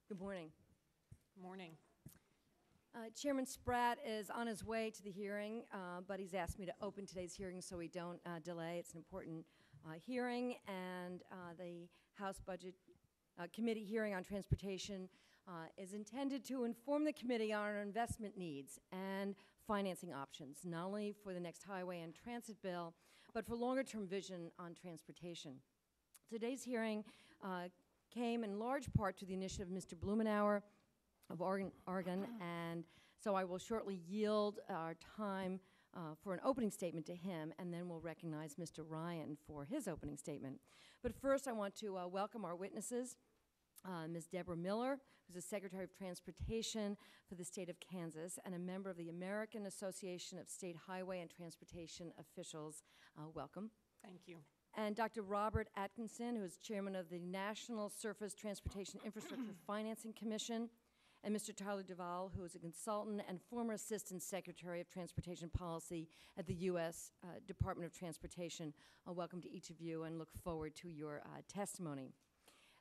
Good morning. Morning. Chairman Spratt is on his way to the hearing, but he's asked me to open today's hearing so we don't delay. It's an important hearing, and the House Budget Committee hearing on transportation is intended to inform the committee on our investment needs and financing options, not only for the next highway and transit bill, but for longer-term vision on transportation. Today's hearing came in large part to the initiative of Mr. Blumenauer of Oregon, and so I will shortly yield our time for an opening statement to him, and then we'll recognize Mr. Ryan for his opening statement. But first, I want to welcome our witnesses. Ms. Debra Miller, who's the Secretary of Transportation for the state of Kansas and a member of the American Association of State Highway and Transportation Officials. Welcome. Thank you. And Dr. Robert Atkinson, who is Chairman of the National Surface Transportation Infrastructure Financing Commission, and Mr. Tyler Duvall, who is a consultant and former Assistant Secretary of Transportation Policy at the U.S. Department of Transportation. Welcome to each of you, and look forward to your testimony.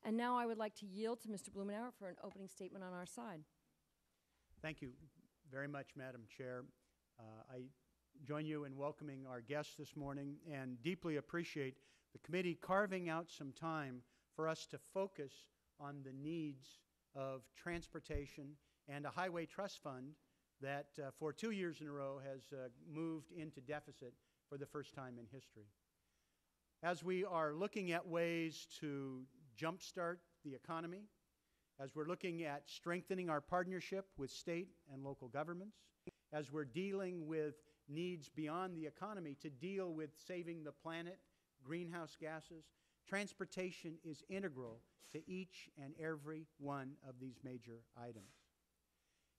And now I would like to yield to Mr. Blumenauer for an opening statement on our side. Thank you very much, Madam Chair. I join you in welcoming our guests this morning and deeply appreciate the committee carving out some time for us to focus on the needs of transportation and a highway trust fund that for 2 years in a row has moved into deficit for the first time in history. As we are looking at ways to jumpstart the economy, as we're looking at strengthening our partnership with state and local governments, as we're dealing with needs beyond the economy to deal with saving the planet, greenhouse gases, transportation is integral to each and every one of these major items.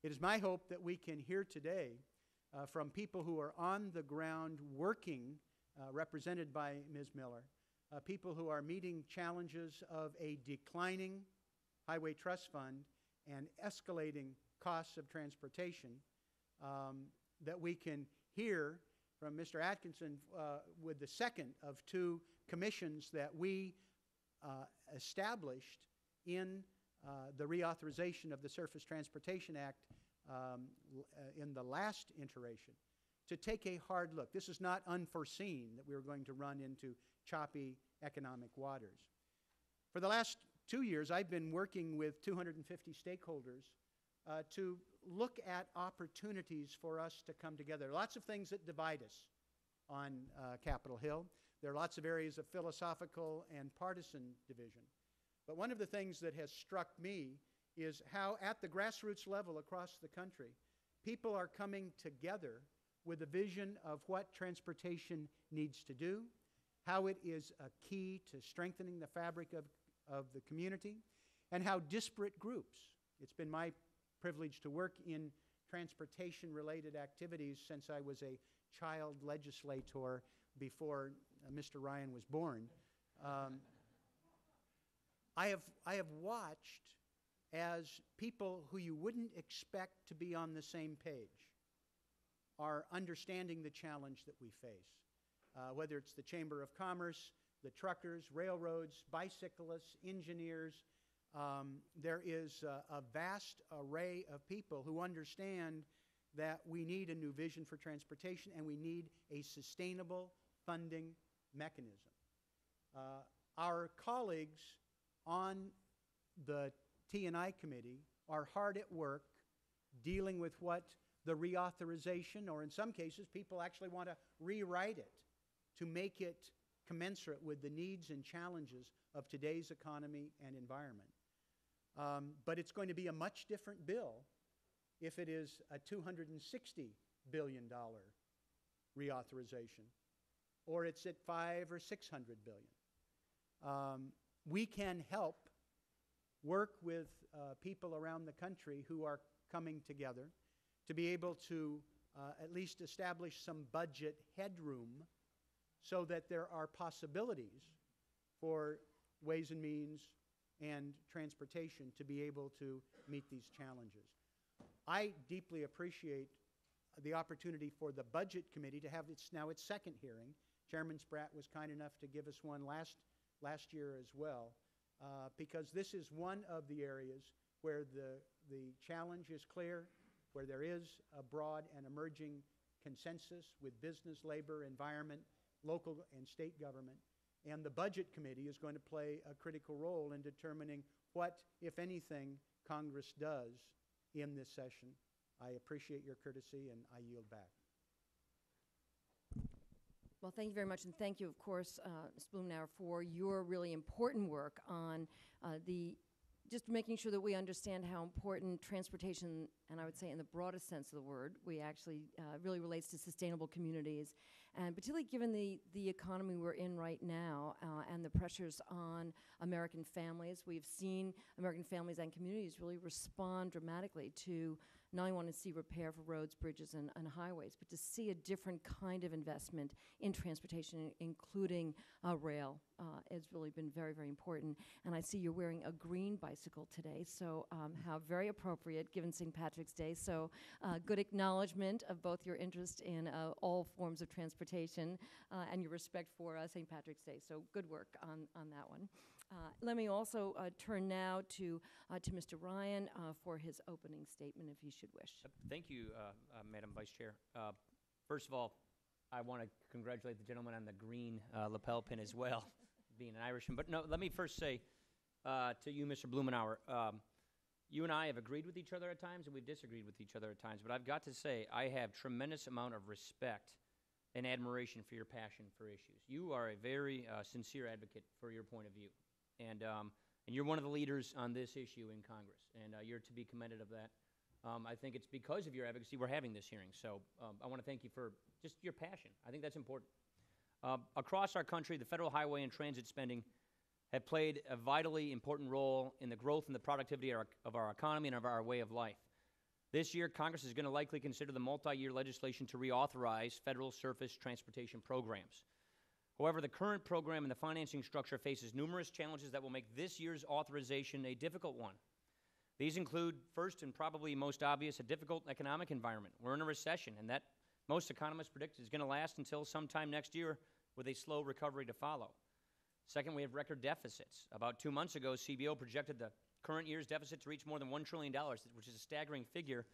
It is my hope that we can hear today from people who are on the ground working, represented by Ms. Miller, people who are meeting challenges of a declining highway trust fund and escalating costs of transportation, that we can hear from Mr. Atkinson with the second of two commissions that we established in the reauthorization of the Surface Transportation Act in the last iteration, to take a hard look. This is not unforeseen that we were going to run into choppy economic waters. For the last 2 years, I've been working with 250 stakeholders to look at opportunities for us to come together. Lots of things that divide us on Capitol Hill. There are lots of areas of philosophical and partisan division. But one of the things that has struck me is how at the grassroots level across the country, people are coming together with a vision of what transportation needs to do, how it is a key to strengthening the fabric of the community, and how disparate groups. It's been my privilege to work in transportation-related activities since I was a child legislator before Mr. Ryan was born. I have watched as people who you wouldn't expect to be on the same page are understanding the challenge that we face, whether it's the Chamber of Commerce, the truckers, railroads, bicyclists, engineers. There is a vast array of people who understand that we need a new vision for transportation and we need a sustainable funding mechanism. Our colleagues on the T&I committee are hard at work dealing with what the reauthorization, or in some cases, people actually want to rewrite it to make it commensurate with the needs and challenges of today's economy and environment. But it's going to be a much different bill if it is a $260 billion reauthorization, or it's at $500 or $600 billion. We can help work with people around the country who are coming together to be able to at least establish some budget headroom so that there are possibilities for Ways and Means and transportation to be able to meet these challenges. I deeply appreciate the opportunity for the Budget Committee to have now its second hearing. Chairman Spratt was kind enough to give us one last year as well. because this is one of the areas where the challenge is clear, where there is a broad and emerging consensus with business, labor, environment, local and state government. And the Budget Committee is going to play a critical role in determining what, if anything, Congress does in this session. I appreciate your courtesy, and I yield back. Well, thank you very much, and thank you, of course, Ms. Blumenauer, for your really important work on just making sure that we understand how important transportation, and I would say in the broadest sense of the word, we actually really relates to sustainable communities, and particularly given the economy we're in right now and the pressures on American families. We've seen American families and communities really respond dramatically to not only want to see repair for roads, bridges, and highways, but to see a different kind of investment in transportation, including rail, has really been very, very important. And I see you're wearing a green bicycle today, so how very appropriate given St. Patrick's Day. So good acknowledgement of both your interest in all forms of transportation and your respect for St. Patrick's Day. So good work on that one. Let me also turn now to Mr. Ryan for his opening statement, if he should wish. Thank you, Madam Vice Chair. First of all, I want to congratulate the gentleman on the green lapel pin as well, being an Irishman. But no, let me first say to you, Mr. Blumenauer, you and I have agreed with each other at times, and we've disagreed with each other at times. But I've got to say, I have tremendous amount of respect and admiration for your passion for issues. You are a very sincere advocate for your point of view. And you're one of the leaders on this issue in Congress, and you're to be commended of that. I think it's because of your advocacy we're having this hearing, so I want to thank you for just your passion. I think that's important. Across our country, the federal highway and transit spending have played a vitally important role in the growth and the productivity of our economy and of our way of life. This year, Congress is going to likely consider the multi-year legislation to reauthorize federal surface transportation programs. However, the current program and the financing structure faces numerous challenges that will make this year's authorization a difficult one. These include, first and probably most obvious, a difficult economic environment. We're in a recession, and that most economists predict is going to last until sometime next year with a slow recovery to follow. Second, we have record deficits. About 2 months ago, CBO projected the current year's deficit to reach more than $1 trillion, which is a staggering figure.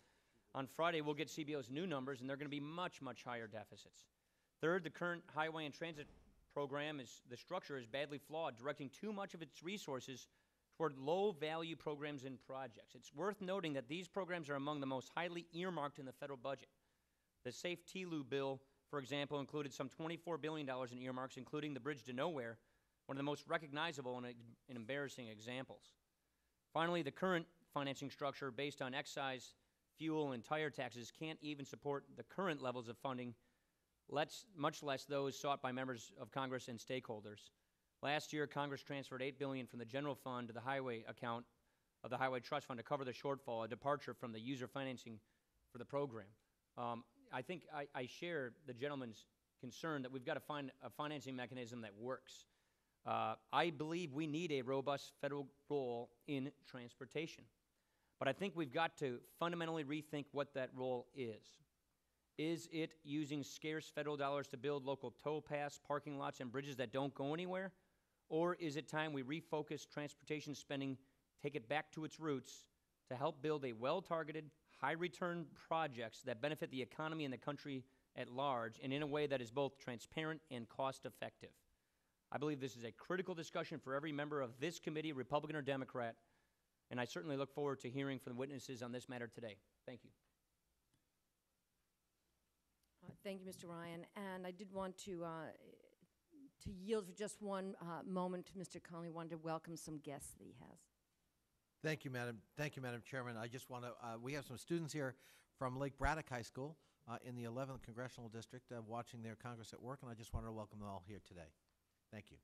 On Friday, we'll get CBO's new numbers, and they're going to be much, much higher deficits. Third, the current highway and transit program the structure is badly flawed, directing too much of its resources toward low-value programs and projects. It's worth noting that these programs are among the most highly earmarked in the federal budget. The Safe TLU bill, for example, included some $24 billion in earmarks, including the Bridge to Nowhere, one of the most recognizable and embarrassing examples. Finally, the current financing structure based on excise, fuel, and tire taxes can't even support the current levels of funding, much less those sought by members of Congress and stakeholders. Last year, Congress transferred $8 billion from the general fund to the highway account of the Highway Trust Fund to cover the shortfall, a departure from the user financing for the program. I think I share the gentleman's concern that we've got to find a financing mechanism that works. I believe we need a robust federal role in transportation, but I think we've got to fundamentally rethink what that role is. Is it using scarce federal dollars to build local toll paths, parking lots, and bridges that don't go anywhere? Or is it time we refocus transportation spending, take it back to its roots, to help build a well-targeted, high-return projects that benefit the economy and the country at large, and in a way that is both transparent and cost-effective? I believe this is a critical discussion for every member of this committee, Republican or Democrat, and I certainly look forward to hearing from the witnesses on this matter today. Thank you. Thank you, Mr. Ryan. And I did want to yield for just one moment to Mr. Connolly. Wanted to welcome some guests that he has. Thank you, Madam Chairman. I just want to, we have some students here from Lake Braddock High School in the 11th Congressional District watching their Congress at work, and I just wanted to welcome them all here today. Thank you.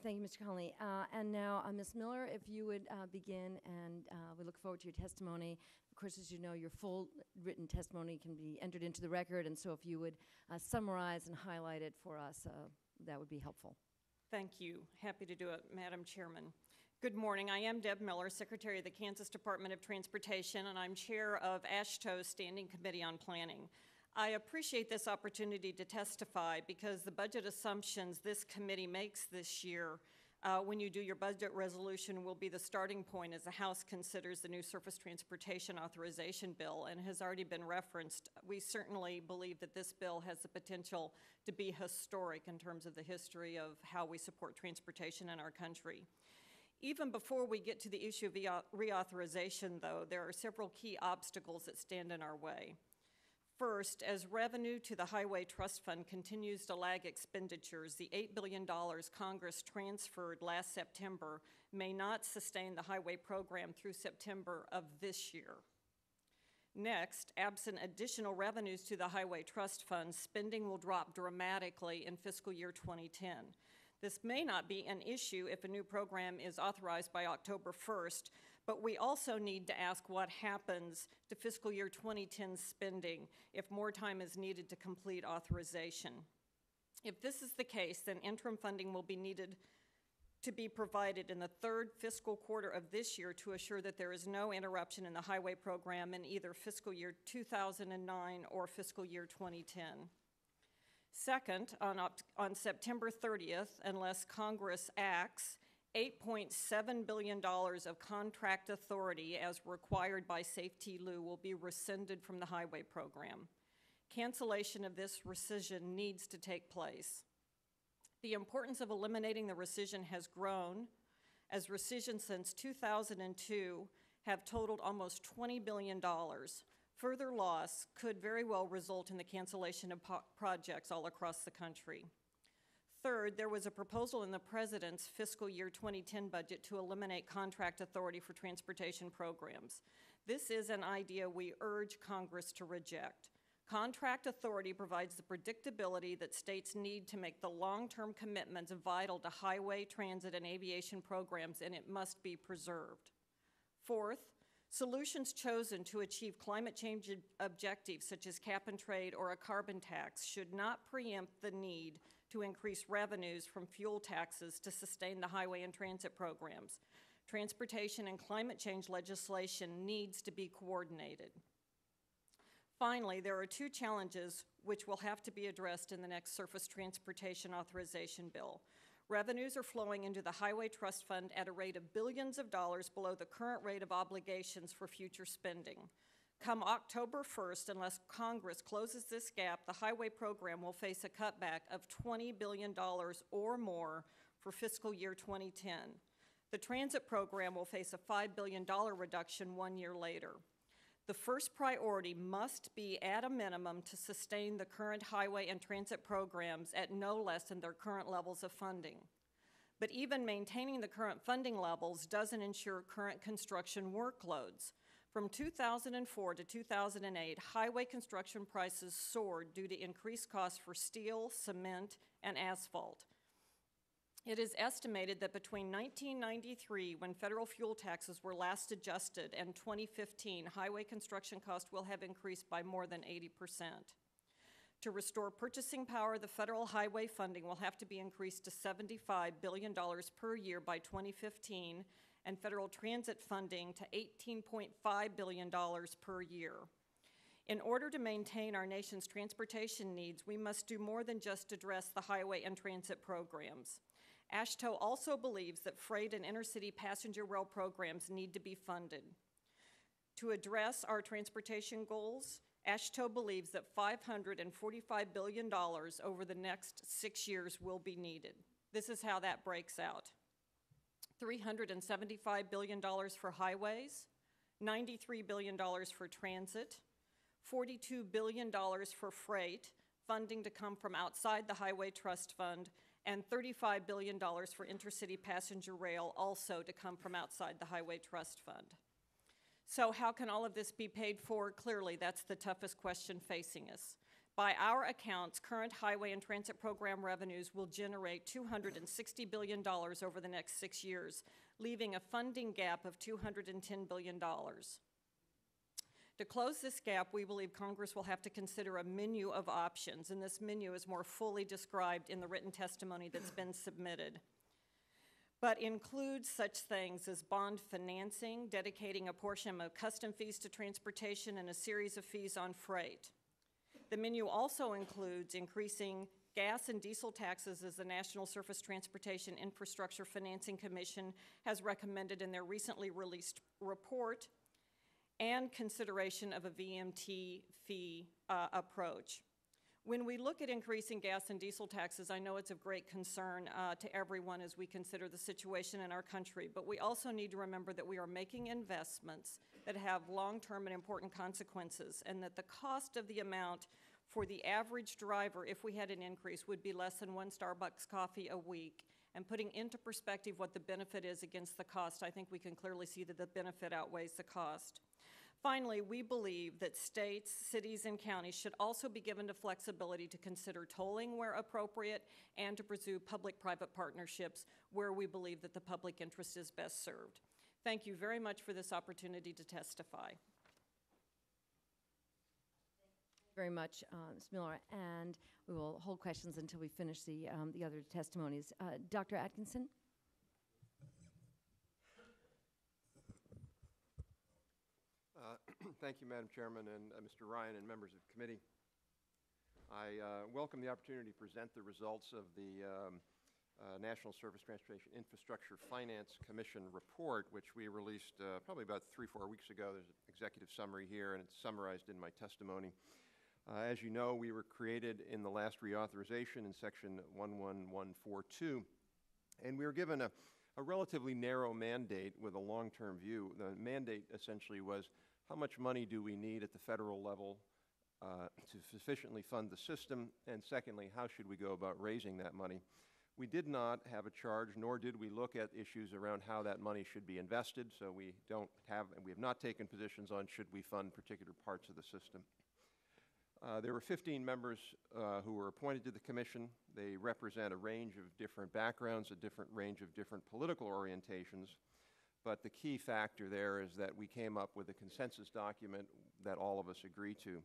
Thank you, Mr. Connolly. And now, Ms. Miller, if you would begin, and we look forward to your testimony. Of course, as you know, your full written testimony can be entered into the record, and so if you would summarize and highlight it for us, that would be helpful. Thank you. Happy to do it, Madam Chairman. Good morning. I am Deb Miller, Secretary of the Kansas Department of Transportation, and I'm Chair of AASHTO's Standing Committee on Planning. I appreciate this opportunity to testify because the budget assumptions this committee makes this year when you do your budget resolution will be the starting point as the House considers the new Surface Transportation Authorization Bill, and has already been referenced. We certainly believe that this bill has the potential to be historic in terms of the history of how we support transportation in our country. Even before we get to the issue of reauthorization, though, there are several key obstacles that stand in our way. First, as revenue to the Highway Trust Fund continues to lag expenditures, the $8 billion Congress transferred last September may not sustain the highway program through September of this year. Next, absent additional revenues to the Highway Trust Fund, spending will drop dramatically in fiscal year 2010. This may not be an issue if a new program is authorized by October 1st, but we also need to ask what happens to fiscal year 2010 spending if more time is needed to complete authorization. If this is the case, then interim funding will be needed to be provided in the third fiscal quarter of this year to assure that there is no interruption in the highway program in either fiscal year 2009 or fiscal year 2010. Second, on September 30th, unless Congress acts, $8.7 billion of contract authority as required by Safety Lou will be rescinded from the highway program. Cancellation of this rescission needs to take place. The importance of eliminating the rescission has grown, as rescissions since 2002 have totaled almost $20 billion. Further loss could very well result in the cancellation of projects all across the country. Third, there was a proposal in the President's fiscal year 2010 budget to eliminate contract authority for transportation programs. This is an idea we urge Congress to reject. Contract authority provides the predictability that states need to make the long-term commitments vital to highway, transit, and aviation programs, and it must be preserved. Fourth, solutions chosen to achieve climate change objectives, such as cap and trade or a carbon tax, should not preempt the need to increase revenues from fuel taxes to sustain the highway and transit programs. Transportation and climate change legislation needs to be coordinated. Finally, there are two challenges which will have to be addressed in the next Surface Transportation Authorization Bill. Revenues are flowing into the Highway Trust Fund at a rate of billions of dollars below the current rate of obligations for future spending. Come October 1st, unless Congress closes this gap, the highway program will face a cutback of $20 billion or more for fiscal year 2010. The transit program will face a $5 billion reduction 1 year later. The first priority must be, at a minimum, to sustain the current highway and transit programs at no less than their current levels of funding. But even maintaining the current funding levels doesn't ensure current construction workloads. From 2004 to 2008, highway construction prices soared due to increased costs for steel, cement, and asphalt. It is estimated that between 1993, when federal fuel taxes were last adjusted, and 2015, highway construction costs will have increased by more than 80%. To restore purchasing power, the federal highway funding will have to be increased to $75 billion per year by 2015, and federal transit funding to $18.5 billion per year. In order to maintain our nation's transportation needs, we must do more than just address the highway and transit programs. AASHTO also believes that freight and intercity passenger rail programs need to be funded. To address our transportation goals, AASHTO believes that $545 billion over the next 6 years will be needed. This is how that breaks out. $375 billion for highways, $93 billion for transit, $42 billion for freight, funding to come from outside the Highway Trust Fund, and $35 billion for intercity passenger rail, also to come from outside the Highway Trust Fund. So how can all of this be paid for? Clearly, that's the toughest question facing us. By our accounts, current highway and transit program revenues will generate $260 billion over the next 6 years, leaving a funding gap of $210 billion. To close this gap, we believe Congress will have to consider a menu of options, and this menu is more fully described in the written testimony that's been submitted, but includes such things as bond financing, dedicating a portion of custom fees to transportation, and a series of fees on freight. The menu also includes increasing gas and diesel taxes, as the National Surface Transportation Infrastructure Financing Commission has recommended in their recently released report, and consideration of a VMT fee approach. When we look at increasing gas and diesel taxes, I know it's of great concern to everyone as we consider the situation in our country, but we also need to remember that we are making investments that have long-term and important consequences, and that the cost of the amount for the average driver, if we had an increase, would be less than one Starbucks coffee a week. And putting into perspective what the benefit is against the cost, I think we can clearly see that the benefit outweighs the cost. Finally, we believe that states, cities, and counties should also be given the flexibility to consider tolling where appropriate and to pursue public-private partnerships where we believe that the public interest is best served. Thank you very much for this opportunity to testify. Very much, Ms. Miller, and we will hold questions until we finish the other testimonies. Dr. Atkinson? Thank you, Madam Chairman, and Mr. Ryan and members of the committee. I welcome the opportunity to present the results of the National Surface Transportation Infrastructure Finance Commission report, which we released probably about 3-4 weeks ago. There's an executive summary here, and it's summarized in my testimony. As you know, we were created in the last reauthorization in Section 11142, and we were given a relatively narrow mandate with a long-term view. The mandate essentially was, how much money do we need at the federal level to sufficiently fund the system? And secondly, how should we go about raising that money? We did not have a charge, nor did we look at issues around how that money should be invested, so we have not taken positions on should we fund particular parts of the system. There were 15 members who were appointed to the commission. They represent a range of different backgrounds, a different range of different political orientations. But the key factor there is that we came up with a consensus document that all of us agree to.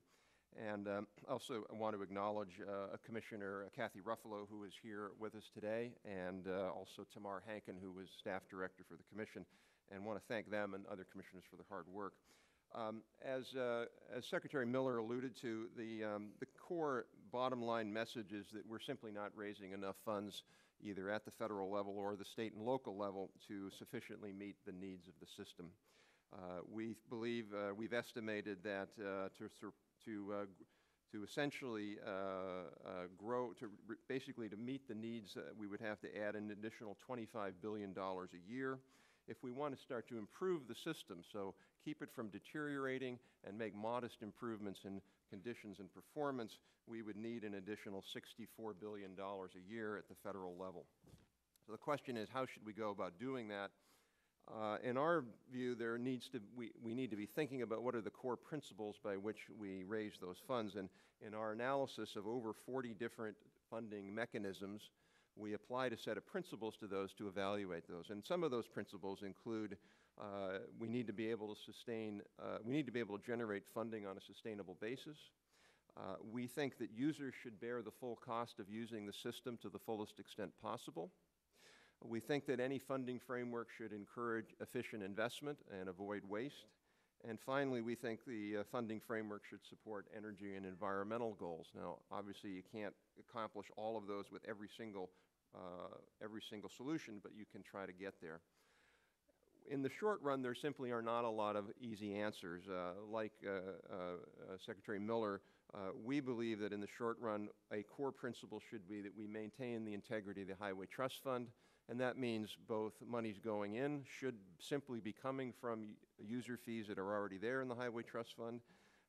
And also I want to acknowledge Commissioner Kathy Ruffalo, who is here with us today, and also Tamar Hankin, who was staff director for the commission, and want to thank them and other commissioners for their hard work. As Secretary Miller alluded to, the core bottom line message is that we're simply not raising enough funds either at the federal level or the state and local level to sufficiently meet the needs of the system. We believe, we've estimated that to essentially grow, basically to meet the needs, we would have to add an additional $25 billion a year. If we want to start to improve the system, so keep it from deteriorating and make modest improvements in conditions and performance, we would need an additional $64 billion a year at the federal level. So the question is, how should we go about doing that? In our view, we need to be thinking about what are the core principles by which we raise those funds. And in our analysis of over 40 different funding mechanisms, we applied a set of principles to those to evaluate those. And some of those principles include we need to be able to generate funding on a sustainable basis. We think that users should bear the full cost of using the system to the fullest extent possible. We think that any funding framework should encourage efficient investment and avoid waste. And finally, we think the funding framework should support energy and environmental goals. Now, obviously, you can't accomplish all of those with every single solution, but you can try to get there. In the short run, there simply are not a lot of easy answers. Like Secretary Miller, we believe that in the short run, a core principle should be that we maintain the integrity of the Highway Trust Fund, and that means both monies going in should simply be coming from user fees that are already there in the Highway Trust Fund,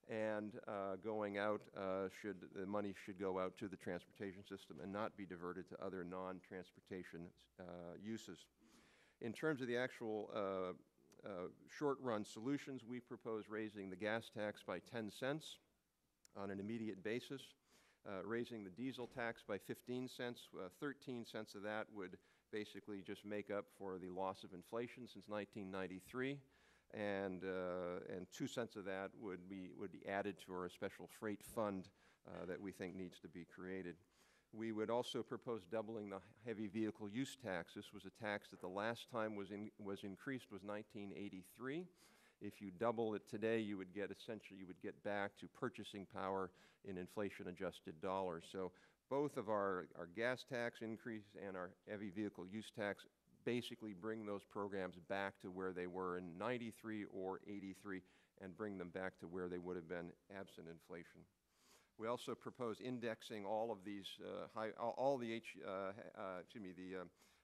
and going out, the money should go out to the transportation system and not be diverted to other non-transportation uses. In terms of the actual short-run solutions, we propose raising the gas tax by 10 cents on an immediate basis, raising the diesel tax by 15 cents. 13 cents of that would basically just make up for the loss of inflation since 1993, and 2 cents of that would be added to our special freight fund that we think needs to be created. We would also propose doubling the heavy vehicle use tax. This was a tax that the last time was increased was 1983. If you double it today, you would get essentially, you would get back to purchasing power in inflation-adjusted dollars. So both of our gas tax increase and our heavy vehicle use tax basically bring those programs back to where they were in 93 or 83 and bring them back to where they would have been absent inflation. We also propose indexing all of these,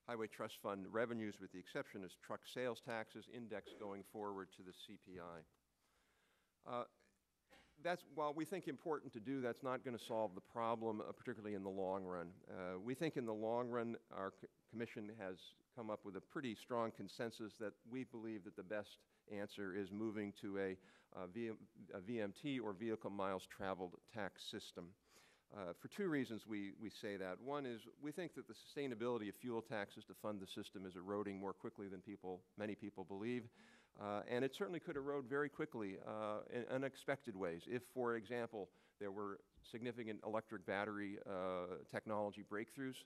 Highway Trust Fund revenues, with the exception of truck sales taxes, indexed going forward to the CPI. That's, while we think important to do, that's not going to solve the problem, particularly in the long run. We think in the long run, our commission has come up with a pretty strong consensus that we believe that the best answer is moving to a VMT, or vehicle miles traveled tax system. For two reasons we say that. One is we think that the sustainability of fuel taxes to fund the system is eroding more quickly than many people believe. And it certainly could erode very quickly in unexpected ways. If, for example, there were significant electric battery technology breakthroughs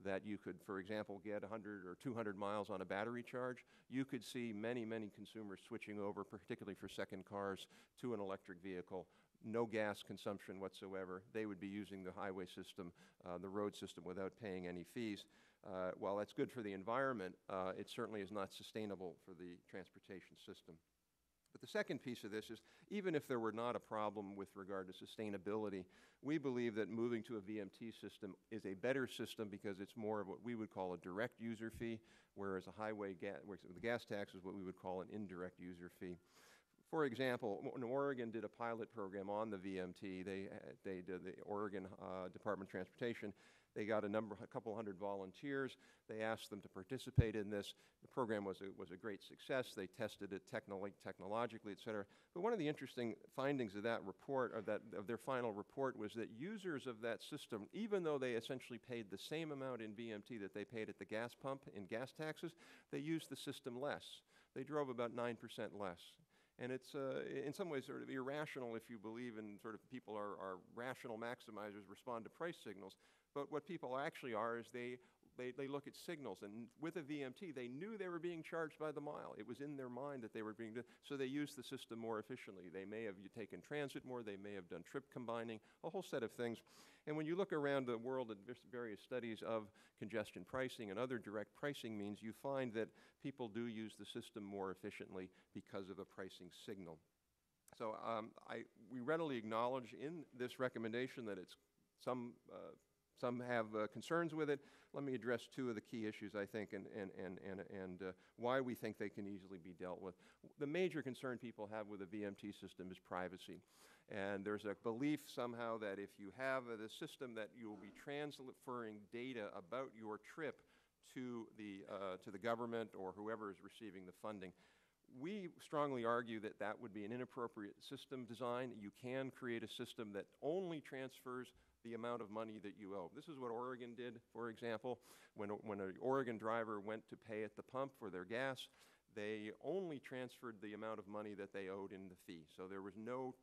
that you could, for example, get 100 or 200 miles on a battery charge, you could see many, many consumers switching over, particularly for second cars, to an electric vehicle. No gas consumption whatsoever. They would be using the highway system, the road system, without paying any fees. While that's good for the environment, it certainly is not sustainable for the transportation system. But the second piece of this is, even if there were not a problem with regard to sustainability, we believe that moving to a VMT system is a better system because it's more of what we would call a direct user fee, whereas the gas tax is what we would call an indirect user fee. For example, when Oregon did a pilot program on the VMT, they did the Oregon Department of Transportation. They got a couple hundred volunteers. They asked them to participate in this. The program was a great success. They tested it technologically, et cetera. But one of the interesting findings of that report, of their final report, was that users of that system, even though they essentially paid the same amount in VMT that they paid at the gas pump in gas taxes, they used the system less. They drove about 9% less. And it's in some ways sort of irrational if you believe in sort of people are rational maximizers, respond to price signals. But what people actually are is they look at signals. And with a VMT, they knew they were being charged by the mile. It was in their mind that they were being, so they used the system more efficiently. They may have taken transit more. They may have done trip combining, a whole set of things. And when you look around the world at various studies of congestion pricing and other direct pricing means, you find that people do use the system more efficiently because of a pricing signal. So we readily acknowledge in this recommendation that it's some have concerns with it. Let me address two of the key issues, I think, and why we think they can easily be dealt with. The major concern people have with a VMT system is privacy. And there's a belief somehow that if you have the system that you will be transferring data about your trip to the government or whoever is receiving the funding. We strongly argue that that would be an inappropriate system design. You can create a system that only transfers the amount of money that you owe. This is what Oregon did, for example. When an Oregon driver went to pay at the pump for their gas, they only transferred the amount of money that they owed in the fee. So there was no,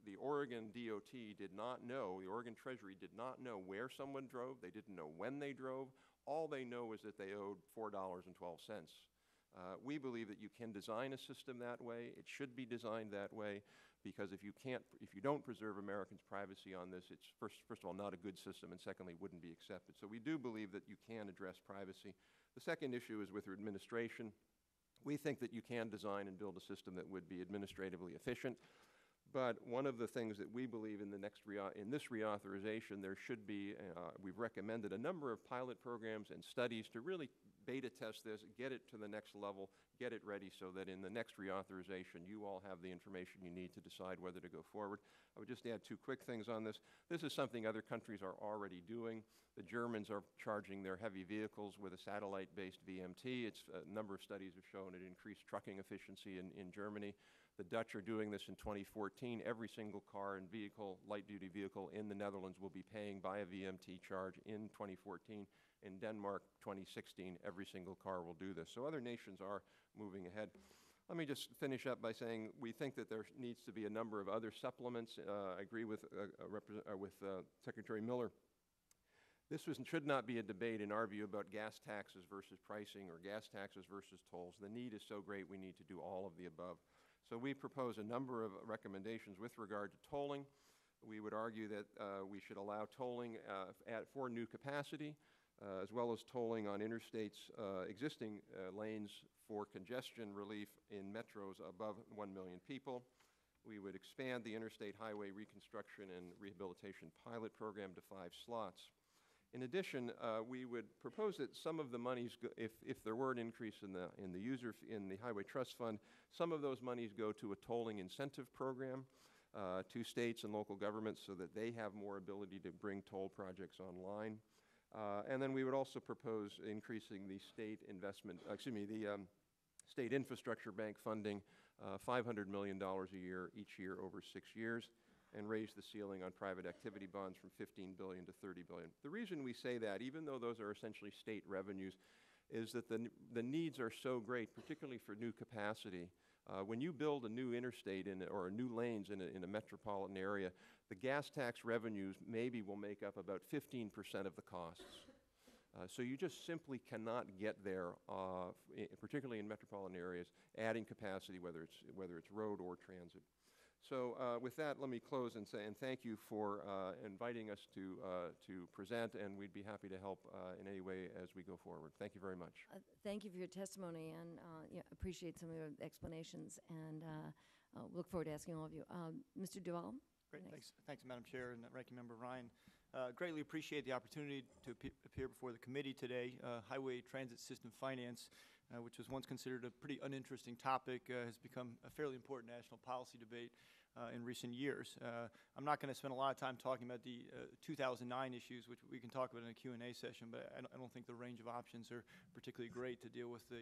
the Oregon DOT did not know, the Oregon Treasury did not know where someone drove. They didn't know when they drove. All they know is that they owed $4.12. We believe that you can design a system that way. It should be designed that way, because if you don't preserve Americans' privacy on this, it's first of all not a good system, and secondly wouldn't be accepted. So we do believe that you can address privacy. The second issue is with administration. We think that you can design and build a system that would be administratively efficient. But one of the things that we believe in in this reauthorization, there should be, we've recommended a number of pilot programs and studies to really beta test this, get it to the next level, get it ready so that in the next reauthorization, you all have the information you need to decide whether to go forward. I would just add two quick things on this. This is something other countries are already doing. The Germans are charging their heavy vehicles with a satellite-based VMT. A number of studies have shown it increased trucking efficiency in Germany. The Dutch are doing this in 2014. Every single car and vehicle, light-duty vehicle in the Netherlands will be paying by a VMT charge in 2014. In Denmark, 2016, every single car will do this. So other nations are moving ahead. Let me just finish up by saying we think that there needs to be a number of other supplements. I agree with Secretary Miller. This should not be a debate, in our view, about gas taxes versus pricing or gas taxes versus tolls. The need is so great we need to do all of the above. So we propose a number of recommendations with regard to tolling. We would argue that we should allow tolling for new capacity, as well as tolling on interstates, existing lanes for congestion relief in metros above 1 million people. We would expand the Interstate Highway Reconstruction and Rehabilitation Pilot Program to 5 slots. In addition, we would propose that some of the monies, if there were an increase in the Highway Trust Fund, some of those monies go to a tolling incentive program to states and local governments so that they have more ability to bring toll projects online. And then we would also propose increasing the state state infrastructure bank funding, $500 million a year each year over 6 years, and raise the ceiling on private activity bonds from $15 billion to $30 billion. The reason we say that, even though those are essentially state revenues, is that the needs are so great, particularly for new capacity. When you build a new interstate or new lanes in a metropolitan area, the gas tax revenues maybe will make up about 15% of the costs. So you just simply cannot get there, particularly in metropolitan areas, adding capacity, whether it's road or transit. So with that, let me close and thank you for inviting us to present, and we'd be happy to help in any way as we go forward. Thank you very much. Thank you for your testimony, and appreciate some of your explanations, and look forward to asking all of you. Mr. Duvall? Great, thanks, Madam Chair and Ranking Member Ryan. Greatly appreciate the opportunity to appear before the committee today. Highway transit system finance, which was once considered a pretty uninteresting topic, has become a fairly important national policy debate in recent years. I'm not going to spend a lot of time talking about the 2009 issues, which we can talk about in a Q&A session, but I don't think the range of options are particularly great to deal with the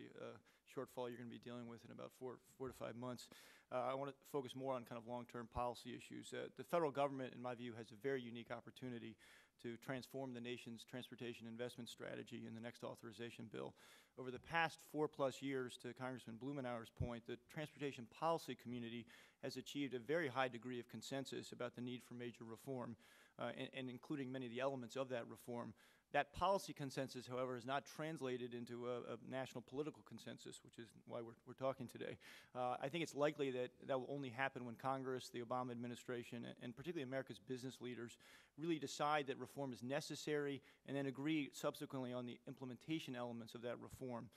shortfall you're going to be dealing with in about four to 5 months. I want to focus more on kind of long-term policy issues. The federal government, in my view, has a very unique opportunity to transform the nation's transportation investment strategy in the next authorization bill. Over the past 4+ years, to Congressman Blumenauer's point, the transportation policy community has achieved a very high degree of consensus about the need for major reform, and including many of the elements of that reform. That policy consensus, however, is not translated into a national political consensus, which is why we're talking today. I think it's likely that that will only happen when Congress, the Obama administration, and particularly America's business leaders really decide that reform is necessary and then agree subsequently on the implementation elements of that reform.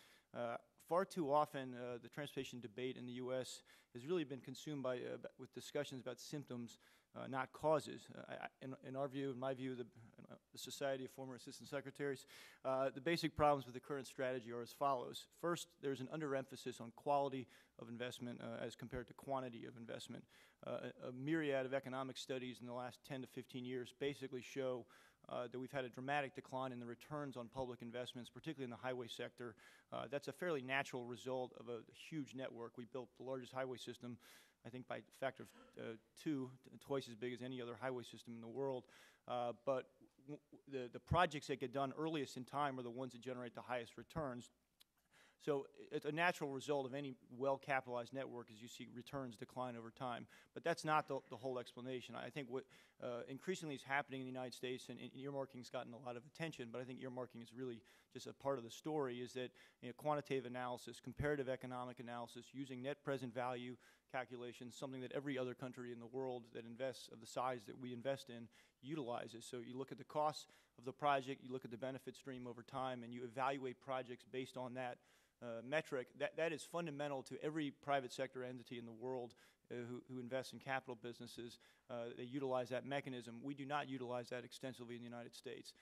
Far too often, the transportation debate in the U.S. has really been consumed with discussions about symptoms, not causes. In our view, in my view, the Society of Former Assistant Secretaries, the basic problems with the current strategy are as follows. First, there's an underemphasis on quality of investment as compared to quantity of investment. A myriad of economic studies in the last 10 to 15 years basically show that we've had a dramatic decline in the returns on public investments, particularly in the highway sector. That's a fairly natural result of a huge network. We built the largest highway system, I think by a factor of 2, twice as big as any other highway system in the world. But the projects that get done earliest in time are the ones that generate the highest returns. So it's a natural result of any well-capitalized network as you see returns decline over time. But that's not the whole explanation. I think what increasingly is happening in the United States, and earmarking's gotten a lot of attention, but I think earmarking is really just a part of the story, is that quantitative analysis, comparative economic analysis, using net present value calculations, something that every other country in the world that invests of the size that we invest in utilizes. So you look at the cost of the project, you look at the benefit stream over time, and you evaluate projects based on that metric. That is fundamental to every private sector entity in the world who invests in capital businesses. They utilize that mechanism. We do not utilize that extensively in the United States.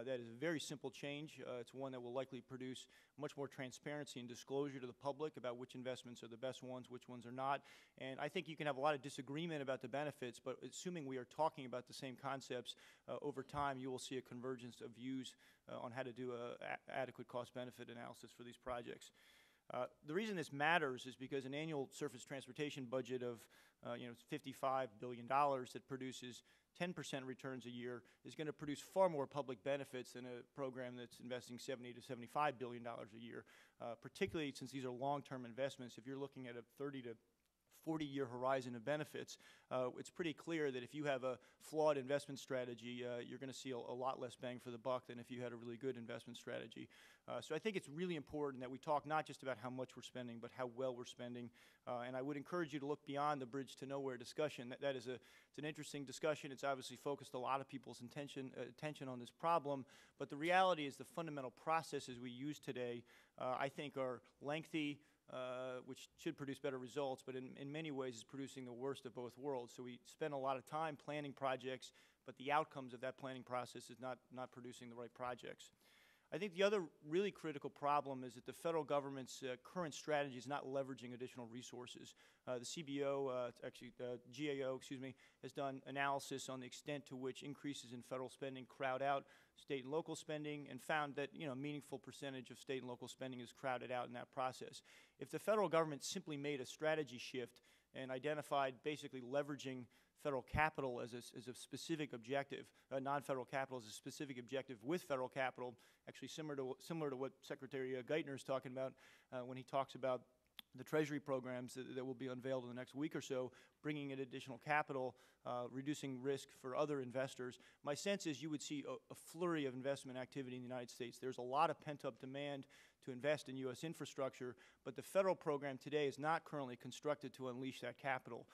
That is a very simple change. It's one that will likely produce much more transparency and disclosure to the public about which investments are the best ones, which ones are not. And I think you can have a lot of disagreement about the benefits, but assuming we are talking about the same concepts, over time you will see a convergence of views on how to do adequate cost-benefit analysis for these projects. The reason this matters is because an annual surface transportation budget of $55 billion that produces 10% returns a year is going to produce far more public benefits than a program that's investing $70 to $75 billion a year, particularly since these are long-term investments. If you're looking at a 30 to 40-year horizon of benefits, it's pretty clear that if you have a flawed investment strategy, you're going to see a lot less bang for the buck than if you had a really good investment strategy. So I think it's really important that we talk not just about how much we're spending, but how well we're spending. And I would encourage you to look beyond the bridge to nowhere discussion. It's an interesting discussion. It's obviously focused a lot of people's attention on this problem. But the reality is the fundamental processes we use today, I think, are lengthy, which should produce better results, but in many ways is producing the worst of both worlds. So we spend a lot of time planning projects, but the outcomes of that planning process is not producing the right projects. I think the other really critical problem is that the federal government's current strategy is not leveraging additional resources. The CBO, GAO, has done analysis on the extent to which increases in federal spending crowd out state and local spending, and found that a meaningful percentage of state and local spending is crowded out in that process. If the federal government simply made a strategy shift and identified basically leveraging federal capital as a specific objective, non-federal capital as a specific objective with federal capital, actually similar to what Secretary Geithner is talking about when he talks about the Treasury programs that will be unveiled in the next week or so, bringing in additional capital, reducing risk for other investors. My sense is you would see a flurry of investment activity in the United States. There's a lot of pent-up demand to invest in U.S. infrastructure, but the federal program today is not currently constructed to unleash that capital.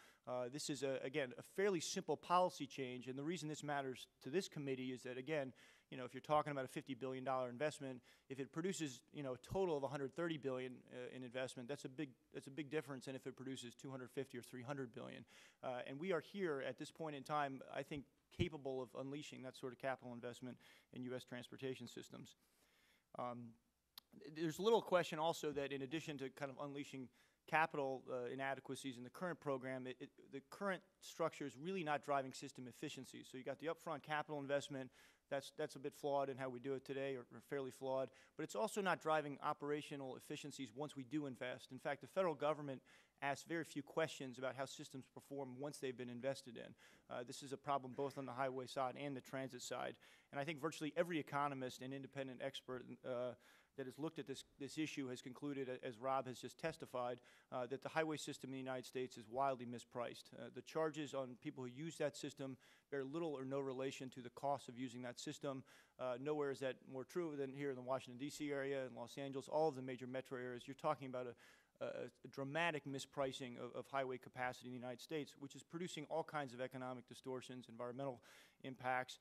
This is, again, a fairly simple policy change, and the reason this matters to this committee is that, again, if you're talking about a $50 billion investment, if it produces, a total of $130 billion in investment, that's a big difference than if it produces $250 or $300 billion. And we are here at this point in time, I think, capable of unleashing that sort of capital investment in U.S. transportation systems. There's little question also that in addition to kind of unleashing capital inadequacies in the current program, the current structure is really not driving system efficiency. So you got the upfront capital investment, that's a bit flawed in how we do it today, or fairly flawed, but it's also not driving operational efficiencies once we do invest. In fact, the federal government asks very few questions about how systems perform once they've been invested in. This is a problem both on the highway side and the transit side. And I think virtually every economist and independent expert that has looked at this issue has concluded, as Rob has just testified, that the highway system in the United States is wildly mispriced. The charges on people who use that system bear little or no relation to the cost of using that system. Nowhere is that more true than here in the Washington, D.C. area, in Los Angeles, all of the major metro areas. You're talking about a dramatic mispricing of highway capacity in the United States, which is producing all kinds of economic distortions, environmental impacts,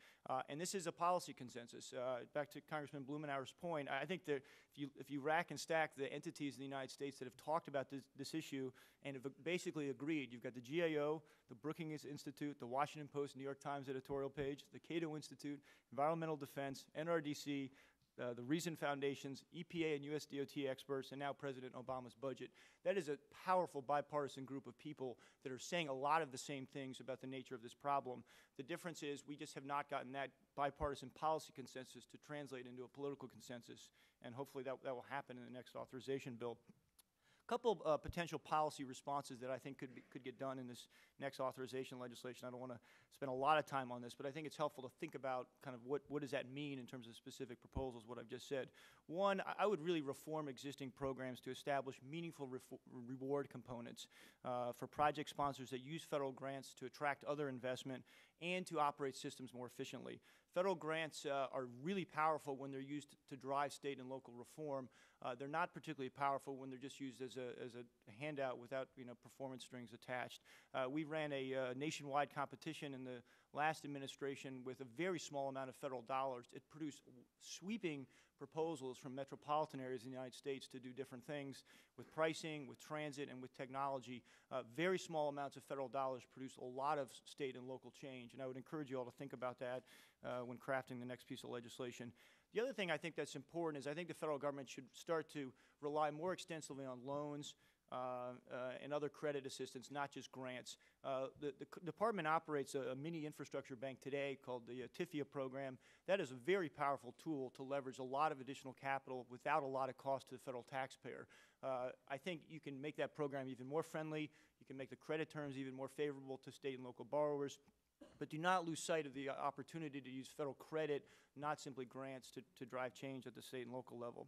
and this is a policy consensus. Back to Congressman Blumenauer's point, I think that if you rack and stack the entities in the United States that have talked about this issue and have basically agreed, you've got the GAO, the Brookings Institute, the Washington Post, New York Times editorial page, the Cato Institute, Environmental Defense, NRDC, the Reason Foundations, EPA and US DOT experts, and now President Obama's budget. That is a powerful bipartisan group of people that are saying a lot of the same things about the nature of this problem. The difference is we just have not gotten that bipartisan policy consensus to translate into a political consensus, and hopefully that will happen in the next authorization bill. A couple of potential policy responses that I think could get done in this next authorization legislation. I don't want to spend a lot of time on this, but I think it's helpful to think about kind of what does that mean in terms of specific proposals, what I've just said. One, I would really reform existing programs to establish meaningful reward components for project sponsors that use federal grants to attract other investment and to operate systems more efficiently. Federal grants are really powerful when they're used to drive state and local reform. They're not particularly powerful when they're just used as a handout without performance strings attached. We ran a nationwide competition in the last administration with a very small amount of federal dollars. It produced sweeping proposals from metropolitan areas in the United States to do different things with pricing, with transit, and with technology. Very small amounts of federal dollars produce a lot of state and local change, and I would encourage you all to think about that when crafting the next piece of legislation. The other thing I think that's important is I think the federal government should start to rely more extensively on loans and other credit assistance, not just grants. The department operates a mini infrastructure bank today called the TIFIA program. That is a very powerful tool to leverage a lot of additional capital without a lot of cost to the federal taxpayer. I think you can make that program even more friendly. You can make the credit terms even more favorable to state and local borrowers. But do not lose sight of the opportunity to use federal credit, not simply grants, to drive change at the state and local level.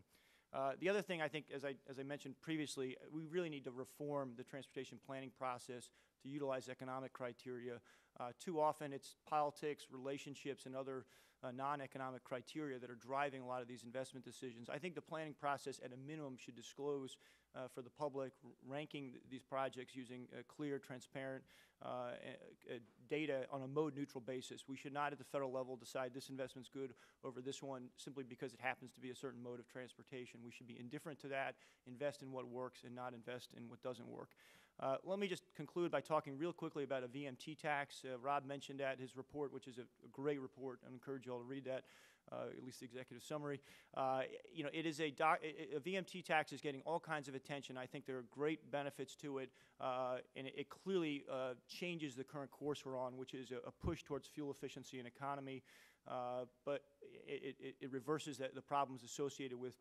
The other thing I think, as I mentioned previously, we really need to reform the transportation planning process to utilize economic criteria. Too often it's politics, relationships, and other non-economic criteria that are driving a lot of these investment decisions. I think the planning process at a minimum should disclose for the public ranking these projects using clear, transparent data on a mode-neutral basis. We should not at the federal level decide this investment's good over this one simply because it happens to be a certain mode of transportation. We should be indifferent to that, invest in what works, and not invest in what doesn't work. Let me just conclude by talking real quickly about a VMT tax. Rob mentioned that his report, which is a great report. I encourage you all to read that, at least the executive summary. You know, it is a VMT tax is getting all kinds of attention. I think there are great benefits to it, and it clearly changes the current course we're on, which is a push towards fuel efficiency and economy, but it reverses the problems associated with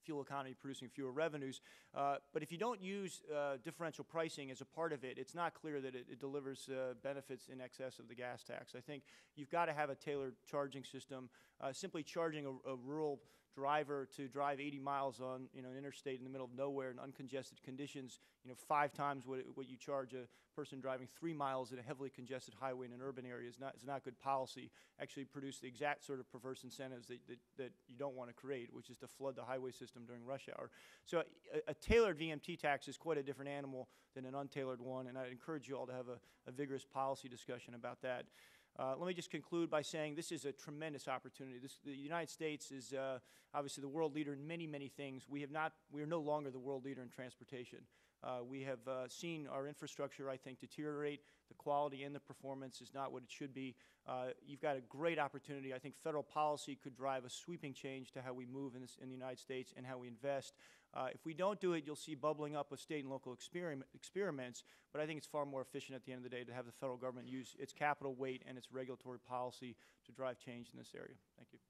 fuel economy producing fewer revenues. But if you don't use differential pricing as a part of it, it's not clear that it delivers benefits in excess of the gas tax. I think you've got to have a tailored charging system. Simply charging a rural driver to drive 80 miles on an interstate in the middle of nowhere in uncongested conditions, 5 times what you charge a person driving 3 miles at a heavily congested highway in an urban area is not good policy. Actually produce the exact sort of perverse incentives that you don't want to create, which is to flood the highway system during rush hour. So a tailored VMT tax is quite a different animal than an untailored one, and I'd encourage you all to have a vigorous policy discussion about that. Let me just conclude by saying this is a tremendous opportunity. The United States is obviously the world leader in many, many things. We are no longer the world leader in transportation. We have seen our infrastructure, I think, deteriorate. The quality and the performance is not what it should be. You've got a great opportunity. I think federal policy could drive a sweeping change to how we move in the United States and how we invest. If we don't do it, you'll see bubbling up with state and local experiments, but I think it's far more efficient at the end of the day to have the federal government use its capital weight and its regulatory policy to drive change in this area. Thank you.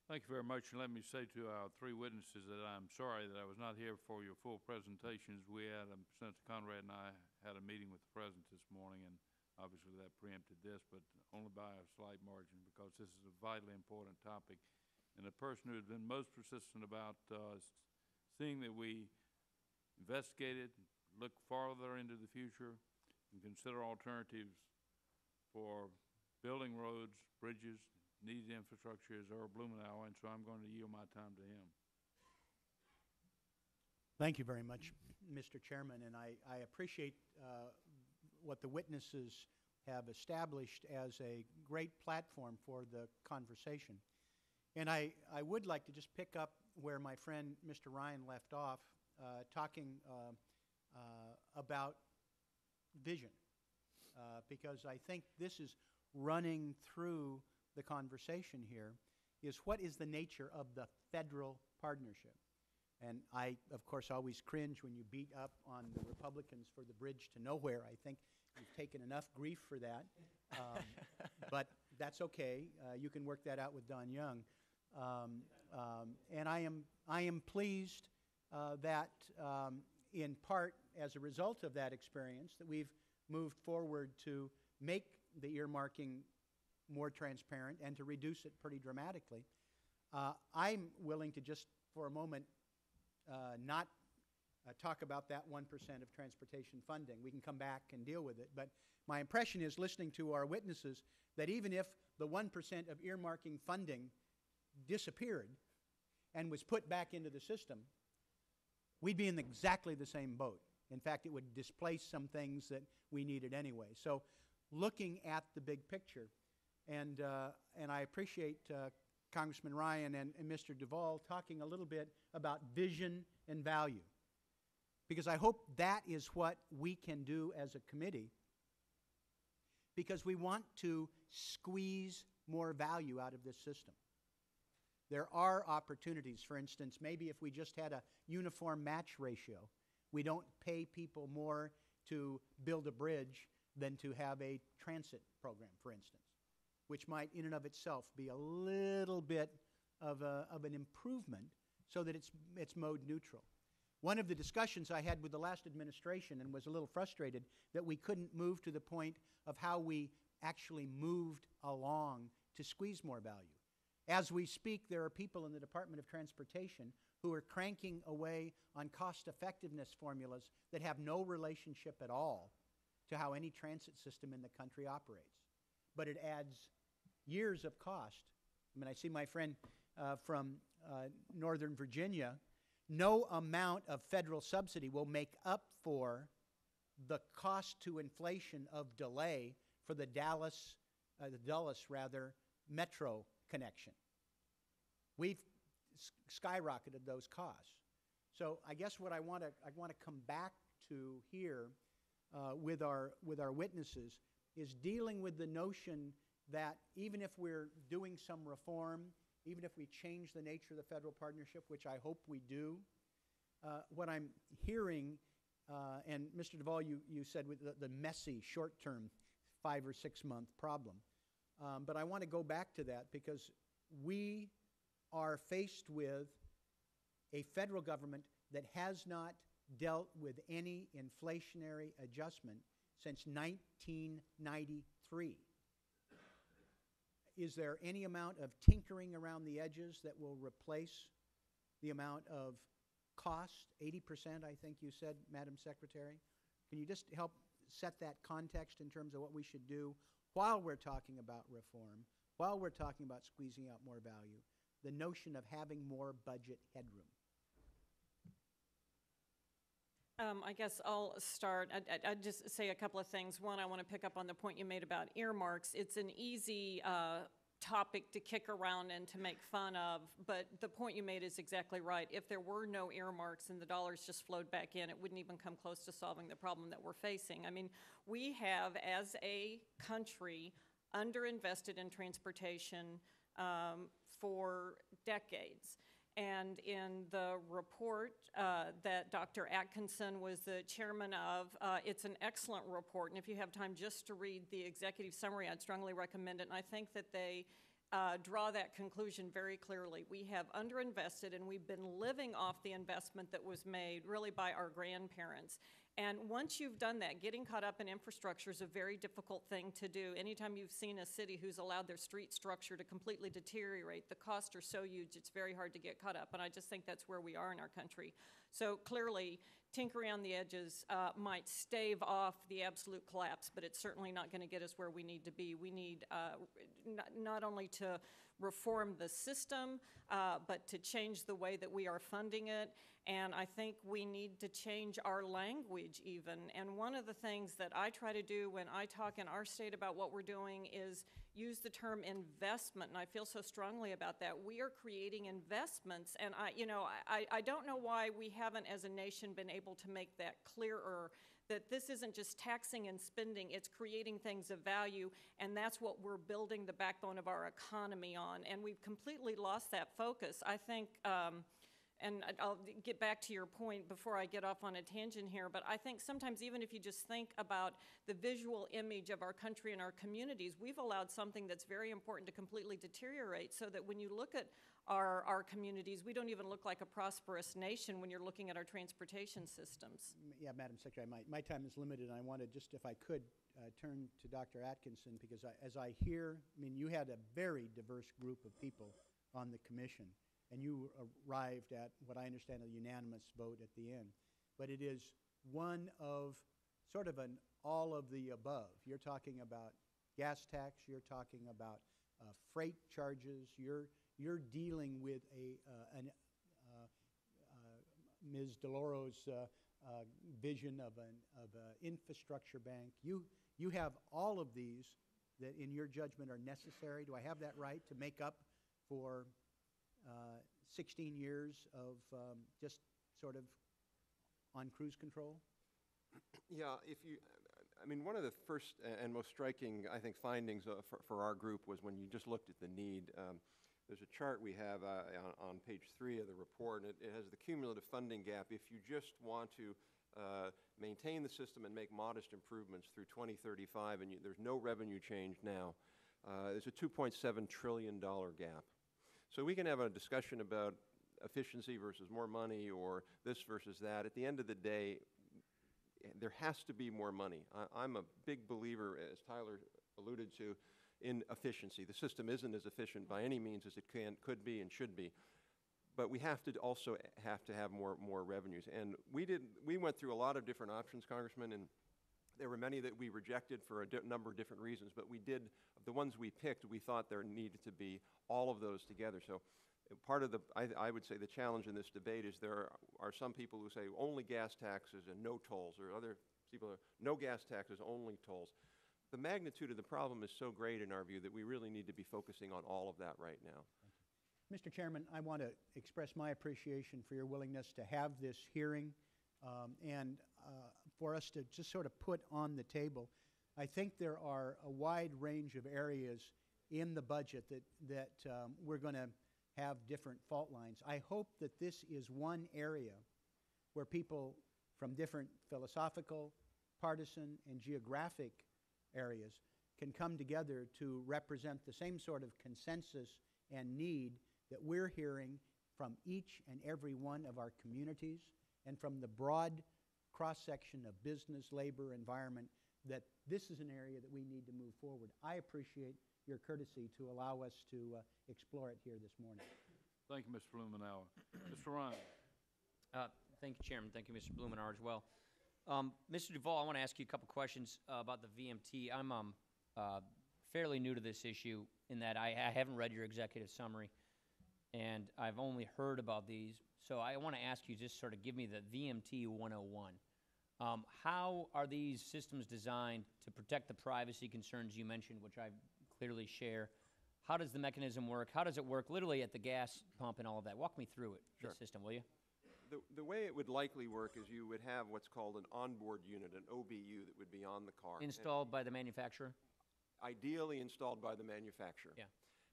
Thank you very much, and let me say to our 3 witnesses that I'm sorry that I was not here for your full presentations. Senator Conrad and I had a meeting with the President this morning, and obviously that preempted this, but only by a slight margin because this is a vitally important topic. And the person who has been most persistent about seeing that we investigated, look farther into the future, and consider alternatives for building roads, bridges, needed infrastructure is Earl Blumenauer, and so I'm going to yield my time to him. Thank you very much, Mr. Chairman, and I appreciate what the witnesses have established as a great platform for the conversation. And I would like to just pick up where my friend Mr. Ryan left off, talking about vision, because I think this is running through the conversation here, is what is the nature of the federal partnership? And I, of course, always cringe when you beat up on the Republicans for the bridge to nowhere. I think you've taken enough grief for that, but that's okay. You can work that out with Don Young. And I am pleased that in part as a result of that experience that we've moved forward to make the earmarking more transparent and to reduce it pretty dramatically. I'm willing to just for a moment not talk about that 1% of transportation funding. We can come back and deal with it. But my impression is, listening to our witnesses, that even if the 1% of earmarking funding disappeared and was put back into the system, we'd be in exactly the same boat. In fact, it would displace some things that we needed anyway. So looking at the big picture, and I appreciate Congressman Ryan and Mr. Duvall talking a little bit about vision and value, because I hope that is what we can do as a committee, because we want to squeeze more value out of this system. There are opportunities. For instance, maybe if we just had a uniform match ratio, we don't pay people more to build a bridge than to have a transit program, for instance, which might in and of itself be a little bit of an improvement so that it's mode neutral. One of the discussions I had with the last administration, and was a little frustrated that we couldn't move to the point of how we actually moved along to squeeze more value. As we speak, there are people in the Department of Transportation who are cranking away on cost-effectiveness formulas that have no relationship at all to how any transit system in the country operates. But it adds years of cost. I mean, I see my friend from Northern Virginia. No amount of federal subsidy will make up for the cost to inflation of delay for the Dulles metro connection. We've skyrocketed those costs. So I guess what I want to come back to here with our witnesses is dealing with the notion that even if we're doing some reform, even if we change the nature of the federal partnership, which I hope we do, what I'm hearing, and Mr. Duvall, you said with the messy short-term 5 or 6 month problem. But I want to go back to that because we are faced with a federal government that has not dealt with any inflationary adjustment since 1993. Is there any amount of tinkering around the edges that will replace the amount of cost? 80%, I think you said, Madam Secretary. Can you just help set that context in terms of what we should do while we're talking about reform, while we're talking about squeezing out more value, the notion of having more budget headroom? I guess I'll start. I'd just say a couple of things. One, I want to pick up on the point you made about earmarks. It's an easy topic to kick around and to make fun of, but the point you made is exactly right. If there were no earmarks and the dollars just flowed back in, it wouldn't even come close to solving the problem that we're facing. I mean, we have, as a country, underinvested in transportation for decades. And in the report that Dr. Atkinson was the chairman of, it's an excellent report. And if you have time just to read the executive summary, I'd strongly recommend it. And I think that they draw that conclusion very clearly. We have underinvested, and we've been living off the investment that was made really by our grandparents. And once you've done that, getting caught up in infrastructure is a very difficult thing to do. Anytime you've seen a city who's allowed their street structure to completely deteriorate, the costs are so huge, it's very hard to get caught up. And I just think that's where we are in our country. So clearly, tinkering on the edges might stave off the absolute collapse, but it's certainly not going to get us where we need to be. We need not only to reform the system, but to change the way that we are funding it. And I think we need to change our language even. And one of the things that I try to do when I talk in our state about what we're doing is use the term investment, and I feel so strongly about that. We are creating investments, and I don't know why we haven't as a nation been able to make that clearer, that this isn't just taxing and spending, it's creating things of value, and that's what we're building the backbone of our economy on. And we've completely lost that focus. I think, and I'll get back to your point before I get off on a tangent here, but I think sometimes even if you just think about the visual image of our country and our communities, we've allowed something that's very important to completely deteriorate, so that when you look at our communities, we don't even look like a prosperous nation when you're looking at our transportation systems. Yeah, Madam Secretary, my time is limited, and I wanted just, if I could, turn to Dr. Atkinson, because as I hear, I mean, you had a very diverse group of people on the commission, and you arrived at what I understand a unanimous vote at the end. But it is one of sort of an all of the above. You're talking about gas tax, you're talking about freight charges, you're dealing with Ms. DeLauro's vision of an infrastructure bank. You have all of these that in your judgment are necessary. Do I have that right, to make up for 16 years of just sort of on cruise control? Yeah, I mean, one of the first and most striking, I think, findings for our group was when you just looked at the need. There's a chart we have on page 3 of the report, and it has the cumulative funding gap. If you just want to maintain the system and make modest improvements through 2035, and there's no revenue change now, there's a $2.7 trillion gap. So we can have a discussion about efficiency versus more money, or this versus that. At the end of the day, there has to be more money. I'm a big believer, as Tyler alluded to, in efficiency. The system isn't as efficient by any means as it could be and should be. But we have to also have more revenues. And we went through a lot of different options, Congressman, and there were many that we rejected for a number of different reasons. But we did, the ones we picked, we thought there needed to be all of those together. So part of the, I would say the challenge in this debate is there are some people who say only gas taxes and no tolls, or other people are no gas taxes, only tolls. The magnitude of the problem is so great in our view that we really need to be focusing on all of that right now. Mr. Chairman, I want to express my appreciation for your willingness to have this hearing and for us to just sort of put on the table. I think there are a wide range of areas in the budget that we're going to have different fault lines. I hope that this is one area where people from different philosophical, partisan, and geographic areas can come together to represent the same sort of consensus and need that we're hearing from each and every one of our communities and from the broad cross-section of business, labor, environment, that this is an area that we need to move forward. I appreciate your courtesy to allow us to explore it here this morning. Thank you, Mr. Blumenauer. Mr. Ryan. Thank you, Chairman. Thank you, Mr. Blumenauer, as well. Mr. Duvall, I want to ask you a couple questions about the VMT. I'm fairly new to this issue in that I haven't read your executive summary, and I've only heard about these. So I want to ask you, just sort of give me the VMT 101. How are these systems designed to protect the privacy concerns you mentioned, which I clearly share? How does the mechanism work? How does it work literally at the gas pump and all of that? Walk me through it, Sure. the system, will you? The way it would likely work is you would have what's called an onboard unit, an OBU, that would be on the car. Installed by the manufacturer? Ideally installed by the manufacturer. Yeah.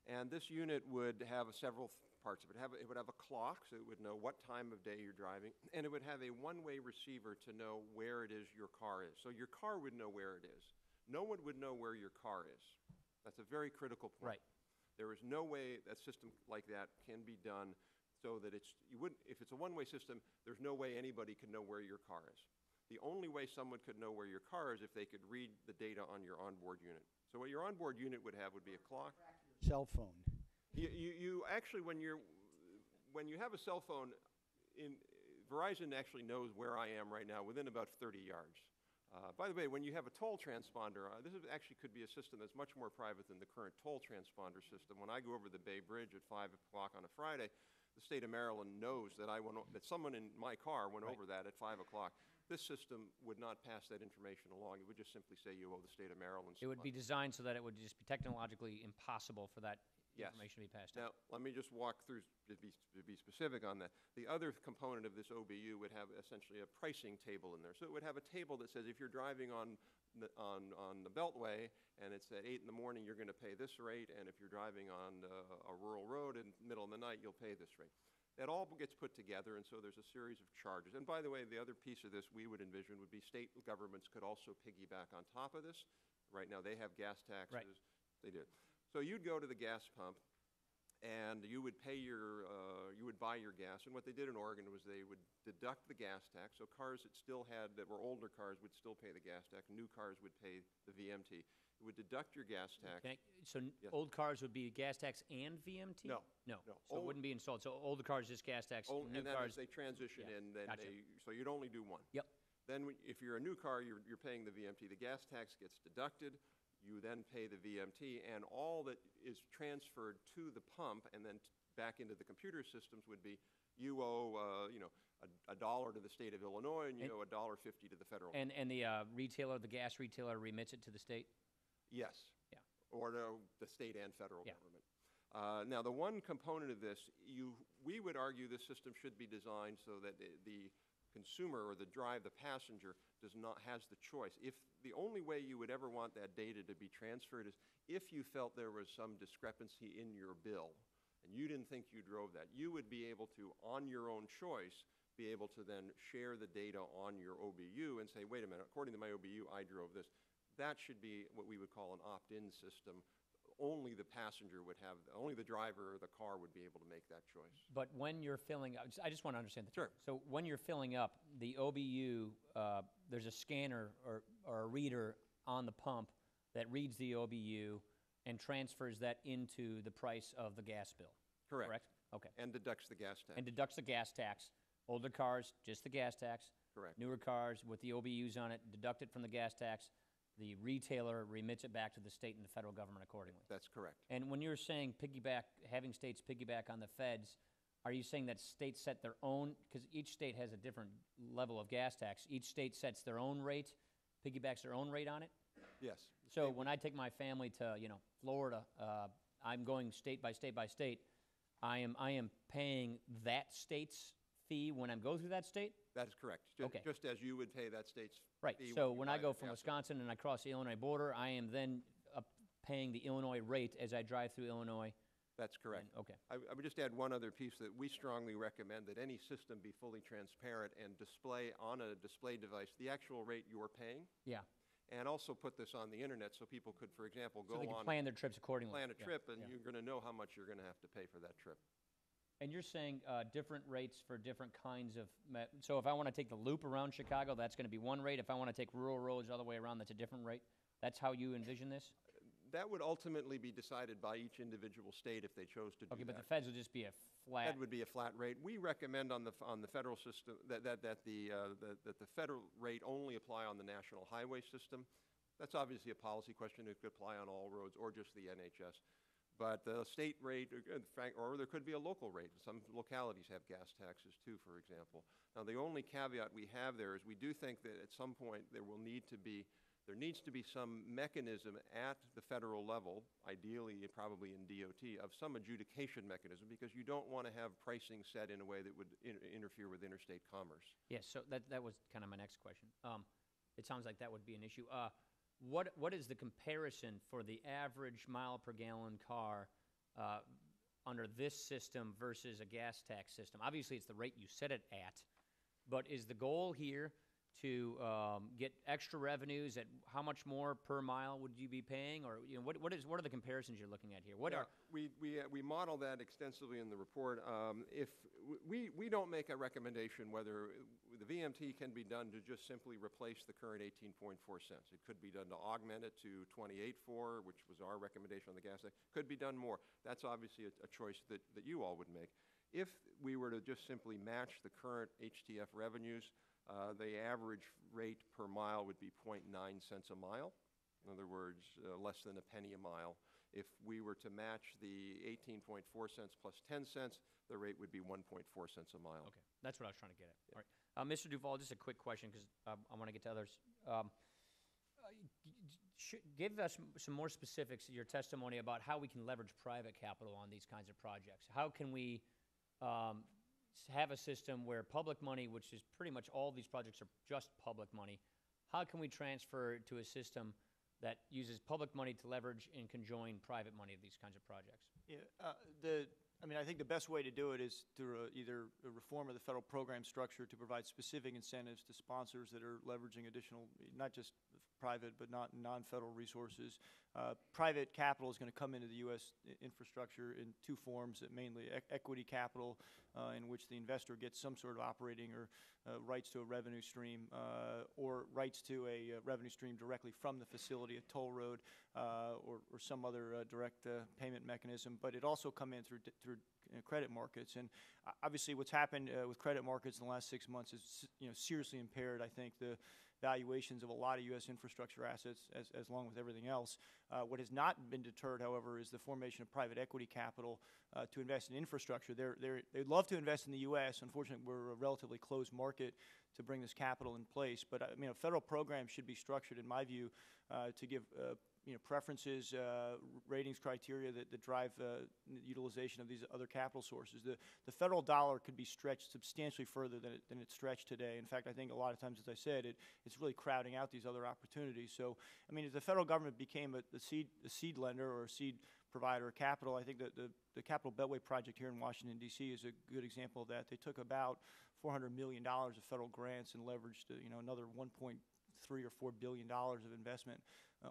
And this unit would have several parts of it. It would have a clock, so it would know what time of day you're driving, and it would have a one-way receiver to know where it is your car is. So your car would know where it is. No one would know where your car is. That's a very critical point. Right. There is no way a system like that can be done so that if it's a one-way system, there's no way anybody can know where your car is. The only way someone could know where your car is if they could read the data on your onboard unit. So what your onboard unit would have would be a clock. Cell phone. You actually, when you have a cell phone, Verizon actually knows where I am right now within about 30 yards. By the way, when you have a toll transponder, this actually could be a system that's much more private than the current toll transponder system. When I go over the Bay Bridge at 5 o'clock on a Friday, the state of Maryland knows that that someone in my car went over that at 5 o'clock. This system would not pass that information along. It would just simply say you owe the state of Maryland some It would be money. designed so that it would just be technologically impossible for that Yes. information to be passed Now, let me just walk through to be specific on that. The other component of this OBU would have essentially a pricing table in there. So it would have a table that says if you're driving on the Beltway and it's at 8 in the morning, you're going to pay this rate, and if you're driving on a rural road in the middle of the night, you'll pay this rate. That all gets put together, and so there's a series of charges. And by the way, the other piece of this we would envision would be state governments could also piggyback on top of this. Right now, they have gas taxes. Right. They do. So you'd go to the gas pump, and you would pay you would buy your gas. And what they did in Oregon was they would deduct the gas tax. So cars that were older cars would still pay the gas tax. New cars would pay the VMT. It would deduct your gas tax. So Yes. old cars would be gas tax and VMT? No. No. No. So it wouldn't be installed. So older cars, just gas tax. New And then cars, as they transition yeah, in, then gotcha. so you'd only do one. Yep. Then if you're a new car, you're paying the VMT. The gas tax gets deducted. You then pay the VMT, and all that is transferred to the pump and then back into the computer systems would be you owe $1 to the state of Illinois, and you owe $1.50 to the federal. And the retailer, the gas retailer, remits it to the state? Yes. Yeah. Or the state and federal Yeah. government. Now, the one component of this, we would argue this system should be designed so that the consumer or the passenger has the choice. If the only way you would ever want that data to be transferred is if you felt there was some discrepancy in your bill and you didn't think you drove that, you would be able to, on your own choice, be able to then share the data on your OBU and say, wait a minute, according to my OBU, I drove this. That should be what we would call an opt-in system. Only the passenger would have, only the driver or the car would be able to make that choice. But when you're filling up, I just want to understand the Sure. So when you're filling up, the OBU, there's a scanner or a reader on the pump that reads the OBU, and transfers that into the price of the gas bill. Correct. Okay. And deducts the gas tax. And deducts the gas tax. Older cars, just the gas tax. Correct. Newer cars with the OBUs on it, deduct it from the gas tax. The retailer remits it back to the state and the federal government accordingly. That's correct. And when you're saying piggyback, having states piggyback on the feds, are you saying that states set their own, because each state has a different level of gas tax, each state sets their own rate, piggybacks their own rate on it? Yes. So when I take my family to, Florida, I'm going state by state by state, I am paying that state's fee when I go through that state? That is correct. Okay. Just as you would pay that state's Right, fee so you when I buy go the from gas. Wisconsin and I cross the Illinois border, I am then paying the Illinois rate as I drive through Illinois? That's correct. Okay. I would just add one other piece, that we strongly recommend that any system be fully transparent and display on a display device the actual rate you're paying, Yeah. and also put this on the internet so people could, for example, So go they can on, plan their trips accordingly. plan a Yeah, trip, and yeah. you're going to know how much you're going to have to pay for that trip. And you're saying different rates for different kinds of, so if I want to take the loop around Chicago, that's going to be one rate. If I want to take rural roads all the way around, that's a different rate? That's how you envision this? That would ultimately be decided by each individual state if they chose to do Okay, that. but the feds would just be a flat, That would be a flat rate. We recommend on the federal system that the federal rate only apply on the national highway system. That's obviously a policy question. It could apply on all roads or just the NHS. But the state rate, or there could be a local rate. Some localities have gas taxes too, for example. Now, the only caveat we have there is we do think that at some point there needs to be some mechanism at the federal level, ideally probably in DOT, of some adjudication mechanism, because you don't want to have pricing set in a way that would interfere with interstate commerce. yes, so that was kind of my next question. It sounds like that would be an issue. What is the comparison for the average mile per gallon car under this system versus a gas tax system? Obviously, it's the rate you set it at, but is the goal here to get extra revenues? At how much more per mile would you be paying, or what are the comparisons you're looking at here? We model that extensively in the report. If we don't make a recommendation whether the VMT can be done to just simply replace the current 18.4 cents. It could be done to augment it to 28.4, which was our recommendation on the gas tax. Could be done more. That's obviously a choice that you all would make. If we were to just simply match the current HTF revenues, the average rate per mile would be 0.9 cents a mile. In other words, less than a penny a mile. If we were to match the 18.4 cents plus 10 cents, the rate would be 1.4 cents a mile. Okay, that's what I was trying to get at. All right, Mr. Duvall, just a quick question because I want to get to others. Give us some more specifics in your testimony about how we can leverage private capital on these kinds of projects. How can we have a system where public money, which is pretty much all these projects are just public money, how can we transfer to a system that uses public money to leverage and conjoin private money of these kinds of projects? Yeah, I think the best way to do it is through either a reform of the federal program structure to provide specific incentives to sponsors that are leveraging additional, not just private, but not non-federal resources. Private capital is going to come into the U.S. infrastructure in two forms, mainly equity capital, in which the investor gets some sort of operating or rights to a revenue stream, or rights to a revenue stream directly from the facility, a toll road, or some other direct payment mechanism. But it also come in through credit markets. And obviously what's happened with credit markets in the last 6 months is seriously impaired, I think, the valuations of a lot of U.S. infrastructure assets, as along with everything else. What has not been deterred, however, is the formation of private equity capital to invest in infrastructure. They'd love to invest in the U.S. Unfortunately, we're a relatively closed market to bring this capital in place. But a federal program should be structured, in my view, to give preferences, ratings criteria that drive utilization of these other capital sources. The federal dollar could be stretched substantially further than it's stretched today. In fact, I think a lot of times, as I said, it's really crowding out these other opportunities. So, if the federal government became a seed lender or a seed provider of capital, I think that the Capital Beltway project here in Washington, D.C. is a good example of that. They took about $400 million of federal grants and leveraged another $1.3 $3 or $4 billion of investment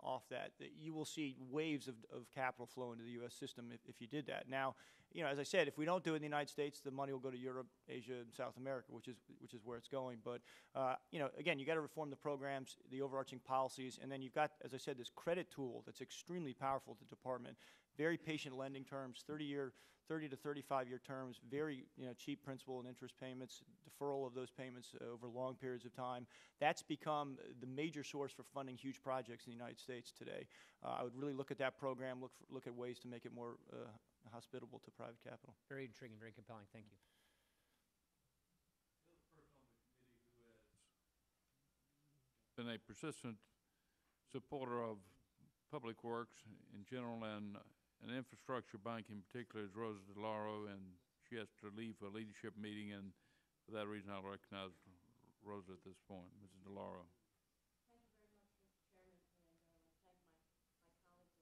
off that, you will see waves of capital flow into the U.S. system if you did that. Now, you know, as I said, if we don't do it in the United States, the money will go to Europe, Asia, and South America, which is where it's going. But you know, again, you got to reform the programs, the overarching policies, and then you've got, as I said, this credit tool that's extremely powerful to the department. Very patient lending terms, 30 to 35-year terms, very cheap principal and interest payments, deferral of those payments over long periods of time. That's become the major source for funding huge projects in the United States today. I would really look at that program, look at ways to make it more hospitable to private capital. Very intriguing, very compelling. Thank you. Been a persistent supporter of public works in general and an infrastructure bank in particular is Rosa DeLauro, and she has to leave for a leadership meeting, and for that reason I'll recognize Rosa at this point. Mrs. DeLauro. Thank you very much, Mr. Chairman, and thank my colleagues and thank the panel.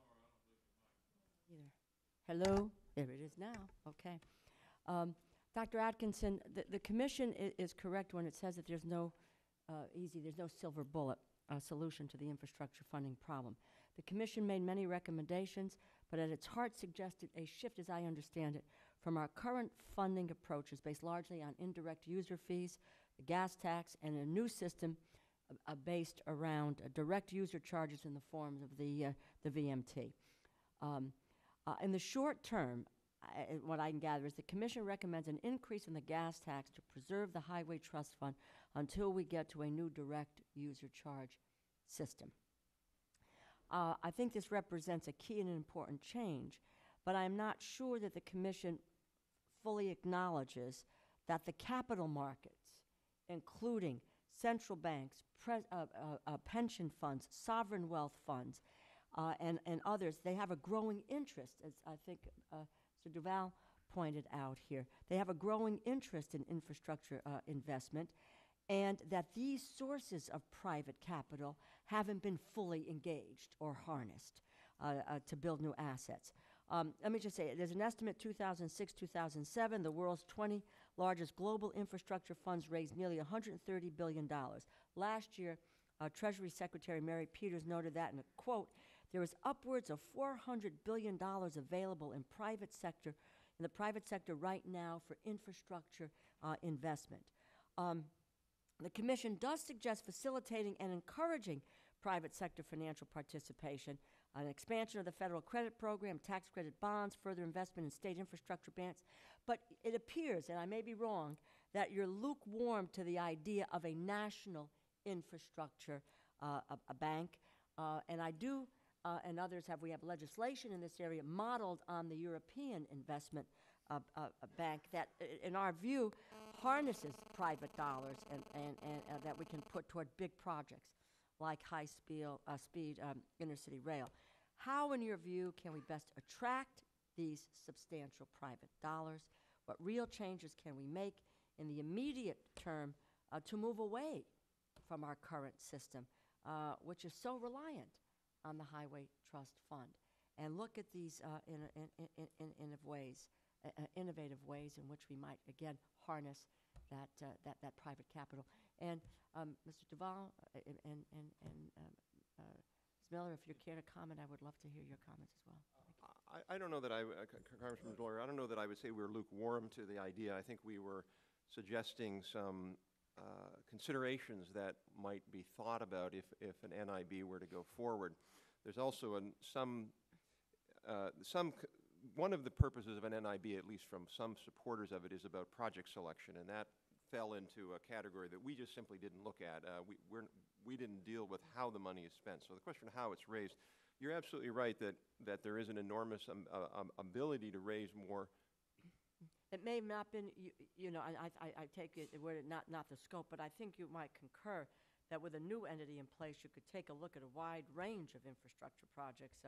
Dr. Atkinson, hello, there it is now, okay. Dr. Atkinson, the commission is correct when it says that there's no there's no silver bullet solution to the infrastructure funding problem. The commission made many recommendations, but at its heart suggested a shift, as I understand it, from our current funding approaches based largely on indirect user fees, the gas tax, and a new system based around direct user charges in the form of the VMT. In the short term, what I can gather is the commission recommends an increase in the gas tax to preserve the Highway Trust Fund until we get to a new direct user charge system. I think this represents a key and important change, but I'm not sure that the commission fully acknowledges that the capital markets, including central banks, pension funds, sovereign wealth funds, and others, they have a growing interest, as I think Mr. Duvall pointed out here. They have a growing interest in infrastructure investment, and that these sources of private capital haven't been fully engaged or harnessed to build new assets. Let me just say, there's an estimate 2006-2007, the world's 20 largest global infrastructure funds raised nearly $130 billion. Last year, Treasury Secretary Mary Peters noted that in a quote, there is upwards of $400 billion available in the private sector right now for infrastructure investment. The Commission does suggest facilitating and encouraging private sector financial participation, an expansion of the federal credit program, tax credit bonds, further investment in state infrastructure banks. But it appears, and I may be wrong, that you're lukewarm to the idea of a national infrastructure a bank. And I do, and others we have legislation in this area modeled on the European Investment Bank that, in our view, harnesses private dollars and that we can put toward big projects like high-speed inner-city rail. How, in your view, can we best attract these substantial private dollars? What real changes can we make in the immediate term to move away from our current system, which is so reliant on the Highway Trust Fund, and look at these innovative ways in which we might, again, harness that private capital. And Mr. Duvall and Ms. Miller, if you care to comment, I would love to hear your comments as well. I don't know that Congressman Dwyer, I don't know that I would say we're lukewarm to the idea. I think we were suggesting some considerations that might be thought about if an NIB were to go forward. There's also one of the purposes of an NIB, at least from some supporters of it, is about project selection, and that fell into a category that we just simply didn't look at. We didn't deal with how the money is spent. So the question of how it's raised, you're absolutely right that there is an enormous ability to raise more. It may have not been, I take it where not the scope, but I think you might concur that with a new entity in place, you could take a look at a wide range of infrastructure projects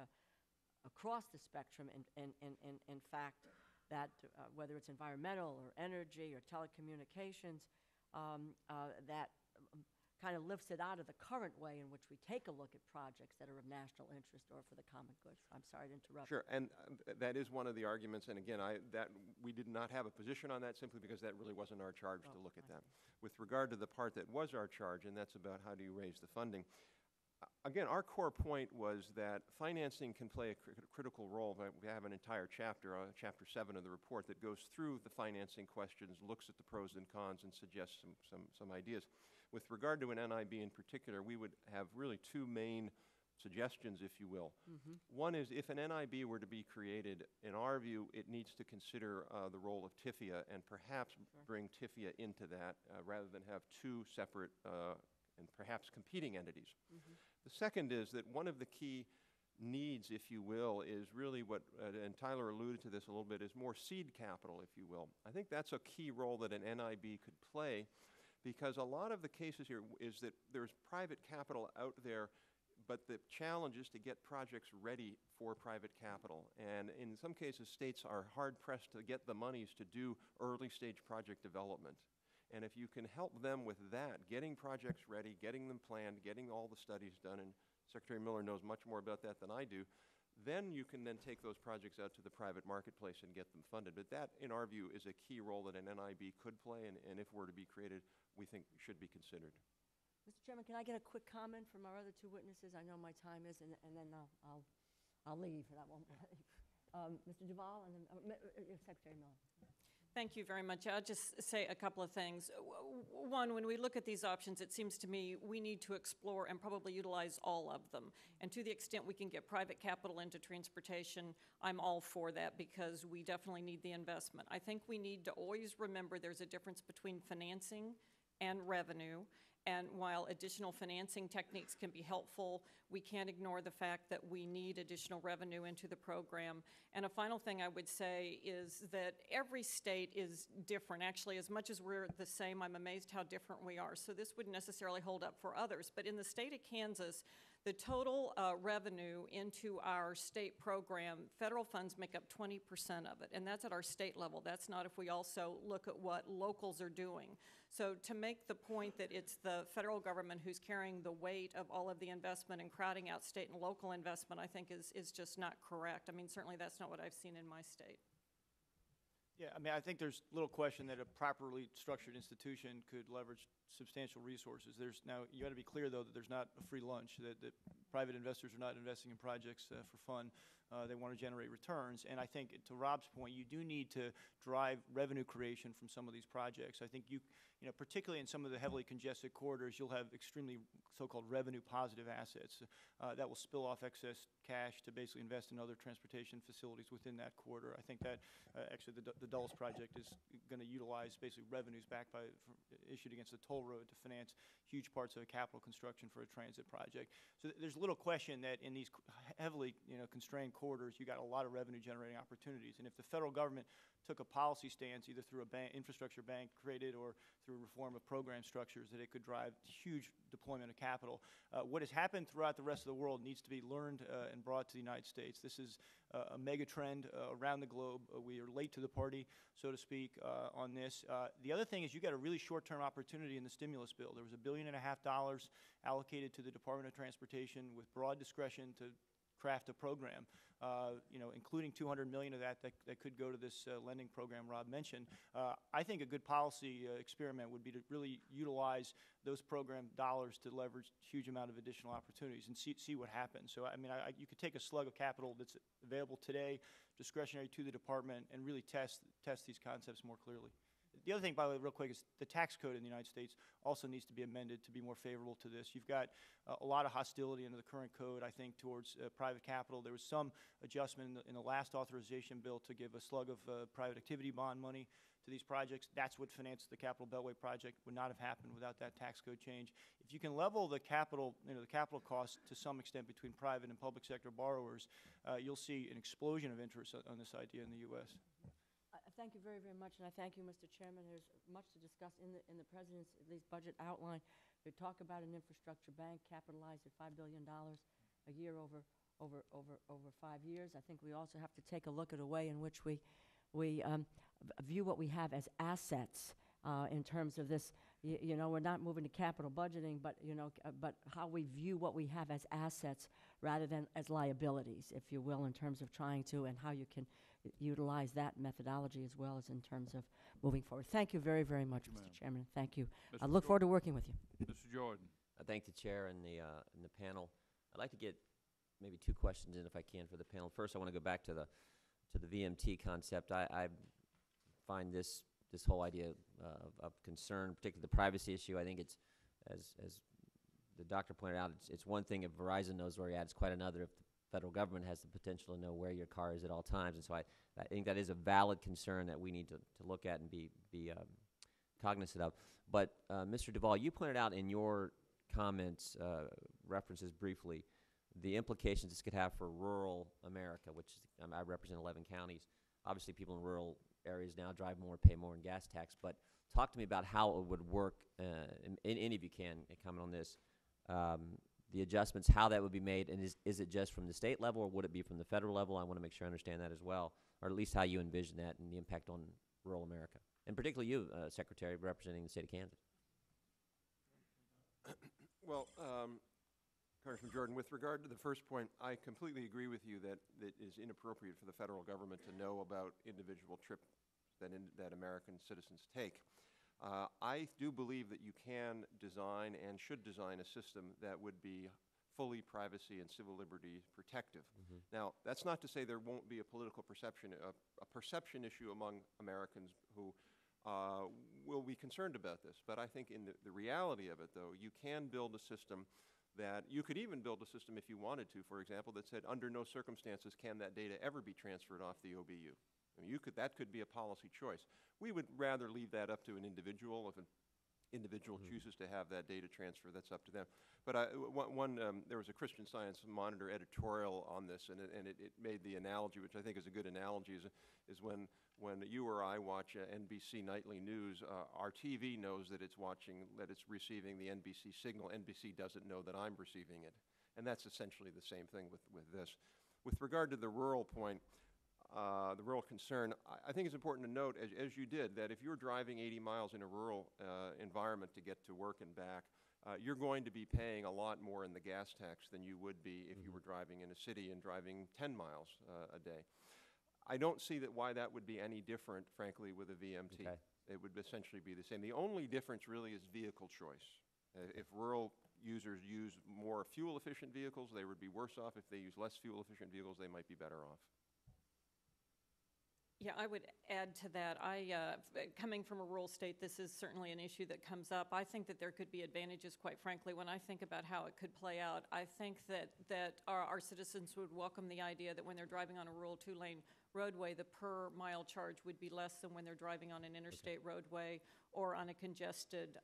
across the spectrum. In fact, that whether it's environmental or energy or telecommunications, that kind of lifts it out of the current way in which we take a look at projects that are of national interest or for the common good. I'm sorry to interrupt. Sure, and that is one of the arguments, and again, we did not have a position on that simply because that really wasn't our charge to look at that. With regard to the part that was our charge, and that's about how do you raise the funding, again, our core point was that financing can play a critical role. We have an entire chapter, Chapter 7 of the report, that goes through the financing questions, looks at the pros and cons, and suggests some ideas. With regard to an NIB in particular, we would have really two main suggestions, if you will. One is if an NIB were to be created, in our view, it needs to consider the role of TIFIA and perhaps bring TIFIA into that rather than have two separate and perhaps competing entities. The second is that one of the key needs, if you will, is really what, and Tyler alluded to this a little bit, is more seed capital, if you will. I think that's a key role that an NIB could play, because a lot of the cases here is that there's private capital out there, but the challenge is to get projects ready for private capital. And in some cases, states are hard-pressed to get the monies to do early-stage project development. And if you can help them with that, getting projects ready, getting them planned, getting all the studies done, and Secretary Miller knows much more about that than I do, then you can then take those projects out to the private marketplace and get them funded. But that, in our view, is a key role that an NIB could play, and if were to be created, we think should be considered. Mr. Chairman, can I get a quick comment from our other two witnesses? I know my time is, and then I'll leave, and I won't leave. Mr. Duvall, and then Secretary Miller. Thank you very much. I'll just say a couple of things. One, when we look at these options, it seems to me we need to explore and probably utilize all of them. And to the extent we can get private capital into transportation, I'm all for that because we definitely need the investment. I think we need to always remember there's a difference between financing and revenue. And while additional financing techniques can be helpful, we can't ignore the fact that we need additional revenue into the program. And a final thing I would say is that every state is different. Actually, as much as we're the same, I'm amazed how different we are. So this wouldn't necessarily hold up for others. But in the state of Kansas, the total revenue into our state program, federal funds make up 20% of it, and that's at our state level. That's not if we also look at what locals are doing. So to make the point that it's the federal government who's carrying the weight of all of the investment and crowding out state and local investment, I think is just not correct. I mean, certainly that's not what I've seen in my state. Yeah, I mean, I think there's little question that a properly structured institution could leverage substantial resources. Now, you got to be clear, though, that there's not a free lunch, that private investors are not investing in projects for fun. They want to generate returns. And I think, to Rob's point, you do need to drive revenue creation from some of these projects. I think you know, particularly in some of the heavily congested corridors, you'll have extremely so-called revenue-positive assets that will spill off excess cash to basically invest in other transportation facilities within that corridor. I think that actually the Dulles project is going to utilize basically revenues issued against the toll road to finance huge parts of the capital construction for a transit project. So there's little question that in these heavily constrained corridors, you got a lot of revenue-generating opportunities. And if the federal government took a policy stance, either through a infrastructure bank created or through reform of program structures, that it could drive huge deployment of capital. What has happened throughout the rest of the world needs to be learned and brought to the United States. This is a mega trend around the globe. We are late to the party, so to speak, on this. The other thing is you got a really short-term opportunity in the stimulus bill. There was $1.5 billion allocated to the Department of Transportation with broad discretion to craft a program, including $200 million of that could go to this lending program Rob mentioned. I think a good policy experiment would be to really utilize those program dollars to leverage a huge amount of additional opportunities and see what happens. So, I mean, you could take a slug of capital that's available today, discretionary to the department, and really test these concepts more clearly. The other thing, by the way, real quick, is the tax code in the United States also needs to be amended to be more favorable to this. You've got a lot of hostility under the current code, I think, towards private capital. There was some adjustment in the last authorization bill to give a slug of private activity bond money to these projects. That's what financed the Capital Beltway project. Would not have happened without that tax code change. If you can level the capital, the capital costs to some extent between private and public sector borrowers, you'll see an explosion of interest on this idea in the U.S. Thank you very, very much, and I thank you, Mr. Chairman. There's much to discuss in the President's at least budget outline. We talk about an infrastructure bank capitalized at $5 billion a year over 5 years. I think we also have to take a look at a way in which we view what we have as assets in terms of this you know, we're not moving to capital budgeting, but, you know, but how we view what we have as assets rather than as liabilities, if you will, in terms of trying to, and how you can utilize that methodology as well as in terms of moving forward. Thank you very, very much, Thank you, Mr. Chairman. Thank you. I Mr. look forward to working with you. Mr. Jordan. I thank the chair and the panel. I'd like to get maybe two questions in if I can for the panel. First, I want to go back to the VMT concept. I find this whole idea of concern, particularly the privacy issue. I think it's, as the doctor pointed out, it's one thing if Verizon knows where you're at. It's quite another if the federal government has the potential to know where your car is at all times. And so I think that is a valid concern that we need to look at and be cognizant of. But Mr. Duvall, you pointed out in your comments, references briefly, the implications this could have for rural America, which I represent 11 counties. Obviously, people in rural areas now drive more, pay more in gas tax. But talk to me about how it would work, and any of you can comment on this, the adjustments, how that would be made, and is it just from the state level, or would it be from the federal level? I want to make sure I understand that as well, or at least how you envision that and the impact on rural America, and particularly you, Secretary, representing the state of Kansas. Well, Congressman Jordan, with regard to the first point, I completely agree with you that it is inappropriate for the federal government to know about individual trips that American citizens take. I do believe that you can design and should design a system that would be fully privacy and civil liberty protective. Now, that's not to say there won't be a political perception, a perception issue among Americans who will be concerned about this. But I think in the reality of it, though, you can build a system that you could even build a system if you wanted to, for example, that said under no circumstances can that data ever be transferred off the OBU. I mean, that could be a policy choice. We would rather leave that up to an individual. If an individual chooses to have that data transfer, that's up to them. But there was a Christian Science Monitor editorial on this, and it made the analogy, which I think is a good analogy, is when you or I watch NBC nightly news, our TV knows that it's receiving the NBC signal. NBC doesn't know that I'm receiving it. And that's essentially the same thing with this. With regard to the rural point, the rural concern, I think it's important to note, as you did, that if you're driving 80 miles in a rural environment to get to work and back, you're going to be paying a lot more in the gas tax than you would be if you were driving in a city and driving 10 miles a day. I don't see why that would be any different, frankly, with a VMT. Okay. It would essentially be the same. The only difference really is vehicle choice. If rural users use more fuel-efficient vehicles, they would be worse off. If they use less fuel-efficient vehicles, they might be better off. Yeah, I would add to that. Coming from a rural state, this is certainly an issue that comes up. I think that there could be advantages, quite frankly, when I think about how it could play out. I think that our citizens would welcome the idea that when they're driving on a rural two-lane roadway, the per mile charge would be less than when they're driving on an interstate roadway or on a congested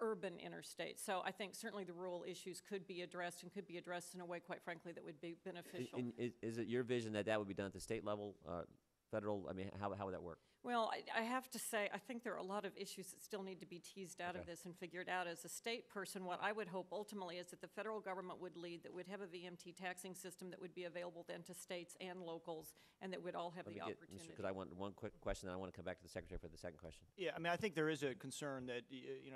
urban interstate. So I think certainly the rural issues could be addressed, and could be addressed in a way, quite frankly, that would be beneficial. Is it your vision that would be done at the state level? Federal, I mean, how would that work? Well, I have to say, I think there are a lot of issues that still need to be teased out of this and figured out. As a state person, what I would hope ultimately is that the federal government would lead, that would have a VMT taxing system that would be available then to states and locals, and that would all have the opportunity. Because I want one quick question, then I want to come back to the Secretary for the second question. Yeah, I mean, I think there is a concern that,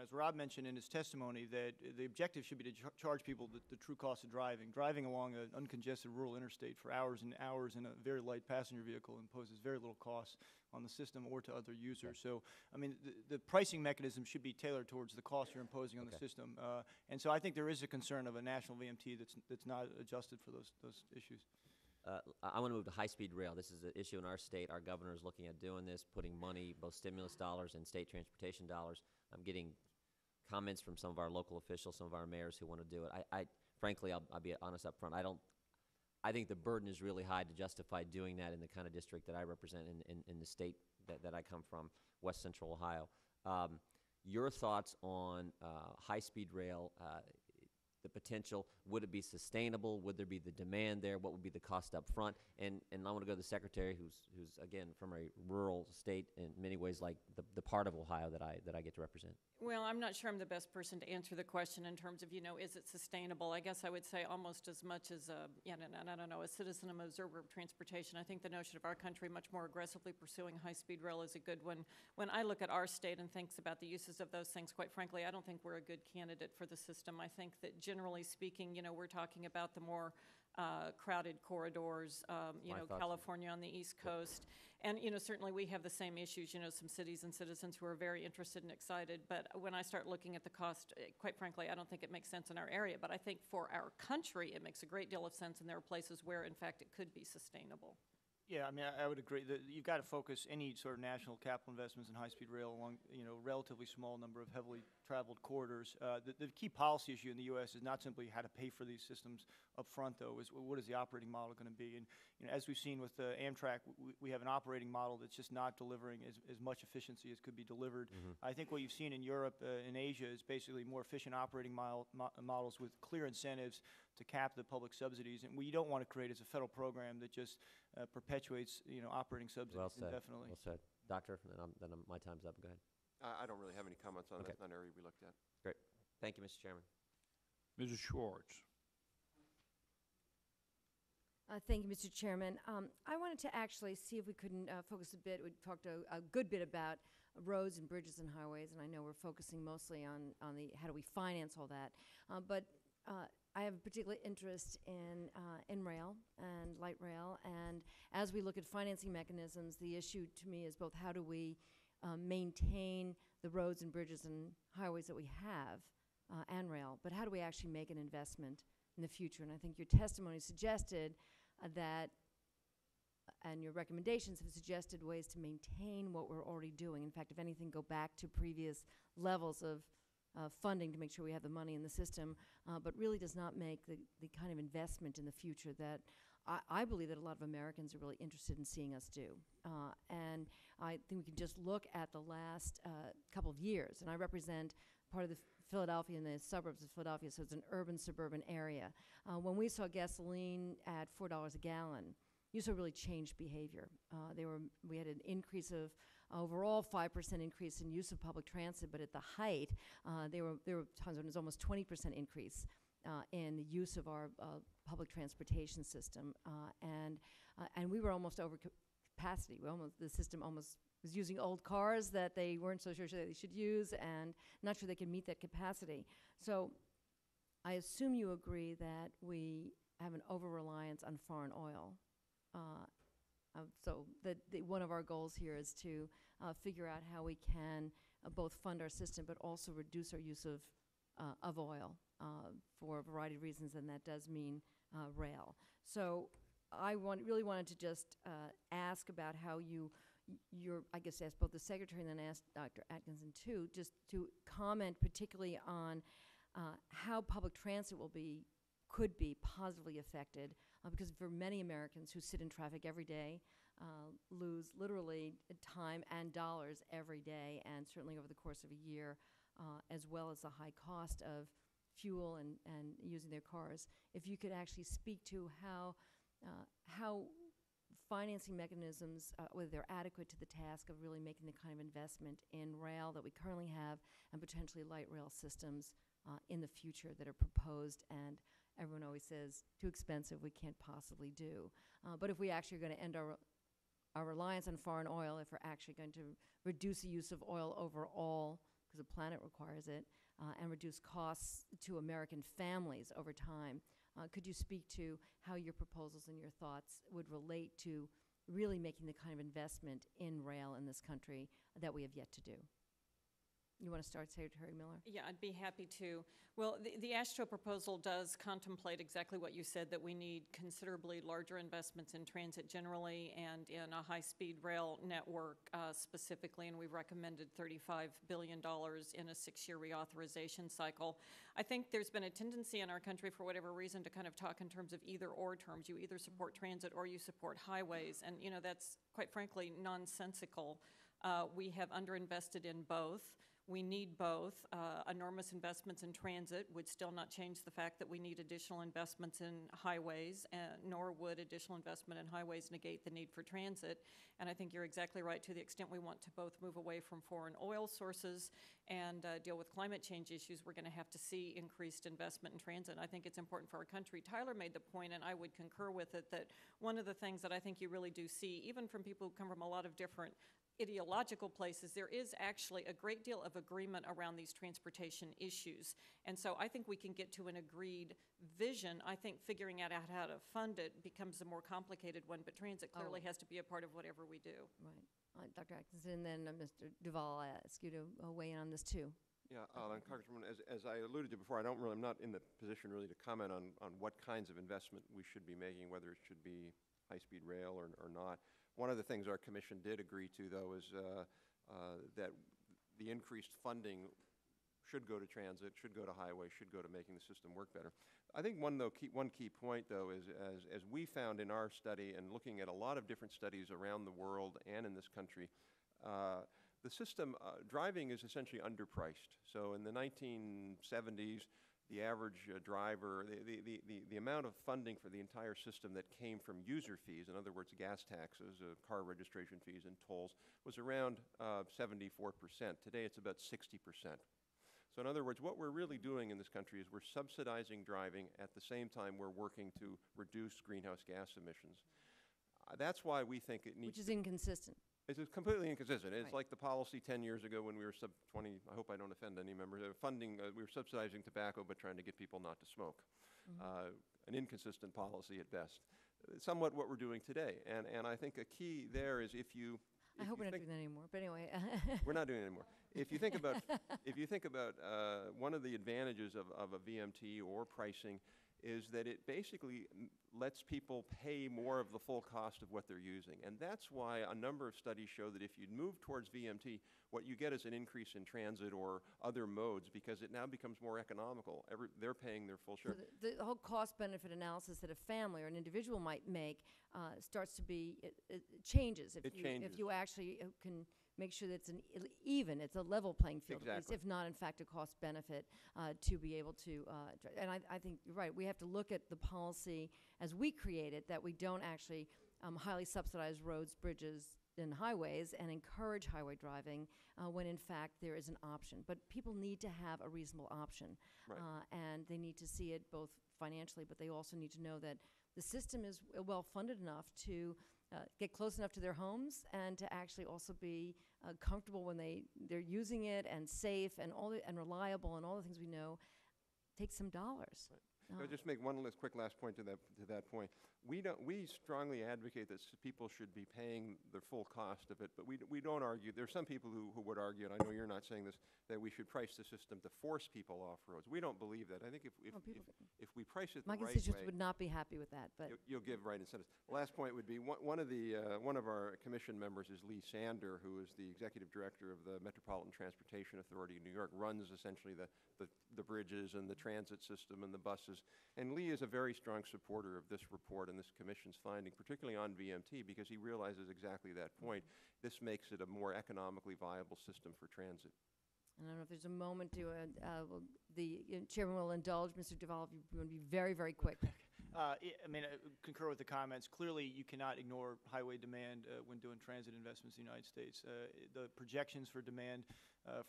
as Rob mentioned in his testimony, that the objective should be to charge people the true cost of driving. Driving along an uncongested rural interstate for hours and hours in a very light passenger vehicle imposes very little cost on the system or to other users. So, I mean, the pricing mechanism should be tailored towards the cost you're imposing on the system. And so I think there is a concern of a national VMT that's not adjusted for those issues. I want to move to high-speed rail. This is an issue in our state. Our governor is looking at doing this, putting money, both stimulus dollars and state transportation dollars. I'm getting comments from some of our local officials, some of our mayors who want to do it. Frankly, I'll be honest up front. I think the burden is really high to justify doing that in the kind of district that I represent in the state that I come from, West Central Ohio. Your thoughts on high-speed rail? the potential? Would it be sustainable? Would there be the demand there? What would be the cost up front? And I want to go to the Secretary, who's again from a rural state in many ways, like the part of Ohio that I get to represent. Well, I'm not sure I'm the best person to answer the question in terms of, is it sustainable? I guess I would say almost as much as I don't know, a citizen and observer of transportation. I think the notion of our country much more aggressively pursuing high-speed rail is a good one. When I look at our state and thinks about the uses of those things, quite frankly, I don't think we're a good candidate for the system. I think that generally speaking, we're talking about the more crowded corridors, California on the East Coast. And, certainly we have the same issues, some cities and citizens who are very interested and excited. But when I start looking at the cost, quite frankly, I don't think it makes sense in our area. But I think for our country, it makes a great deal of sense, and there are places where, in fact, it could be sustainable. Yeah, I mean, I would agree that you've got to focus any sort of national capital investments in high-speed rail along, relatively small number of heavily traveled corridors. The key policy issue in the U.S. is not simply how to pay for these systems up front, though, is what is the operating model going to be? And as we've seen with Amtrak, we have an operating model that's just not delivering as much efficiency as could be delivered. I think what you've seen in Europe and Asia is basically more efficient operating models with clear incentives to cap the public subsidies. And what you don't want to create is a federal program that just perpetuates, operating subsidies indefinitely. Well said. Doctor, then my time's up. Go ahead. I don't really have any comments on that. It's not an area we looked at. Great. Thank you, Mr. Chairman. Mrs. Schwartz. Thank you, Mr. Chairman. I wanted to actually see if we couldn't focus a bit. We talked a good bit about roads and bridges and highways, and I know we're focusing mostly on the how do we finance all that. But I have a particular interest in rail and light rail, and as we look at financing mechanisms, the issue to me is both how do we maintain the roads and bridges and highways that we have and rail, but how do we actually make an investment in the future? And I think your testimony suggested that, and your recommendations have suggested ways to maintain what we're already doing. In fact, if anything, go back to previous levels of funding to make sure we have the money in the system, but really does not make the kind of investment in the future that I believe that a lot of Americans are really interested in seeing us do. And I think we can just look at the last couple of years, and I represent part of the Philadelphia and the suburbs of Philadelphia, so it's an urban-suburban area. When we saw gasoline at $4 a gallon, you saw really changed behavior. We had an increase of overall 5% increase in use of public transit, but at the height, there were times when it was almost 20% increase in the use of our public transportation system, and we were almost over capacity. The system almost was using old cars that they weren't so sure they should use, and not sure they could meet that capacity. So I assume you agree that we have an over-reliance on foreign oil. So one of our goals here is to figure out how we can both fund our system but also reduce our use of oil for a variety of reasons, and that does mean rail. So I really wanted to just ask about how I guess ask both the Secretary and then ask Dr. Atkinson too, just to comment particularly on how public transit could be positively affected, because for many Americans who sit in traffic every day, lose literally time and dollars every day, and certainly over the course of a year, as well as the high cost of fuel and using their cars. If you could actually speak to how financing mechanisms, whether they're adequate to the task of really making the kind of investment in rail that we currently have and potentially light rail systems in the future that are proposed, and everyone always says, too expensive, we can't possibly do. But if we actually are going to end our reliance on foreign oil, if we're actually going to reduce the use of oil overall, because the planet requires it, and reduce costs to American families over time, could you speak to how your proposals and your thoughts would relate to really making the kind of investment in rail in this country that we have yet to do? You want to start, Secretary Miller? Yeah, I'd be happy to. Well, the AASHTO proposal does contemplate exactly what you said, that we need considerably larger investments in transit generally and in a high-speed rail network specifically, and we've recommended $35 billion in a 6-year reauthorization cycle. I think there's been a tendency in our country, for whatever reason, to kind of talk in terms of either-or terms. You either support transit or you support highways, and that's, quite frankly, nonsensical. We have underinvested in both. We need both. Enormous investments in transit would still not change the fact that we need additional investments in highways, nor would additional investment in highways negate the need for transit. And I think you're exactly right. To the extent we want to both move away from foreign oil sources and deal with climate change issues, we're going to have to see increased investment in transit. I think it's important for our country. Tyler made the point, and I would concur with it, that one of the things that I think you really do see, even from people who come from a lot of different ideological places, there is actually a great deal of agreement around these transportation issues. And so I think we can get to an agreed vision. I think figuring out how to fund it becomes a more complicated one, but transit clearly has to be a part of whatever we do. Right. Dr. Atkinson, and then Mr. Duvall, I ask you to weigh in on this too. Yeah, and Congresswoman, as I alluded to before, I'm not in the position really to comment on what kinds of investment we should be making, whether it should be high-speed rail or not. One of the things our commission did agree to, though, is that the increased funding should go to transit, should go to highway, should go to making the system work better. I think one key point, though, is as we found in our study and looking at a lot of different studies around the world and in this country, the system, driving is essentially underpriced. So in the 1970s, the average driver, the amount of funding for the entire system that came from user fees, in other words, gas taxes, car registration fees, and tolls, was around 74%. Today, it's about 60%. So in other words, what we're really doing in this country is we're subsidizing driving at the same time we're working to reduce greenhouse gas emissions. That's why we think it needs Which is inconsistent. It's completely inconsistent. It's Right. like the policy 10 years ago when we were I hope I don't offend any members, we were subsidizing tobacco but trying to get people not to smoke. An inconsistent policy at best. Somewhat what we're doing today. And I think a key there is if you I hope we're not doing that anymore, but anyway. we're not doing it anymore. If you think about one of the advantages of a VMT or pricing is that it basically lets people pay more of the full cost of what they're using. And that's why a number of studies show that if you move towards VMT, what you get is an increase in transit or other modes because it now becomes more economical. They're paying their full share. So the whole cost-benefit analysis that a family or an individual might make starts to be, it changes. It changes. If you actually can make sure that it's it's a level playing field, at least, Exactly. if not, in fact, a cost-benefit to be able to, and I think you're right, we have to look at the policy as we create it, that we don't actually highly subsidize roads, bridges, and highways and encourage highway driving when, in fact, there is an option. But people need to have a reasonable option, Right. and they need to see it both financially, but they also need to know that the system is well-funded enough to get close enough to their homes and to actually also be comfortable when they're using it, and safe and reliable, and all the things we know take some dollars. I'll just make one quick last point to that point. We strongly advocate that people should be paying the full cost of it, but we don't argue. There's some people who would argue, and I know you're not saying this, that we should price the system to force people off roads. We don't believe that. I think if we price it the My right constituents way, would not be happy with that, but you'll give right incentives. The last point would be one of our commission members is Lee Sander, who is the executive director of the Metropolitan Transportation Authority in New York, runs essentially the bridges and the transit system and the buses. And Lee is a very strong supporter of this report and this commission's finding, particularly on VMT, because he realizes exactly that point. This makes it a more economically viable system for transit. I don't know if there's a moment to, the chairman will indulge. Mr. Duvall, if you want to be very, very quick. I concur with the comments. Clearly, you cannot ignore highway demand when doing transit investments in the United States. The projections for demand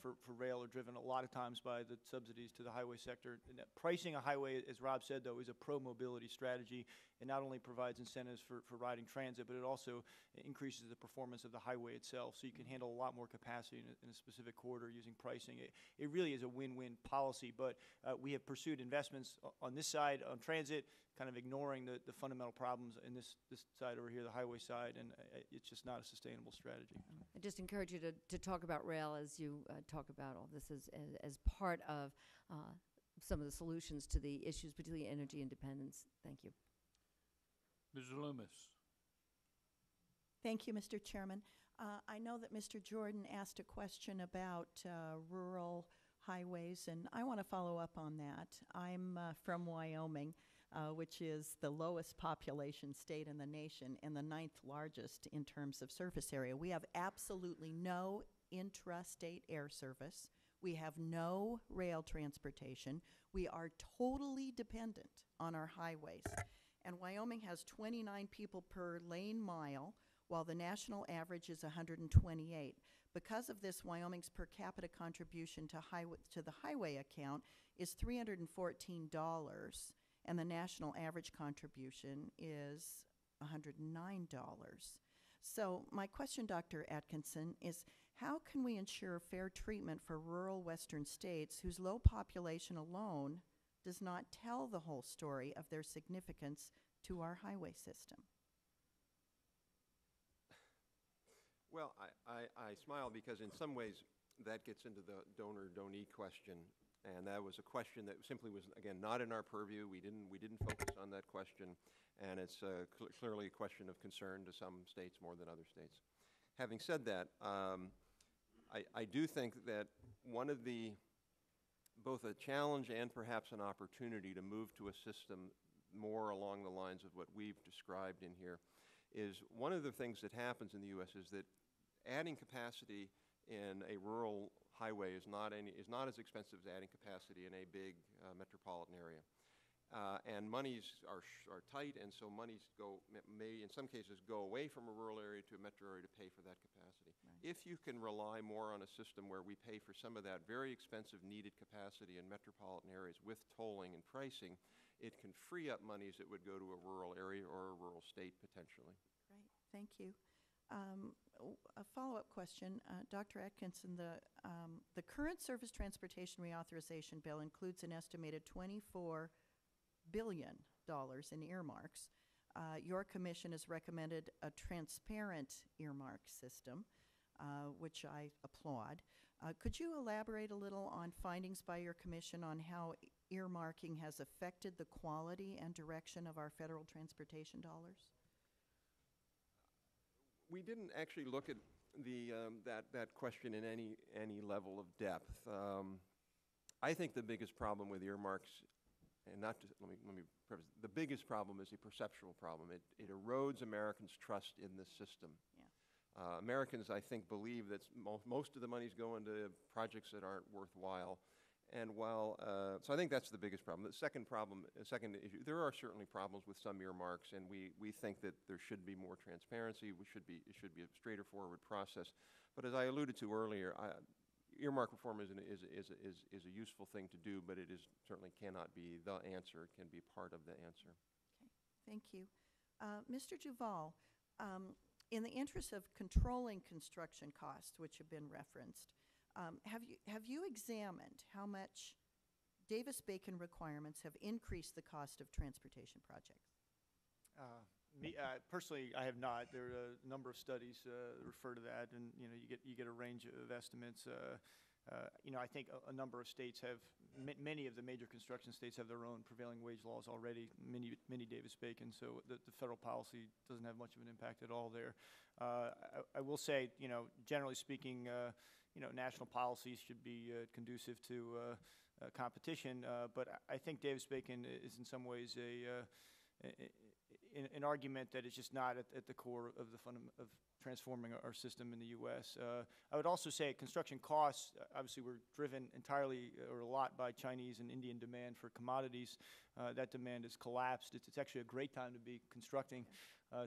for rail are driven a lot of times by the subsidies to the highway sector. And pricing a highway, as Rob said, though, is a pro-mobility strategy. It not only provides incentives for riding transit, but it also increases the performance of the highway itself. So you can handle a lot more capacity in a specific corridor using pricing. It really is a win-win policy. But we have pursued investments on this side on transit, kind of ignoring the fundamental problems in this side over here, the highway side, and it's just not a sustainable strategy. I just encourage you to talk about rail as you talk about all this as part of some of the solutions to the issues, particularly energy independence. Thank you. Ms. Loomis. Thank you, Mr. Chairman. I know that Mr. Jordan asked a question about rural highways, and I want to follow up on that. I'm from Wyoming, which is the lowest population state in the nation and the 9th largest in terms of surface area. We have absolutely no intrastate air service. We have no rail transportation. We are totally dependent on our highways. And Wyoming has 29 people per lane mile, while the national average is 128. Because of this, Wyoming's per capita contribution to the highway account is $314, and the national average contribution is $109. So my question, Dr. Atkinson, is how can we ensure fair treatment for rural western states whose low population alone does not tell the whole story of their significance to our highway system? Well, I smile because in some ways that gets into the donor-donee question, and that was a question that simply was, again, not in our purview. We didn't focus on that question, and it's clearly a question of concern to some states more than other states. Having said that, I do think that one of the, both a challenge and perhaps an opportunity to move to a system more along the lines of what we've described in here is one of the things that happens in the U.S. is that adding capacity in a rural highway is not as expensive as adding capacity in a big metropolitan area. And monies are tight, and so monies may in some cases go away from a rural area to a metro area to pay for that capacity. Right. If you can rely more on a system where we pay for some of that very expensive needed capacity in metropolitan areas with tolling and pricing, it can free up monies that would go to a rural area or a rural state potentially. Great, thank you. A follow-up question, Dr. Atkinson, the current Surface Transportation Reauthorization Bill includes an estimated $24 billion in earmarks. Your commission has recommended a transparent earmark system, which I applaud. Could you elaborate a little on findings by your commission on how earmarking has affected the quality and direction of our federal transportation dollars? We didn't actually look at that question in any level of depth. I think the biggest problem with earmarks, and not to, let me preface, the biggest problem is a perceptual problem. It erodes Americans' trust in the system. Yeah. Americans, I think, believe that most of the money's going to projects that aren't worthwhile. And while, so I think that's the biggest problem. The second issue, there are certainly problems with some earmarks, and we think that there should be more transparency. It should be a straighter forward process. But as I alluded to earlier, earmark reform is a useful thing to do, but it certainly cannot be the answer. It can be part of the answer. Okay, thank you. Mr. Duvall, in the interest of controlling construction costs, which have been referenced, have you examined how much Davis-Bacon requirements have increased the cost of transportation projects? Personally, I have not. There are a number of studies refer to that, and you get a range of estimates. I think a number of states have, many of the major construction states have their own prevailing wage laws already, many Davis-Bacon, so the federal policy doesn't have much of an impact at all there. I will say, generally speaking, national policies should be conducive to competition, but I think Davis-Bacon is in some ways an argument that is just not at the core of of transforming our system in the U.S. I would also say construction costs, obviously, were driven entirely or a lot by Chinese and Indian demand for commodities. That demand has collapsed. It's actually a great time to be constructing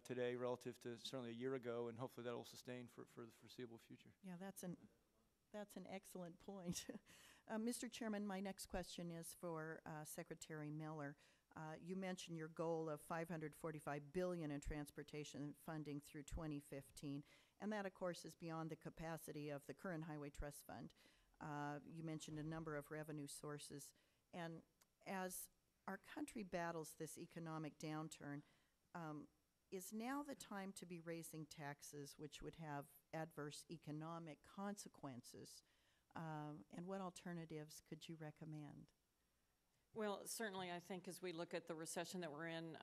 today relative to certainly a year ago, and hopefully that will sustain for the foreseeable future. Yeah, that's an excellent point. Mr. Chairman, my next question is for Secretary Miller. You mentioned your goal of $545 billion in transportation funding through 2015, and that, of course, is beyond the capacity of the current Highway Trust Fund. You mentioned a number of revenue sources, and as our country battles this economic downturn, is now the time to be raising taxes, which would have adverse economic consequences, and what alternatives could you recommend? Well, certainly, I think as we look at the recession that we're in,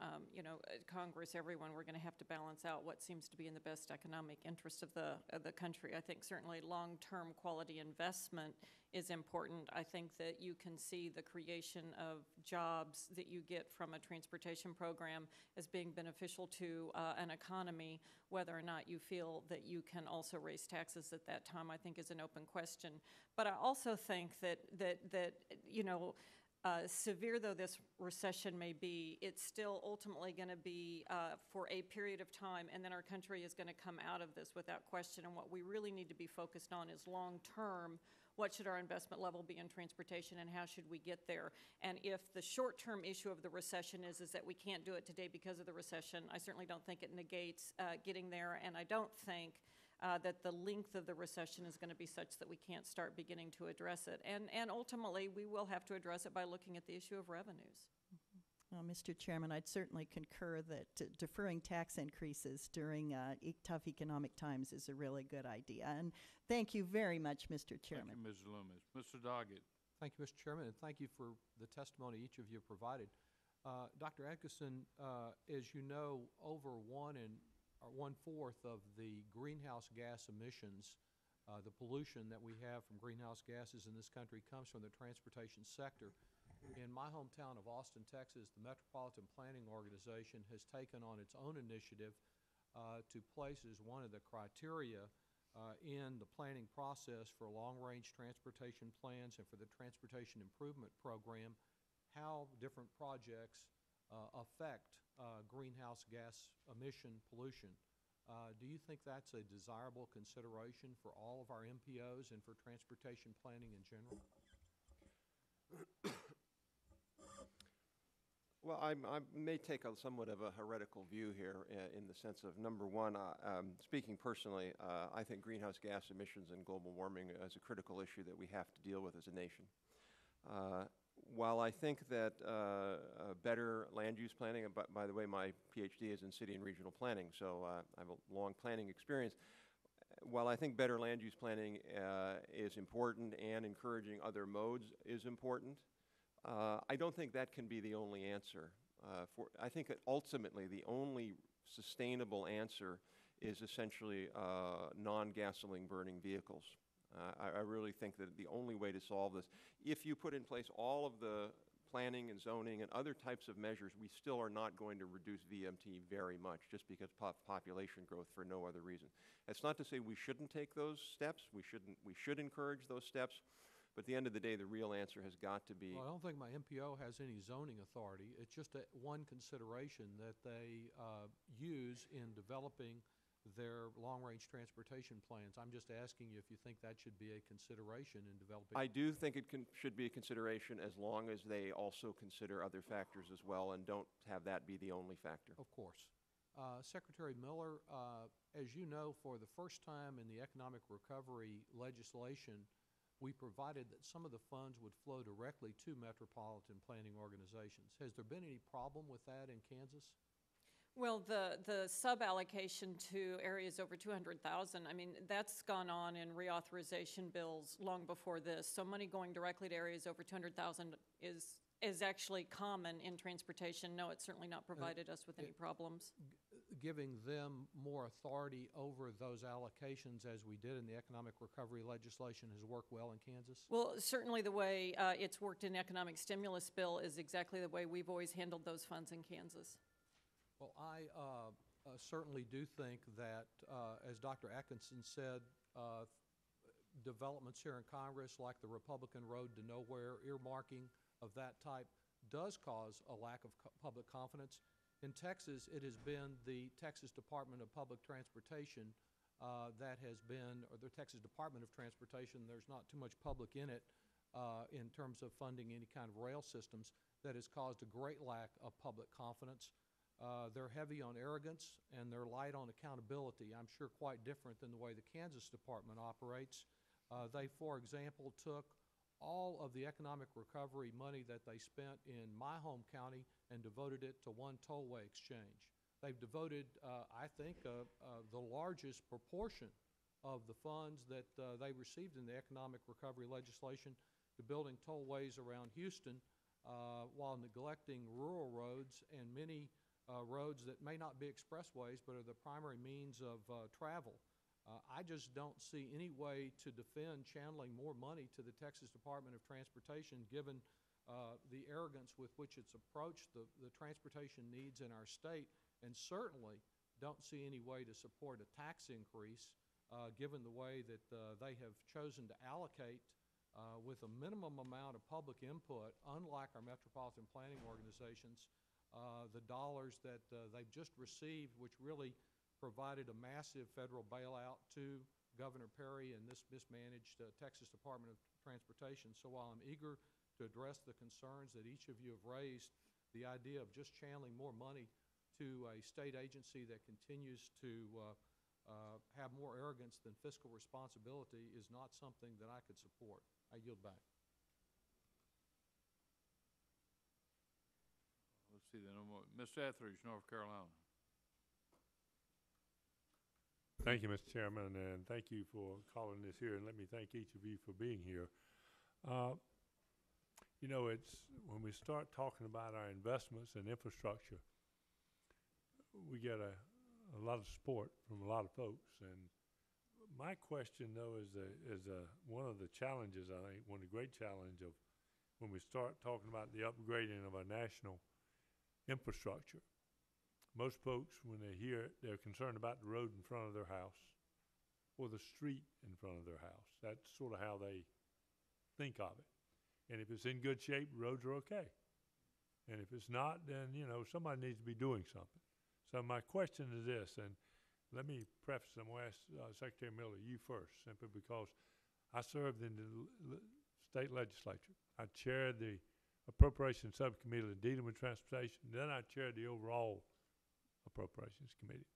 Congress, everyone, we're going to have to balance out what seems to be in the best economic interest of the country. I think certainly long-term quality investment is important. I think that you can see the creation of jobs that you get from a transportation program as being beneficial to an economy. Whether or not you feel that you can also raise taxes at that time, I think is an open question. But I also think that severe though this recession may be, it's still ultimately going to be for a period of time, and then our country is going to come out of this without question. And what we really need to be focused on is long-term, what should our investment level be in transportation and how should we get there? And if the short-term issue of the recession is that we can't do it today because of the recession, I certainly don't think it negates getting there, and I don't think that the length of the recession is going to be such that we can't start beginning to address it. And ultimately, we will have to address it by looking at the issue of revenues. Well, Mr. Chairman, I'd certainly concur that deferring tax increases during tough economic times is a really good idea. And thank you very much, Mr. Chairman. Thank you, Ms. Loomis. Mr. Doggett. Thank you, Mr. Chairman, and thank you for the testimony each of you provided. Dr. Atkinson, as you know, over 1/4 of the greenhouse gas emissions, the pollution that we have from greenhouse gases in this country comes from the transportation sector. In my hometown of Austin, Texas, the Metropolitan Planning Organization has taken on its own initiative to place as one of the criteria in the planning process for long-range transportation plans and for the Transportation Improvement Program how different projects affect greenhouse gas emission pollution. Do you think that's a desirable consideration for all of our MPOs and for transportation planning in general? Well, I may take somewhat of a heretical view here in the sense of, number one, speaking personally, I think greenhouse gas emissions and global warming is a critical issue that we have to deal with as a nation. While I think that better land use planning, and by the way, my PhD is in city and regional planning, so I have a long planning experience. While I think better land use planning is important and encouraging other modes is important, I don't think that can be the only answer. I think that ultimately the only sustainable answer is essentially non-gasoline burning vehicles. I really think that the only way to solve this, if you put in place all of the planning and zoning and other types of measures, we still are not going to reduce VMT very much just because population growth for no other reason. That's not to say we shouldn't take those steps. We should encourage those steps. But at the end of the day, the real answer has got to be... Well, I don't think my MPO has any zoning authority. It's just one consideration that they use in developing their long-range transportation plans. I'm just asking you if you think that should be a consideration in developing... I do think it should be a consideration as long as they also consider other factors as well and don't have that be the only factor. Of course. Secretary Miller, as you know, for the first time in the economic recovery legislation, we provided that some of the funds would flow directly to metropolitan planning organizations. Has there been any problem with that in Kansas? Well, the sub-allocation to areas over 200,000, I mean, that's gone on in reauthorization bills long before this. So money going directly to areas over 200,000 is actually common in transportation. No, it's certainly not provided us with any problems. Giving them more authority over those allocations as we did in the economic recovery legislation has worked well in Kansas? Well, certainly the way it's worked in economic stimulus bill is exactly the way we've always handled those funds in Kansas. Well, I certainly do think that, as Dr. Atkinson said, developments here in Congress like the Republican Road to Nowhere earmarking of that type does cause a lack of public confidence. In Texas, it has been the Texas Department of Public Transportation that has been, or the Texas Department of Transportation, there's not too much public in it in terms of funding any kind of rail systems, that has caused a great lack of public confidence. They're heavy on arrogance and they're light on accountability. I'm sure quite different than the way the Kansas Department operates. They, for example, took all of the economic recovery money that they spent in my home county and devoted it to one tollway exchange. They've devoted, I think, the largest proportion of the funds that they received in the economic recovery legislation to building tollways around Houston while neglecting rural roads and many roads that may not be expressways but are the primary means of travel. I just don't see any way to defend channeling more money to the Texas Department of Transportation given the arrogance with which it's approached the transportation needs in our state, and certainly don't see any way to support a tax increase given the way that they have chosen to allocate with a minimum amount of public input, unlike our metropolitan planning organizations, the dollars that they've just received, which really provided a massive federal bailout to Governor Perry and this mismanaged Texas Department of Transportation. So while I'm eager to address the concerns that each of you have raised, the idea of just channeling more money to a state agency that continues to have more arrogance than fiscal responsibility is not something that I could support. I yield back. Let's see then. Mr. Etheridge, North Carolina. Thank you, Mr. Chairman, and thank you for calling this here, and let me thank each of you for being here. You know, it's when we start talking about our investments in infrastructure, we get a lot of support from a lot of folks. And my question, though, is one of the challenges, I think, one of the great challenges of when we start talking about the upgrading of our national infrastructure. Most folks, when they hear it, they're concerned about the road in front of their house or the street in front of their house. That's sort of how they think of it. And if it's in good shape, roads are okay. And if it's not, then, you know, somebody needs to be doing something. So my question is this, and let me preface, I'm going to ask Secretary Miller, you first, simply because I served in the state legislature. I chaired the Appropriations Subcommittee dealing with transportation. Then I chaired the overall Appropriations Committee.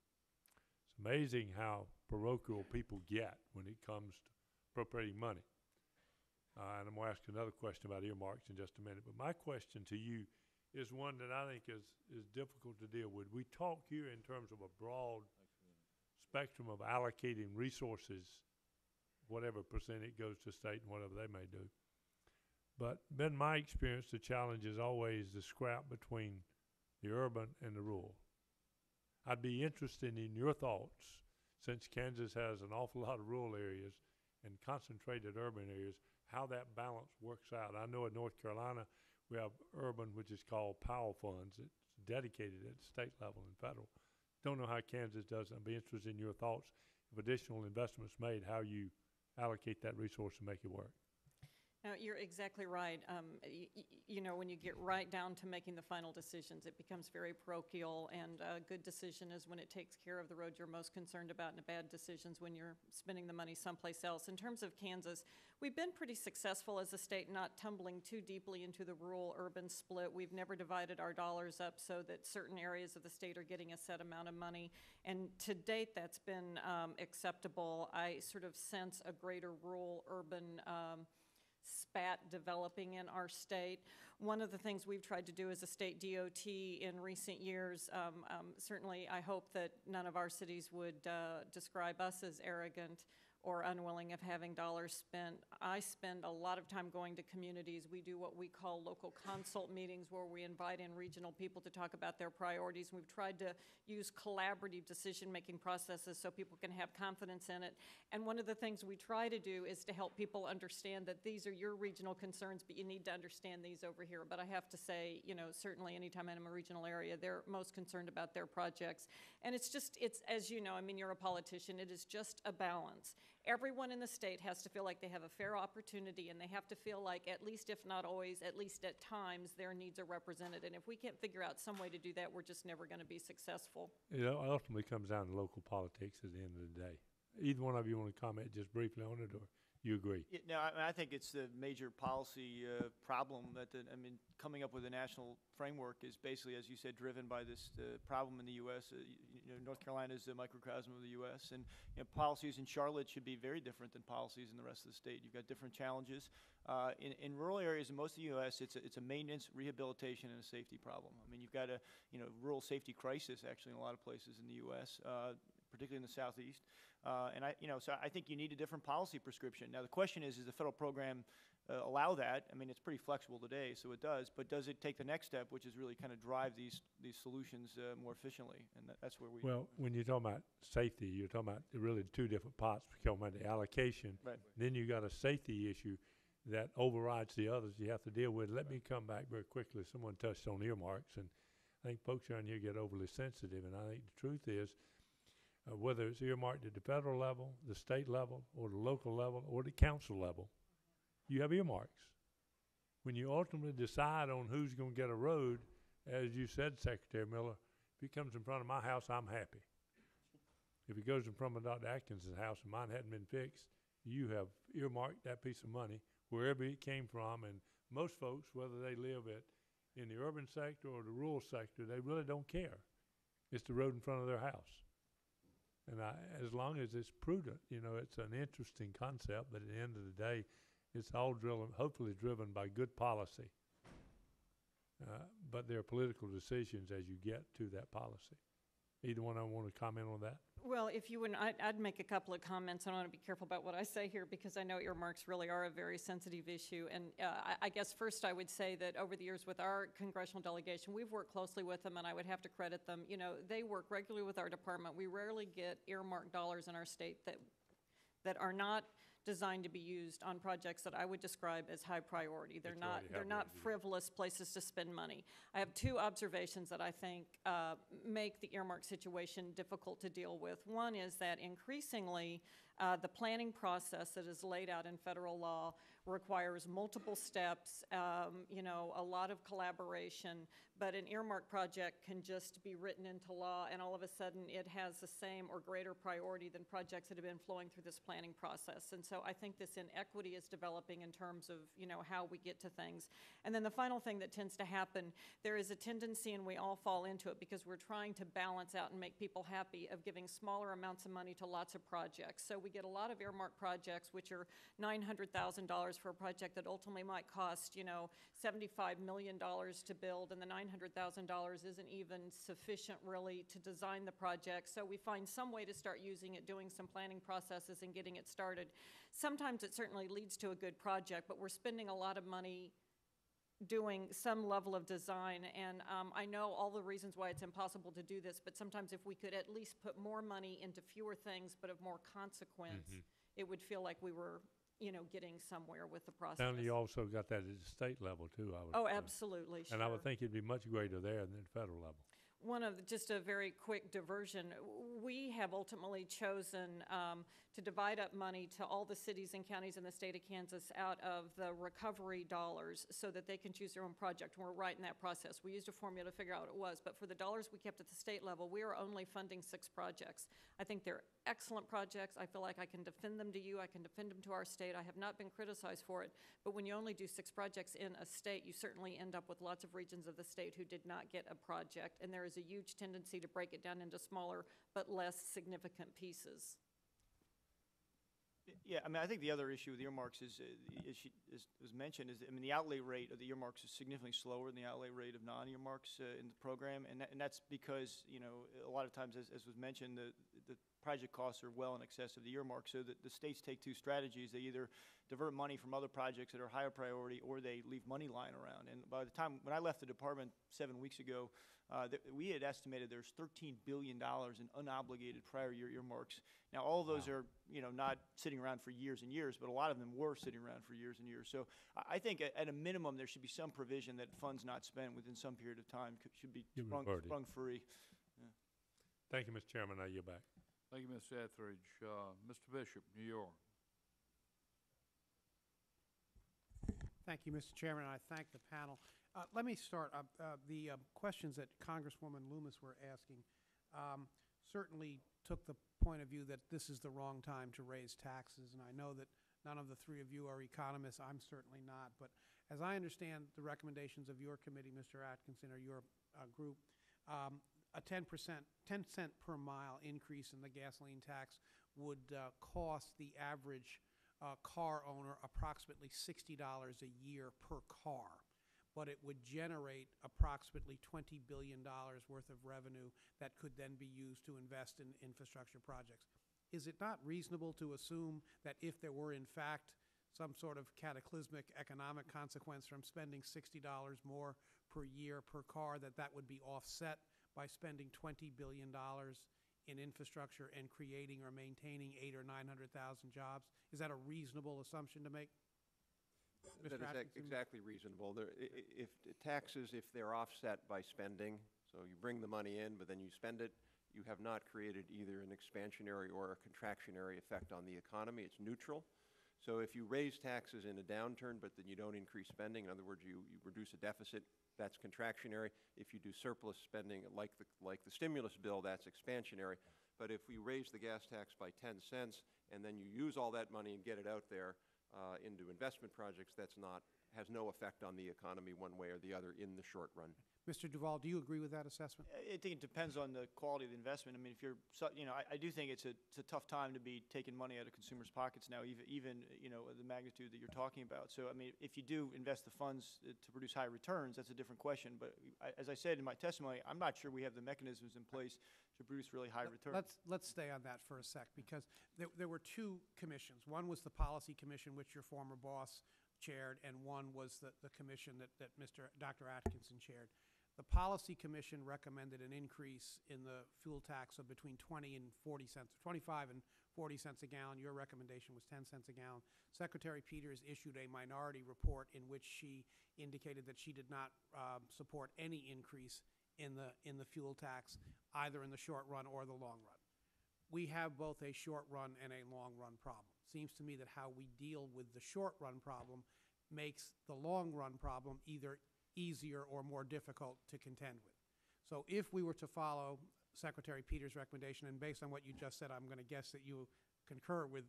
It's amazing how parochial people get when it comes to appropriating money. And I'm going to ask another question about earmarks in just a minute. But my question to you is one that I think is difficult to deal with. We talk here in terms of a broad spectrum of allocating resources, whatever percentage goes to state and whatever they may do. But in my experience, the challenge is always the scrap between the urban and the rural. I'd be interested in your thoughts, since Kansas has an awful lot of rural areas and concentrated urban areas, how that balance works out. I know in North Carolina, we have urban, which is called Powell Funds. It's dedicated at the state level and federal. Don't know how Kansas does it. I'd be interested in your thoughts. If additional investments made, how you allocate that resource to make it work. No, you're exactly right. You know, when you get right down to making the final decisions, it becomes very parochial, and a good decision is when it takes care of the road you're most concerned about, and a bad decision is when you're spending the money someplace else. In terms of Kansas, we've been pretty successful as a state, not tumbling too deeply into the rural-urban split. We've never divided our dollars up so that certain areas of the state are getting a set amount of money, and to date that's been acceptable. I sort of sense a greater rural-urban spat developing in our state. One of the things we've tried to do as a state DOT in recent years, certainly I hope that none of our cities would describe us as arrogant or unwilling of having dollars spent. I spend a lot of time going to communities. We do what we call local consult meetings, where we invite in regional people to talk about their priorities. And we've tried to use collaborative decision-making processes so people can have confidence in it. And one of the things we try to do is to help people understand that these are your regional concerns, but you need to understand these over here. But I have to say, you know, certainly anytime I'm in a regional area, they're most concerned about their projects. And it's just, it's, as you know, I mean, you're a politician, it is just a balance. Everyone in the state has to feel like they have a fair opportunity, and they have to feel like, at least if not always, at least at times, their needs are represented. And if we can't figure out some way to do that, we're just never going to be successful. It ultimately comes down to local politics at the end of the day. Either one of you want to comment just briefly on it, or you agree? Yeah, no, I think it's the major policy problem that, I mean, coming up with a national framework is basically, as you said, driven by this problem in the U.S. You know, North Carolina is a microcosm of the U.S., and you know, policies in Charlotte should be very different than policies in the rest of the state. You've got different challenges. In rural areas in most of the U.S., it's a maintenance, rehabilitation, and a safety problem. I mean, you've got a rural safety crisis actually in a lot of places in the U.S., particularly in the southeast. So I think you need a different policy prescription. Now the question is the federal program allow that. I mean, it's pretty flexible today, so it does. But does it take the next step, which is really kind of drive these solutions more efficiently? And that's where we. Well, when you're talking about safety, you're talking about really two different pots. We're talking about the allocation. Right. Then you got a safety issue that overrides the others you have to deal with. Let me come back very quickly. Someone touched on earmarks, and I think folks around here get overly sensitive. And I think the truth is, whether it's earmarked at the federal level, the state level, or the local level, or the council level, you have earmarks. When you ultimately decide on who's going to get a road, as you said, Secretary Miller, if it comes in front of my house, I'm happy. If it goes in front of Dr. Atkinson's house and mine hadn't been fixed, you have earmarked that piece of money wherever it came from. And most folks, whether they live in the urban sector or the rural sector, they really don't care. It's the road in front of their house. And as long as it's prudent, it's an interesting concept, but at the end of the day, it's all hopefully driven by good policy. But there are political decisions as you get to that policy. Either one of them want to comment on that? Well, if you wouldn't, I'd make a couple of comments. I want to be careful about what I say here because I know earmarks really are a very sensitive issue. And I guess first I would say that over the years with our congressional delegation, we've worked closely with them, and I would have to credit them. They work regularly with our department. We rarely get earmarked dollars in our state that are not designed to be used on projects that I would describe as high priority. They're not frivolous places to spend money. I have two observations that I think make the earmark situation difficult to deal with. One is that increasingly the planning process that is laid out in federal law requires multiple steps, a lot of collaboration, but an earmark project can just be written into law and all of a sudden it has the same or greater priority than projects that have been flowing through this planning process. And so I think this inequity is developing in terms of, how we get to things. And then the final thing that tends to happen, there is a tendency, and we all fall into it because we're trying to balance out and make people happy, of giving smaller amounts of money to lots of projects. So we get a lot of earmark projects, which are $900,000 for a project that ultimately might cost, $75 million to build, and the $900,000 isn't even sufficient really to design the project. So we find some way to start using it, doing some planning processes and getting it started. Sometimes it certainly leads to a good project, but we're spending a lot of money doing some level of design, and I know all the reasons why it's impossible to do this, but sometimes if we could at least put more money into fewer things but of more consequence, it would feel like we were getting somewhere with the process. And you also got that at the state level too, I would. Oh, absolutely, sure. And I would think it'd be much greater there than the federal level. Just a very quick diversion, we have ultimately chosen to divide up money to all the cities and counties in the state of Kansas out of the recovery dollars so that they can choose their own project. We're right in that process. We used a formula to figure out what it was, but for the dollars we kept at the state level, we are only funding 6 projects. I think they're excellent projects. I feel like I can defend them to you. I can defend them to our state. I have not been criticized for it, but when you only do 6 projects in a state, you certainly end up with lots of regions of the state who did not get a project, and there is a huge tendency to break it down into smaller but less significant pieces. Yeah, I mean, I think the other issue with earmarks is, as mentioned, is the outlay rate of the earmarks is significantly slower than the outlay rate of non-earmarks in the program, and that's because a lot of times, as was mentioned, the project costs are well in excess of the earmark. So the states take 2 strategies: they either divert money from other projects that are higher priority, or they leave money lying around. And by the time when I left the department 7 weeks ago, we had estimated there's $13 billion in unobligated prior year earmarks. Now, all of those are, not sitting around for years and years, but a lot of them were sitting around for years and years. So I think at a minimum there should be some provision that funds not spent within some period of time should be sprung free. Yeah. Thank you, Mr. Chairman. I yield back. Thank you, Mr. Etheridge. Mr. Bishop, New York. Thank you, Mr. Chairman. I thank the panel. Let me start. The questions that Congresswoman Loomis were asking certainly took the point of view that this is the wrong time to raise taxes, and I know that none of the 3 of you are economists. I'm certainly not. But as I understand the recommendations of your committee, Mr. Atkinson, or your group, a 10 cent per mile increase in the gasoline tax would cost the average car owner approximately $60 a year per car, but it would generate approximately $20 billion worth of revenue that could then be used to invest in infrastructure projects. Is it not reasonable to assume that if there were in fact some sort of cataclysmic economic consequence from spending $60 more per year per car, that would be offset by spending $20 billion in infrastructure and creating or maintaining 800,000 or 900,000 jobs? Is that a reasonable assumption to make? That is exactly reasonable. If taxes, if they're offset by spending, so you bring the money in, but then you spend it, you have not created either an expansionary or a contractionary effect on the economy. It's neutral. So if you raise taxes in a downturn, but then you don't increase spending, in other words, you reduce a deficit, that's contractionary. If you do surplus spending like the stimulus bill, that's expansionary. But if we raise the gas tax by 10 cents and then you use all that money and get it out there into investment projects, has no effect on the economy one way or the other in the short run. Mr. Duvall, do you agree with that assessment? I think it depends on the quality of the investment. I mean, if you're, I do think it's a tough time to be taking money out of consumers' pockets now, even the magnitude that you're talking about. So, I mean, if you do invest the funds to produce high returns, that's a different question. But as I said in my testimony, I'm not sure we have the mechanisms in place to produce really high returns. Let's stay on that for a sec, because there were two commissions. One was the Policy Commission, which your former boss chaired, and one was the commission that Dr. Atkinson chaired. The Policy Commission recommended an increase in the fuel tax of between 20 and 40 cents, 25 and 40 cents a gallon. Your recommendation was 10 cents a gallon. Secretary Peters issued a minority report in which she indicated that she did not support any increase in the fuel tax, either in the short run or the long run. We have both a short run and a long run problem. Seems to me that how we deal with the short run problem makes the long run problem either easier or more difficult to contend with. So if we were to follow Secretary Peters' recommendation, and based on what you just said, I'm going to guess that you concur with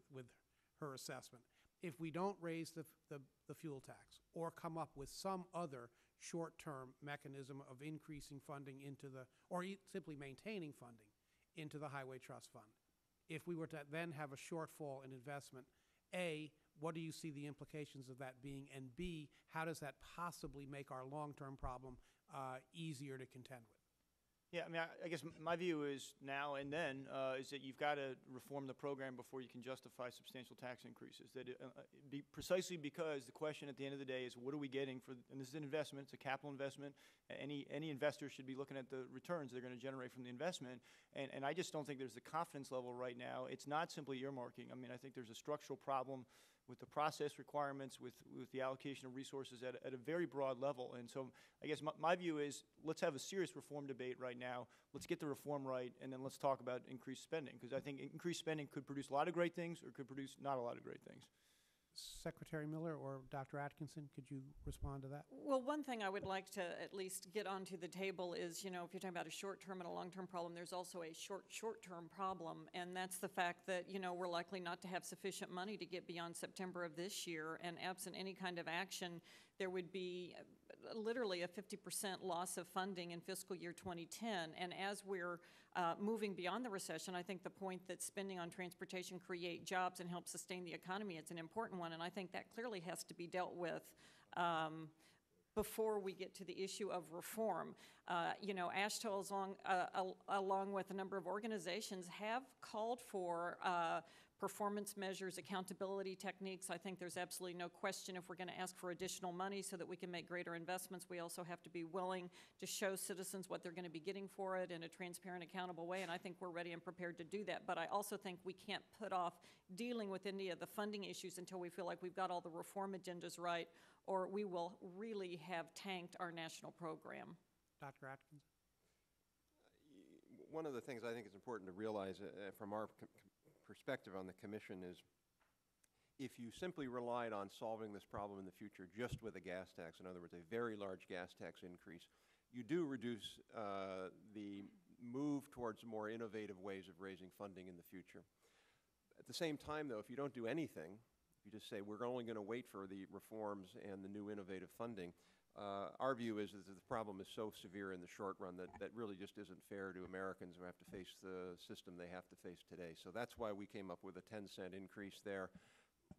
her assessment. If we don't raise the fuel tax or come up with some other short-term mechanism of increasing funding or simply maintaining funding into the Highway Trust Fund, if we were to then have a shortfall in investment, A, what do you see the implications of that being? And B, how does that possibly make our long-term problem easier to contend with? Yeah, I mean, I guess my view is now and then is that you've got to reform the program before you can justify substantial tax increases. Precisely because the question at the end of the day is, what are we getting for? And this is an investment; it's a capital investment. Any investor should be looking at the returns they're going to generate from the investment. And I just don't think there's the confidence level right now. It's not simply earmarking. I mean, I think there's a structural problem with the process requirements, with the allocation of resources at a very broad level. And so I guess my view is, let's have a serious reform debate right now. Let's get the reform right, and then let's talk about increased spending, because I think increased spending could produce a lot of great things or could produce not a lot of great things. Secretary Miller or Dr. Atkinson, could you respond to that? Well, one thing I would like to at least get onto the table is, if you're talking about a short-term and a long-term problem, there's also a short-term problem, and that's the fact that, we're likely not to have sufficient money to get beyond September of this year, and absent any kind of action, there would be literally a 50% loss of funding in fiscal year 2010. And as we're moving beyond the recession, I think the point that spending on transportation create jobs and help sustain the economy, it's an important one, and I think that clearly has to be dealt with before we get to the issue of reform. AASHTO, along with a number of organizations, have called for performance measures, accountability techniques. I think there's absolutely no question if we're going to ask for additional money so that we can make greater investments, we also have to be willing to show citizens what they're going to be getting for it in a transparent, accountable way, and I think we're ready and prepared to do that. But I also think we can't put off dealing with any of the funding issues until we feel like we've got all the reform agendas right, or we will really have tanked our national program. Dr. Atkins? One of the things I think is important to realize from our perspective on the Commission is, if you simply relied on solving this problem in the future just with a gas tax, in other words, a very large gas tax increase, you do reduce the move towards more innovative ways of raising funding in the future. At the same time, though, if you don't do anything, if you just say we're only going to wait for the reforms and the new innovative funding, our view is that the problem is so severe in the short run that really just isn't fair to Americans who have to face the system they have to face today. So that's why we came up with a 10-cent increase there,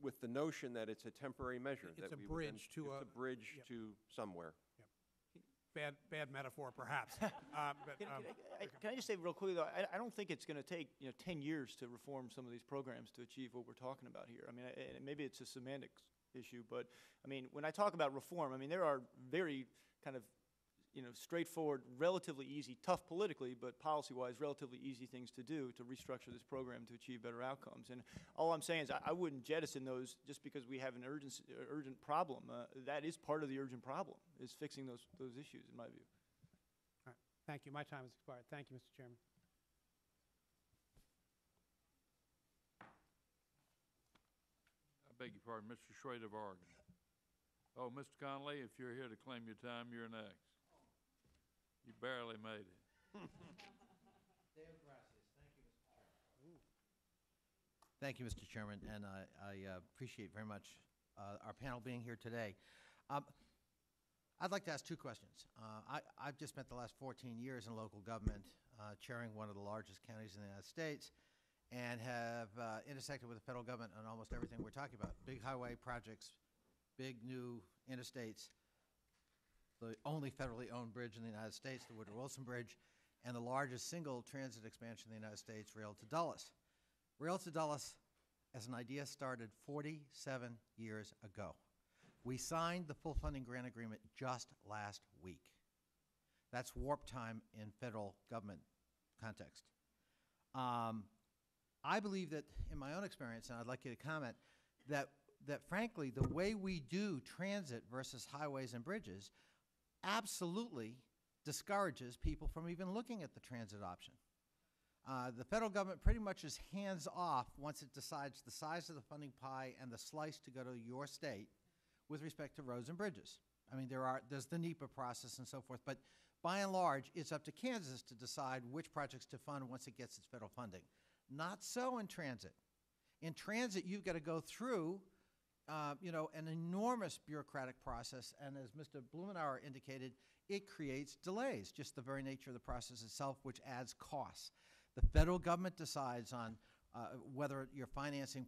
with the notion that it's a temporary measure. It's a bridge to somewhere. bad metaphor, perhaps. Can I just say real quickly, though, I don't think it's going to take 10 years to reform some of these programs to achieve what we're talking about here. I mean, maybe it's a semantics issue, but I mean, when I talk about reform, I mean, there are very kind of straightforward, relatively easy, tough politically, but policy-wise, relatively easy things to do to restructure this program to achieve better outcomes. And all I'm saying is I wouldn't jettison those just because we have an urgent problem. That is part of the urgent problem, is fixing those issues, in my view. All right. Thank you. My time has expired. Thank you, Mr. Chairman. I beg your pardon, Mr. Schrader of Oregon. Oh, Mr. Conley, if you're here to claim your time, you're next. You barely made it. Thank you, Mr. Chairman, and I appreciate very much our panel being here today. I'd like to ask two questions. I've just spent the last 14 years in local government, chairing one of the largest counties in the United States, and have intersected with the federal government on almost everything we're talking about. Big highway projects, big new interstates, the only federally owned bridge in the United States, the Woodrow Wilson Bridge, and the largest single transit expansion in the United States, rail to Dulles. Rail to Dulles, as an idea, started 47 years ago. We signed the full funding grant agreement just last week. That's warp time in federal government context. I believe that, in my own experience, and I'd like you to comment, that frankly, the way we do transit versus highways and bridges absolutely discourages people from even looking at the transit option. The federal government pretty much is hands off once it decides the size of the funding pie and the slice to go to your state with respect to roads and bridges. I mean, there's the NEPA process and so forth, but by and large, it's up to Kansas to decide which projects to fund once it gets its federal funding. Not so in transit. In transit, you've got to go through an enormous bureaucratic process, and as Mr. Blumenauer indicated, it creates delays, just the very nature of the process itself, which adds costs. The federal government decides on whether your financing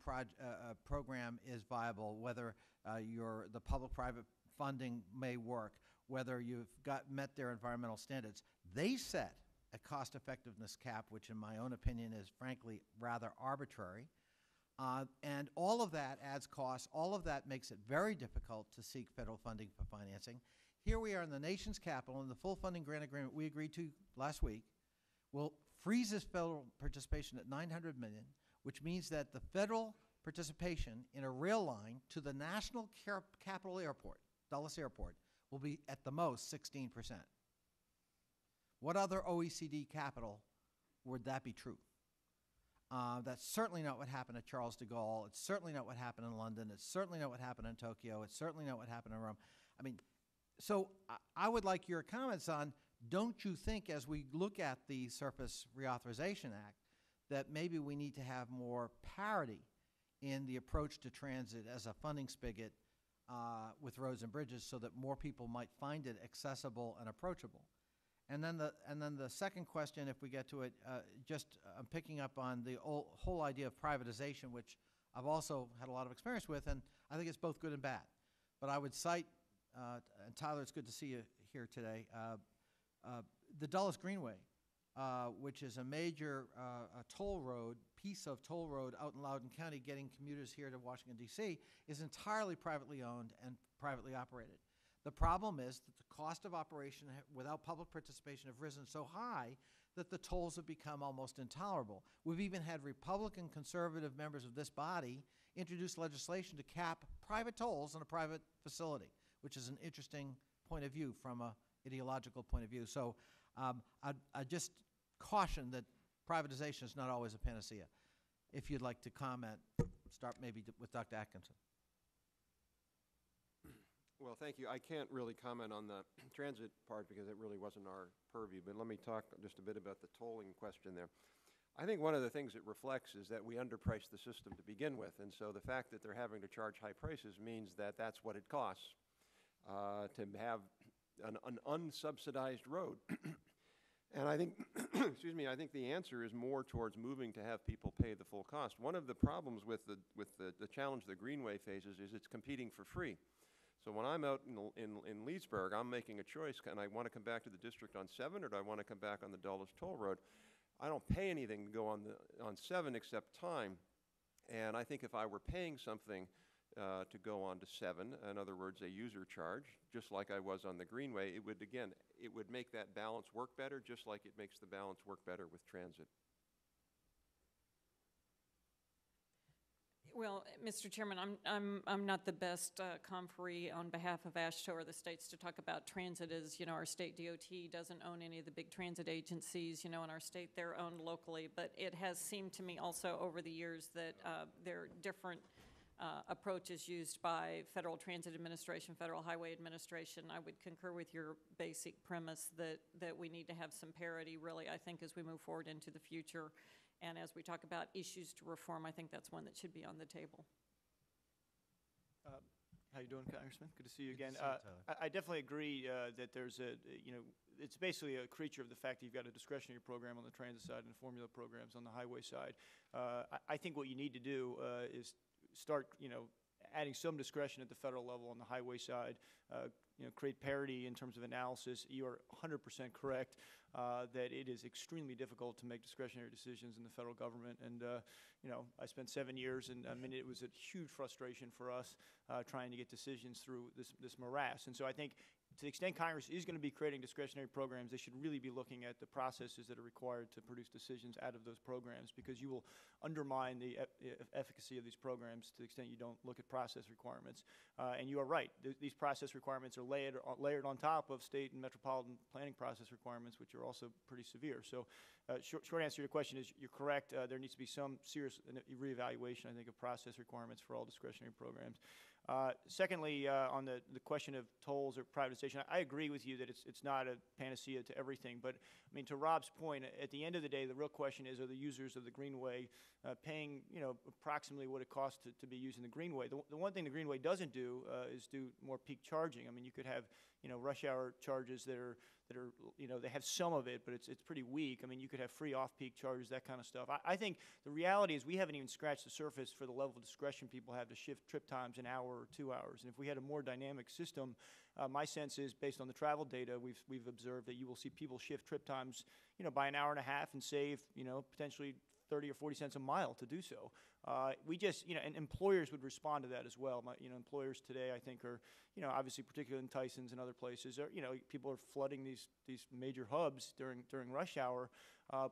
program is viable, whether the public-private funding may work, whether you've met their environmental standards. They set a cost-effectiveness cap, which in my own opinion is frankly rather arbitrary. And all of that adds costs. All of that makes it very difficult to seek federal funding for financing. Here we are in the nation's capital, and the full funding grant agreement we agreed to last week will freeze this federal participation at $900 million, which means that the federal participation in a rail line to the national capital airport, Dulles Airport, will be at the most 16%. What other OECD capital would that be true? That's certainly not what happened at Charles de Gaulle. It's certainly not what happened in London. It's certainly not what happened in Tokyo. It's certainly not what happened in Rome. I mean, so I would like your comments on, don't you think as we look at the Surface Reauthorization Act that maybe we need to have more parity in the approach to transit as a funding spigot with roads and bridges so that more people might find it accessible and approachable? And then the second question, if we get to it, I'm picking up on the whole idea of privatization, which I've also had a lot of experience with, and I think it's both good and bad. But I would cite, and Tyler, it's good to see you here today, the Dulles Greenway, which is a major piece of toll road out in Loudoun County getting commuters here to Washington, D.C., is entirely privately owned and privately operated. The problem is that the cost of operation without public participation have risen so high that the tolls have become almost intolerable. We've even had Republican conservative members of this body introduce legislation to cap private tolls in a private facility, which is an interesting point of view from an ideological point of view. So I just caution that privatization is not always a panacea. If you'd like to comment, start maybe with Dr. Atkinson. Well, thank you. I can't really comment on the transit part because it really wasn't our purview, but let me talk just a bit about the tolling question there. I think one of the things it reflects is that we underpriced the system to begin with, and so the fact that they're having to charge high prices means that that's what it costs to have an unsubsidized road. And I think, excuse me, I think the answer is more towards moving to have people pay the full cost. One of the problems with the challenge the Greenway faces is it's competing for free. So when I'm out in Leesburg, I'm making a choice. Can I want to come back to the district on 7, or do I want to come back on the Dulles Toll Road? I don't pay anything to go on 7 except time. And I think if I were paying something to go on to 7, in other words, a user charge, just like I was on the Greenway, it would make that balance work better, just like it makes the balance work better with transit. Well, Mr. Chairman, I'm not the best conferee on behalf of AASHTO or the states to talk about transit. As you know, our state DOT doesn't own any of the big transit agencies. You know, in our state, they're owned locally. But it has seemed to me also over the years that there are different approaches used by Federal Transit Administration, Federal Highway Administration. I would concur with your basic premise that we need to have some parity, really, I think, as we move forward into the future. And as we talk about issues to reform, I think that's one that should be on the table. How you doing, Congressman? Good to see you Good to again. see you, Tyler. I definitely agree that there's it's basically a creature of the fact that you've got a discretionary program on the transit side and formula programs on the highway side. I think what you need to do is start, adding some discretion at the federal level on the highway side, create parity in terms of analysis. You are 100% correct that it is extremely difficult to make discretionary decisions in the federal government. And, I spent 7 years, and I mean, it was a huge frustration for us trying to get decisions through this morass. And so I think to the extent Congress is going to be creating discretionary programs, they should really be looking at the processes that are required to produce decisions out of those programs, because you will undermine the efficacy of these programs to the extent you don't look at process requirements. And you are right. These process requirements are layered on top of state and metropolitan planning process requirements, which are also pretty severe. So short answer to your question is you're correct. There needs to be some serious reevaluation, I think, of process requirements for all discretionary programs. Secondly, on the question of tolls or privatization, I agree with you that it's not a panacea to everything. But, I mean, to Rob's point, at the end of the day, the real question is, are the users of the Greenway paying, approximately what it costs to be using the Greenway? The one thing the Greenway doesn't do is do more peak charging. I mean, you could have, rush hour charges that are they have some of it, but it's pretty weak. I mean, you could have free off-peak charges, that kind of stuff. I think the reality is we haven't even scratched the surface for the level of discretion people have to shift trip times an hour or 2 hours. And if we had a more dynamic system, my sense is, based on the travel data we've observed, that you will see people shift trip times, by an hour and a half and save, potentially 30 or 40 cents a mile to do so. We just, and employers would respond to that as well. Employers today, I think, are, obviously, particularly in Tysons and other places, are, people are flooding these major hubs during rush hour,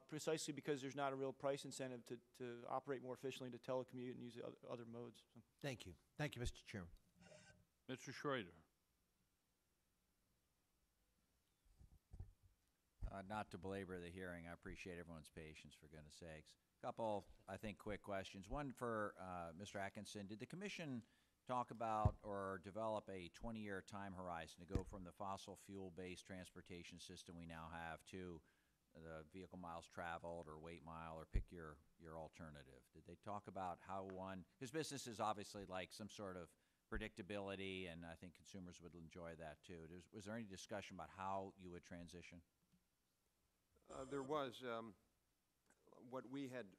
precisely because there's not a real price incentive to operate more efficiently, to telecommute and use other modes. So. Thank you. Thank you, Mr. Chairman. Mr. Schrader. Not to belabor the hearing, I appreciate everyone's patience, for goodness sakes. Couple, I think, quick questions. One for Mr. Atkinson. Did the Commission talk about or develop a 20-year time horizon to go from the fossil fuel-based transportation system we now have to the vehicle miles traveled or weight mile, or pick your alternative? Did they talk about how one, because businesses obviously like some sort of predictability, and I think consumers would enjoy that too. Was there any discussion about how you would transition? There was. What we had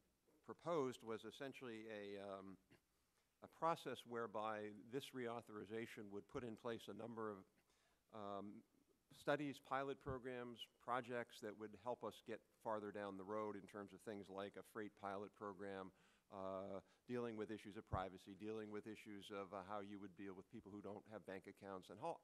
proposed was essentially a process whereby this reauthorization would put in place a number of studies, pilot programs, projects that would help us get farther down the road in terms of things like a freight pilot program, dealing with issues of privacy, dealing with issues of how you would deal with people who don't have bank accounts, and how,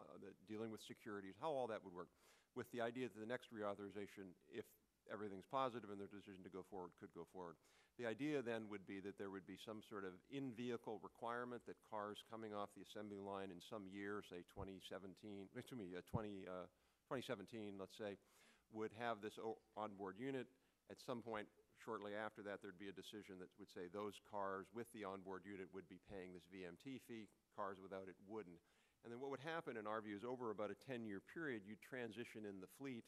dealing with securities, how all that would work, with the idea that the next reauthorization, if everything's positive and their decision to go forward, could go forward. The idea then would be that there would be some sort of in-vehicle requirement that cars coming off the assembly line in some year, say 2017, let's say, would have this onboard unit. At some point shortly after that, there'd be a decision that would say those cars with the onboard unit would be paying this VMT fee, cars without it wouldn't. And then what would happen, in our view, is over about a 10-year period, you'd transition in the fleet.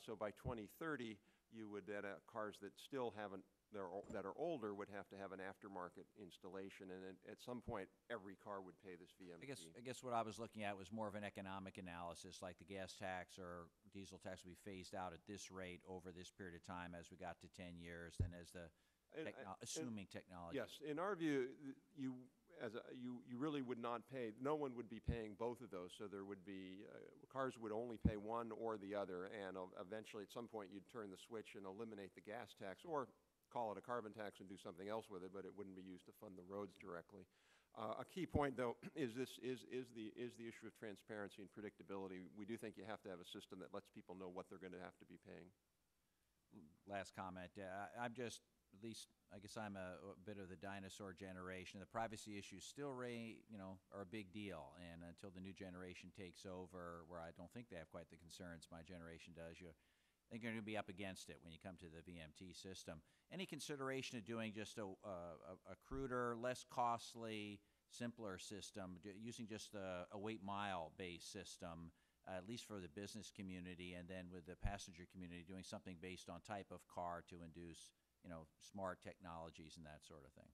So by 2030, you would, cars that still haven't, that are older, would have to have an aftermarket installation, and then at some point, every car would pay this VMT. I guess what I was looking at was more of an economic analysis, like the gas tax or diesel tax would be phased out at this rate over this period of time as we got to 10 years. Then as the assuming technology. Yes, in our view, you really would not pay. No one would be paying both of those. So there would be cars would only pay one or the other, and eventually, at some point, you'd turn the switch and eliminate the gas tax, or call it a carbon tax and do something else with it, but it wouldn't be used to fund the roads directly. A key point, though, is the issue of transparency and predictability. We do think you have to have a system that lets people know what they're going to have to be paying. Last comment. I'm just, at least, I guess I'm a bit of the dinosaur generation. The privacy issues still, are a big deal. And until the new generation takes over, where I don't think they have quite the concerns my generation does, I think you're going to be up against it when you come to the VMT system. Any consideration of doing just a cruder, less costly, simpler system, using just a weight mile based system, at least for the business community, and then with the passenger community doing something based on type of car to induce, smart technologies and that sort of thing?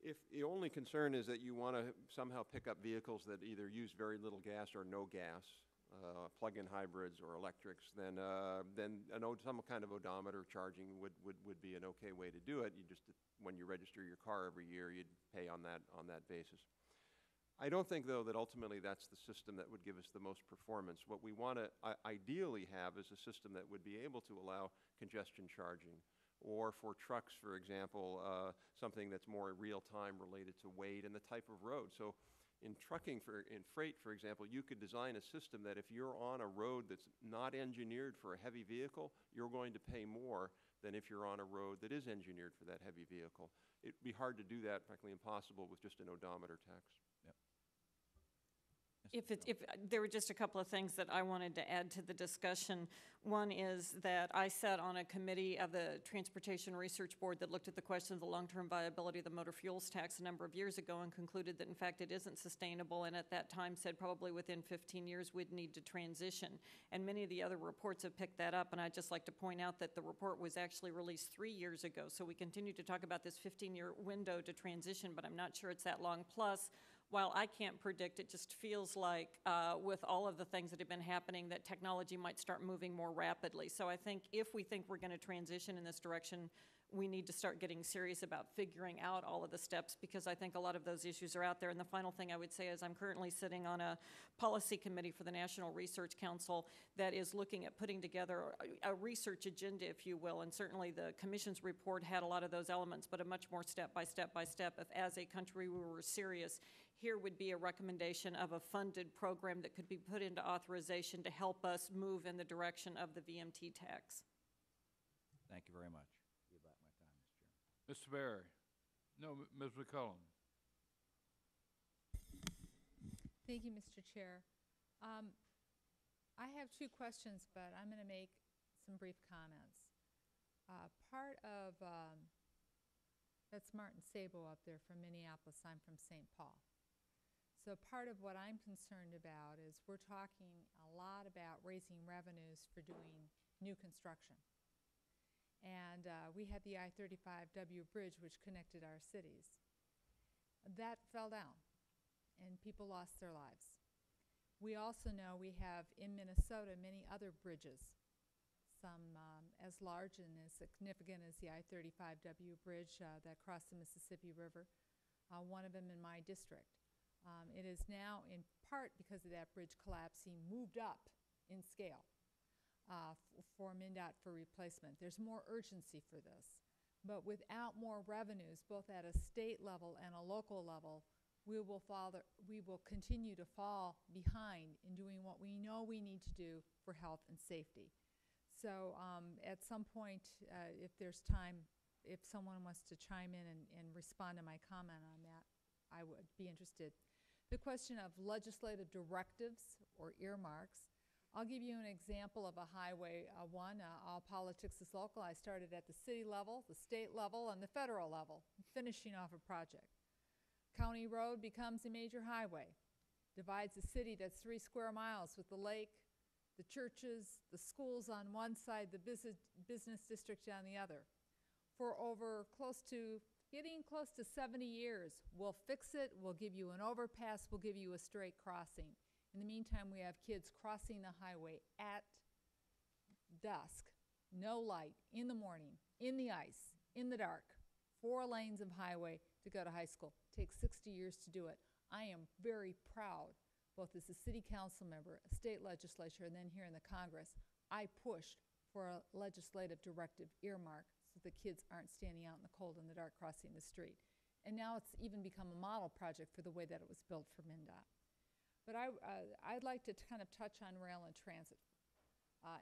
If the only concern is that you want to somehow pick up vehicles that either use very little gas or no gas, plug-in hybrids or electrics, then some kind of odometer charging would be an okay way to do it. You just, when you register your car every year, you'd pay on that basis. I don't think, though, that ultimately that's the system that would give us the most performance. What we want to ideally have is a system that would be able to allow congestion charging, or for trucks, for example, something that's more real-time related to weight and the type of road. So in trucking, in freight, for example, you could design a system that if you're on a road that's not engineered for a heavy vehicle, you're going to pay more than if you're on a road that is engineered for that heavy vehicle. It'd be hard to do that, practically impossible, with just an odometer tax. If there were just a couple of things that I wanted to add to the discussion. One is that I sat on a committee of the Transportation Research Board that looked at the question of the long-term viability of the motor fuels tax a number of years ago and concluded that, in fact, it isn't sustainable, and at that time said probably within 15 years we'd need to transition. And many of the other reports have picked that up, and I'd just like to point out that the report was actually released 3 years ago. So we continue to talk about this 15-year window to transition, but I'm not sure it's that long. Plus, while I can't predict, it just feels like with all of the things that have been happening that technology might start moving more rapidly. So I think if we think we're going to transition in this direction, we need to start getting serious about figuring out all of the steps, because I think a lot of those issues are out there. And the final thing I would say is I'm currently sitting on a policy committee for the National Research Council that is looking at putting together a research agenda, if you will. And certainly the Commission's report had a lot of those elements, but a much more step-by-step if as a country we were serious. Here would be a recommendation of a funded program that could be put into authorization to help us move in the direction of the VMT tax. Thank you very much. Mr. Barry. No, Ms. McCullum. Thank you, Mr. Chair. I have two questions, but I'm going to make some brief comments. That's Martin Sabo up there from Minneapolis. I'm from St. Paul. So part of what I'm concerned about is we're talking a lot about raising revenues for doing new construction. And we had the I-35W bridge, which connected our cities. That fell down, and people lost their lives. We also know we have in Minnesota many other bridges, some as large and as significant as the I-35W bridge that crossed the Mississippi River, one of them in my district. It is now, in part because of that bridge collapsing, moved up in scale. For MnDOT for replacement. There's more urgency for this. But without more revenues, both at a state level and a local level, we will continue to fall behind in doing what we know we need to do for health and safety. So at some point, if there's time, if someone wants to chime in and respond to my comment on that, I would be interested. The question of legislative directives or earmarks, I'll give you an example of a highway one. All politics is local. I started at the city level, the state level, and the federal level, finishing off a project. County road becomes a major highway. Divides a city that's 3 square miles with the lake, the churches, the schools on one side, the business district on the other. For getting close to 70 years, we'll fix it, we'll give you an overpass, we'll give you a straight crossing. In the meantime, we have kids crossing the highway at dusk no light, in the morning, in the ice, in the dark, 4 lanes of highway to go to high school. Takes 60 years to do it. I am very proud, both as a city council member, a state legislature, and then here in the Congress, I pushed for a legislative directive earmark so the kids aren't standing out in the cold and the dark crossing the street. And now it's even become a model project for the way that it was built for MnDOT. But I'd like to kind of touch on rail and transit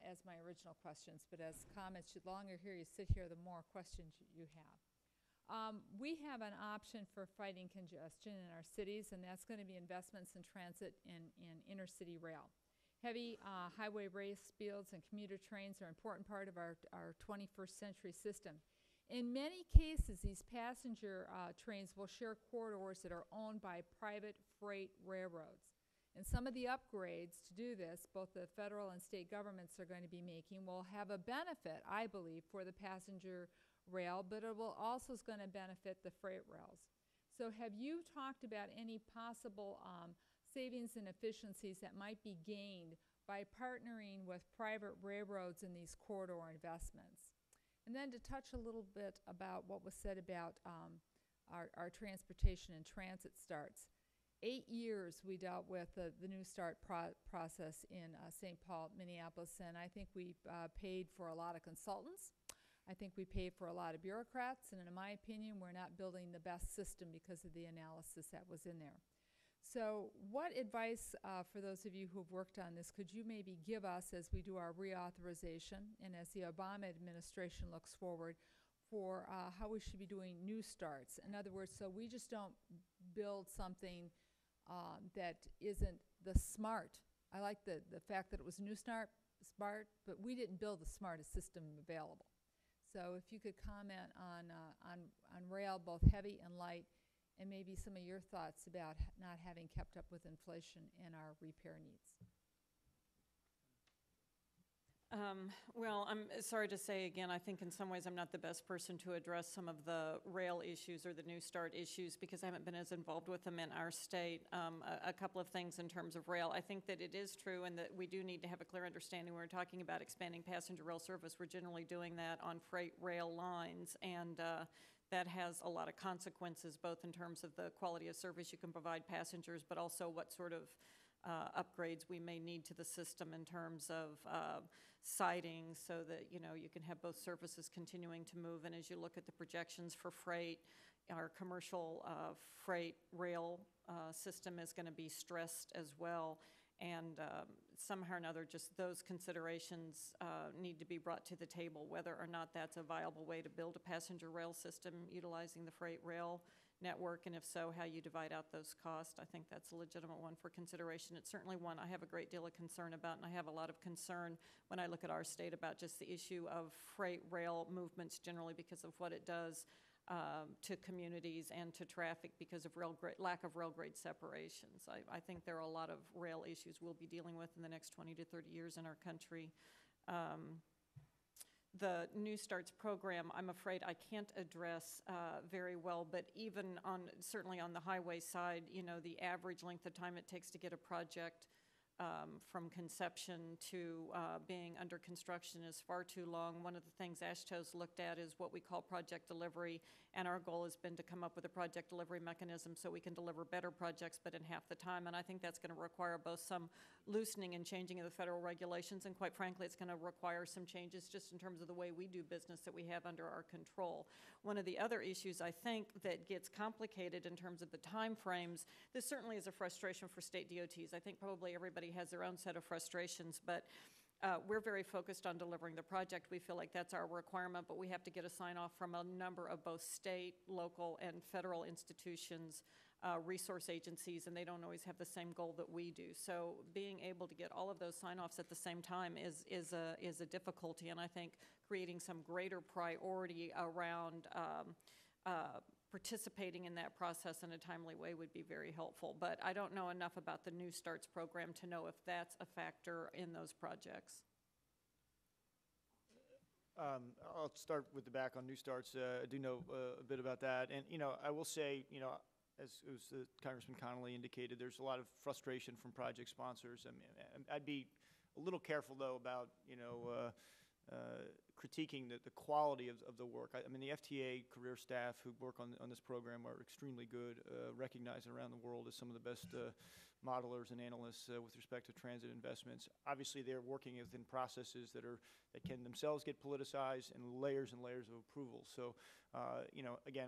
as my original questions, but as comments, the longer here you sit here, the more questions you have. We have an option for fighting congestion in our cities, and that's going to be investments in transit and intercity rail. Heavy highway race fields and commuter trains are an important part of our 21st century system. In many cases, these passenger trains will share corridors that are owned by private freight railroads. And some of the upgrades to do this, both the federal and state governments are going to be making, will have a benefit, I believe, for the passenger rail, but it will also is going to benefit the freight rails. So have you talked about any possible savings and efficiencies that might be gained by partnering with private railroads in these corridor investments? And then to touch a little bit about what was said about our transportation and transit starts. 8 years we dealt with the New Start process in St. Paul, Minneapolis, and I think we paid for a lot of consultants. I think we paid for a lot of bureaucrats, and in my opinion, we're not building the best system because of the analysis that was in there. So what advice, for those of you who have worked on this, could you maybe give us as we do our reauthorization and as the Obama administration looks forward for how we should be doing new starts? In other words, so we just don't build something that isn't the smart. I like the fact that it was new smart, but we didn't build the smartest system available. So if you could comment on rail, both heavy and light, and maybe some of your thoughts about not having kept up with inflation and our repair needs. Well, I'm sorry to say again, I think in some ways I'm not the best person to address some of the rail issues or the New Start issues because I haven't been as involved with them in our state. A couple of things in terms of rail. I think that it is true and that we do need to have a clear understanding when we're talking about expanding passenger rail service. We're generally doing that on freight rail lines, and that has a lot of consequences, both in terms of the quality of service you can provide passengers, but also what sort of upgrades we may need to the system in terms of siding so that, you know, you can have both services continuing to move. And as you look at the projections for freight, our commercial freight rail system is going to be stressed as well. And somehow or another, just those considerations need to be brought to the table, whether or not that's a viable way to build a passenger rail system utilizing the freight rail network, and if so, how you divide out those costs. I think that's a legitimate one for consideration. It's certainly one I have a great deal of concern about, and I have a lot of concern when I look at our state about just the issue of freight rail movements generally because of what it does to communities and to traffic because of lack of rail grade separations. I think there are a lot of rail issues we'll be dealing with in the next 20 to 30 years in our country. The New Starts program, I'm afraid I can't address very well, but even certainly on the highway side, you know, the average length of time it takes to get a project from conception to being under construction is far too long. One of the things AASHTO's looked at is what we call project delivery, and our goal has been to come up with a project delivery mechanism so we can deliver better projects but in half the time, and I think that's going to require both some loosening and changing of the federal regulations, and quite frankly it's going to require some changes just in terms of the way we do business that we have under our control. One of the other issues I think that gets complicated in terms of the time frames, this certainly is a frustration for state DOTs. I think probably everybody has their own set of frustrations, but we're very focused on delivering the project. We feel like that's our requirement, but we have to get a sign-off from a number of both state, local, and federal institutions, resource agencies, and they don't always have the same goal that we do. So being able to get all of those sign-offs at the same time is a difficulty, and I think creating some greater priority around participating in that process in a timely way would be very helpful. But I don't know enough about the New Starts program to know if that's a factor in those projects. I'll start with the back on New Starts. I do know a bit about that. And, you know, I will say, you know, as Congressman Connolly indicated, there's a lot of frustration from project sponsors. I mean, I'd be a little careful, though, about, you know, critiquing the quality of the work. I mean, the FTA career staff who work on this program are extremely good, recognized around the world as some of the best modelers and analysts with respect to transit investments. Obviously, they're working within processes that can themselves get politicized and layers of approval. So, again,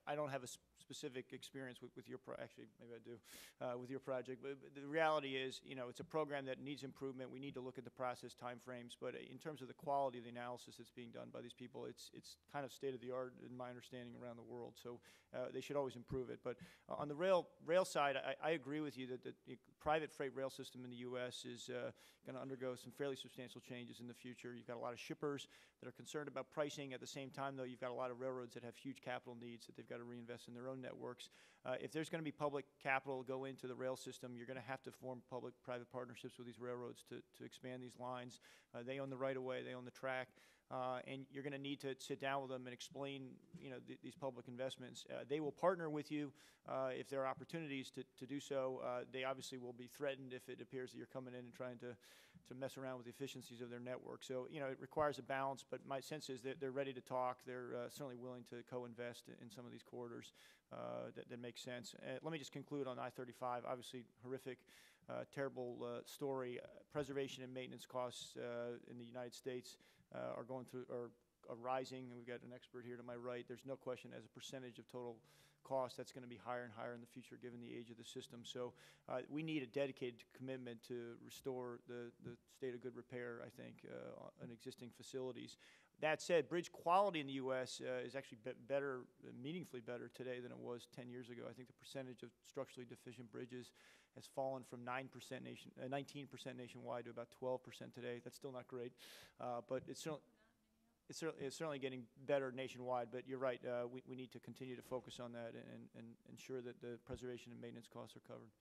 I don't have a specific experience with your actually, maybe I do, with your project, but the reality is, it's a program that needs improvement. We need to look at the process timeframes, but in terms of the quality of the analysis that's being done by these people, it's kind of state of the art in my understanding around the world. So they should always improve it. But on the rail side, I agree with you that the private freight rail system in the U.S. is going to undergo some fairly substantial changes in the future. You've got a lot of shippers that are concerned about pricing. At the same time, though, you've got a lot of railroads that have huge capital needs that they've got to reinvest in their own networks. If there's going to be public capital go into the rail system, you're going to have to form public-private partnerships with these railroads to expand these lines. They own the right-of-way, they own the track. And you're going to need to sit down with them and explain, these public investments. They will partner with you if there are opportunities to do so. They obviously will be threatened if it appears that you're coming in and trying to mess around with the efficiencies of their network. So, it requires a balance, but my sense is that they're ready to talk. They're certainly willing to co-invest in some of these corridors that make sense. Let me just conclude on I-35. Obviously, horrific, terrible story. Preservation and maintenance costs in the United States are rising. We've got an expert here to my right. There's no question as a percentage of total cost that's going to be higher and higher in the future given the age of the system. So we need a dedicated commitment to restore the state of good repair, I think, on existing facilities. That said, bridge quality in the U.S. Is actually better, meaningfully better today than it was 10 years ago. I think the percentage of structurally deficient bridges has fallen from 19% nationwide to about 12% today. That's still not great, but it's certainly getting better nationwide. But you're right, we need to continue to focus on that and ensure that the preservation and maintenance costs are covered.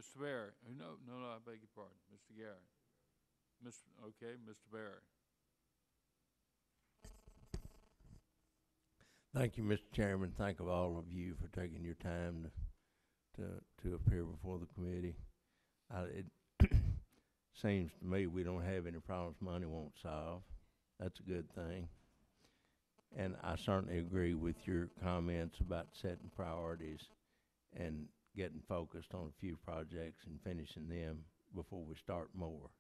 Mr. Barry, no, I beg your pardon, Mr. Garrett. Mr. Barry. Thank you, Mr. Chairman. Thank all of you for taking your time to appear before the committee. It seems to me we don't have any problems money won't solve. That's a good thing. And I certainly agree with your comments about setting priorities and getting focused on a few projects and finishing them before we start more.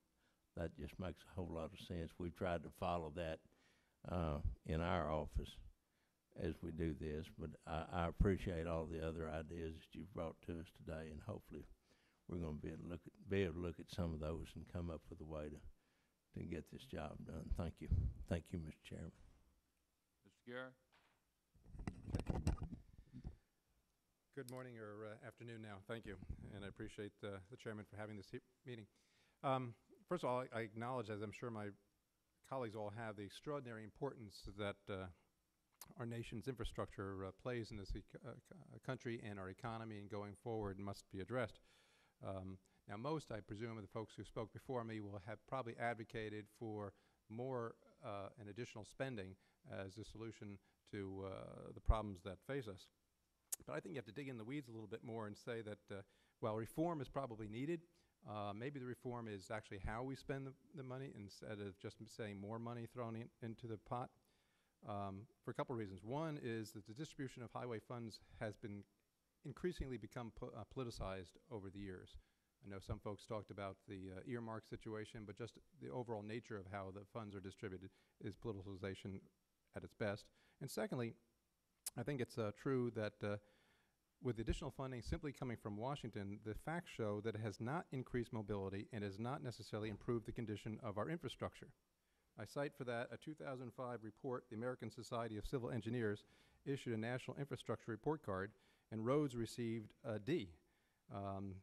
That just makes a whole lot of sense. We've tried to follow that in our office as we do this, but I appreciate all the other ideas that you've brought to us today, and hopefully we're going to be able to look at some of those and come up with a way to get this job done. Thank you. Thank you, Mr. Chairman. Mr. Garrett? Good morning or afternoon now. Thank you, and I appreciate the chairman for having this meeting. First of all, I acknowledge, as I'm sure my colleagues all have, the extraordinary importance that our nation's infrastructure plays in this country and our economy, and going forward must be addressed. Now, most, I presume, of the folks who spoke before me will have probably advocated for more and additional spending as the solution to the problems that face us. But I think you have to dig in the weeds a little bit more and say that while reform is probably needed, maybe the reform is actually how we spend the money instead of just saying more money thrown into the pot, for a couple of reasons. One is that the distribution of highway funds has been increasingly become politicized over the years. I know some folks talked about the earmark situation, but just the overall nature of how the funds are distributed is politicization at its best. And secondly, I think it's true that with additional funding simply coming from Washington, the facts show that it has not increased mobility and has not necessarily improved the condition of our infrastructure. I cite for that a 2005 report. The American Society of Civil Engineers issued a National Infrastructure Report Card, and roads received a D,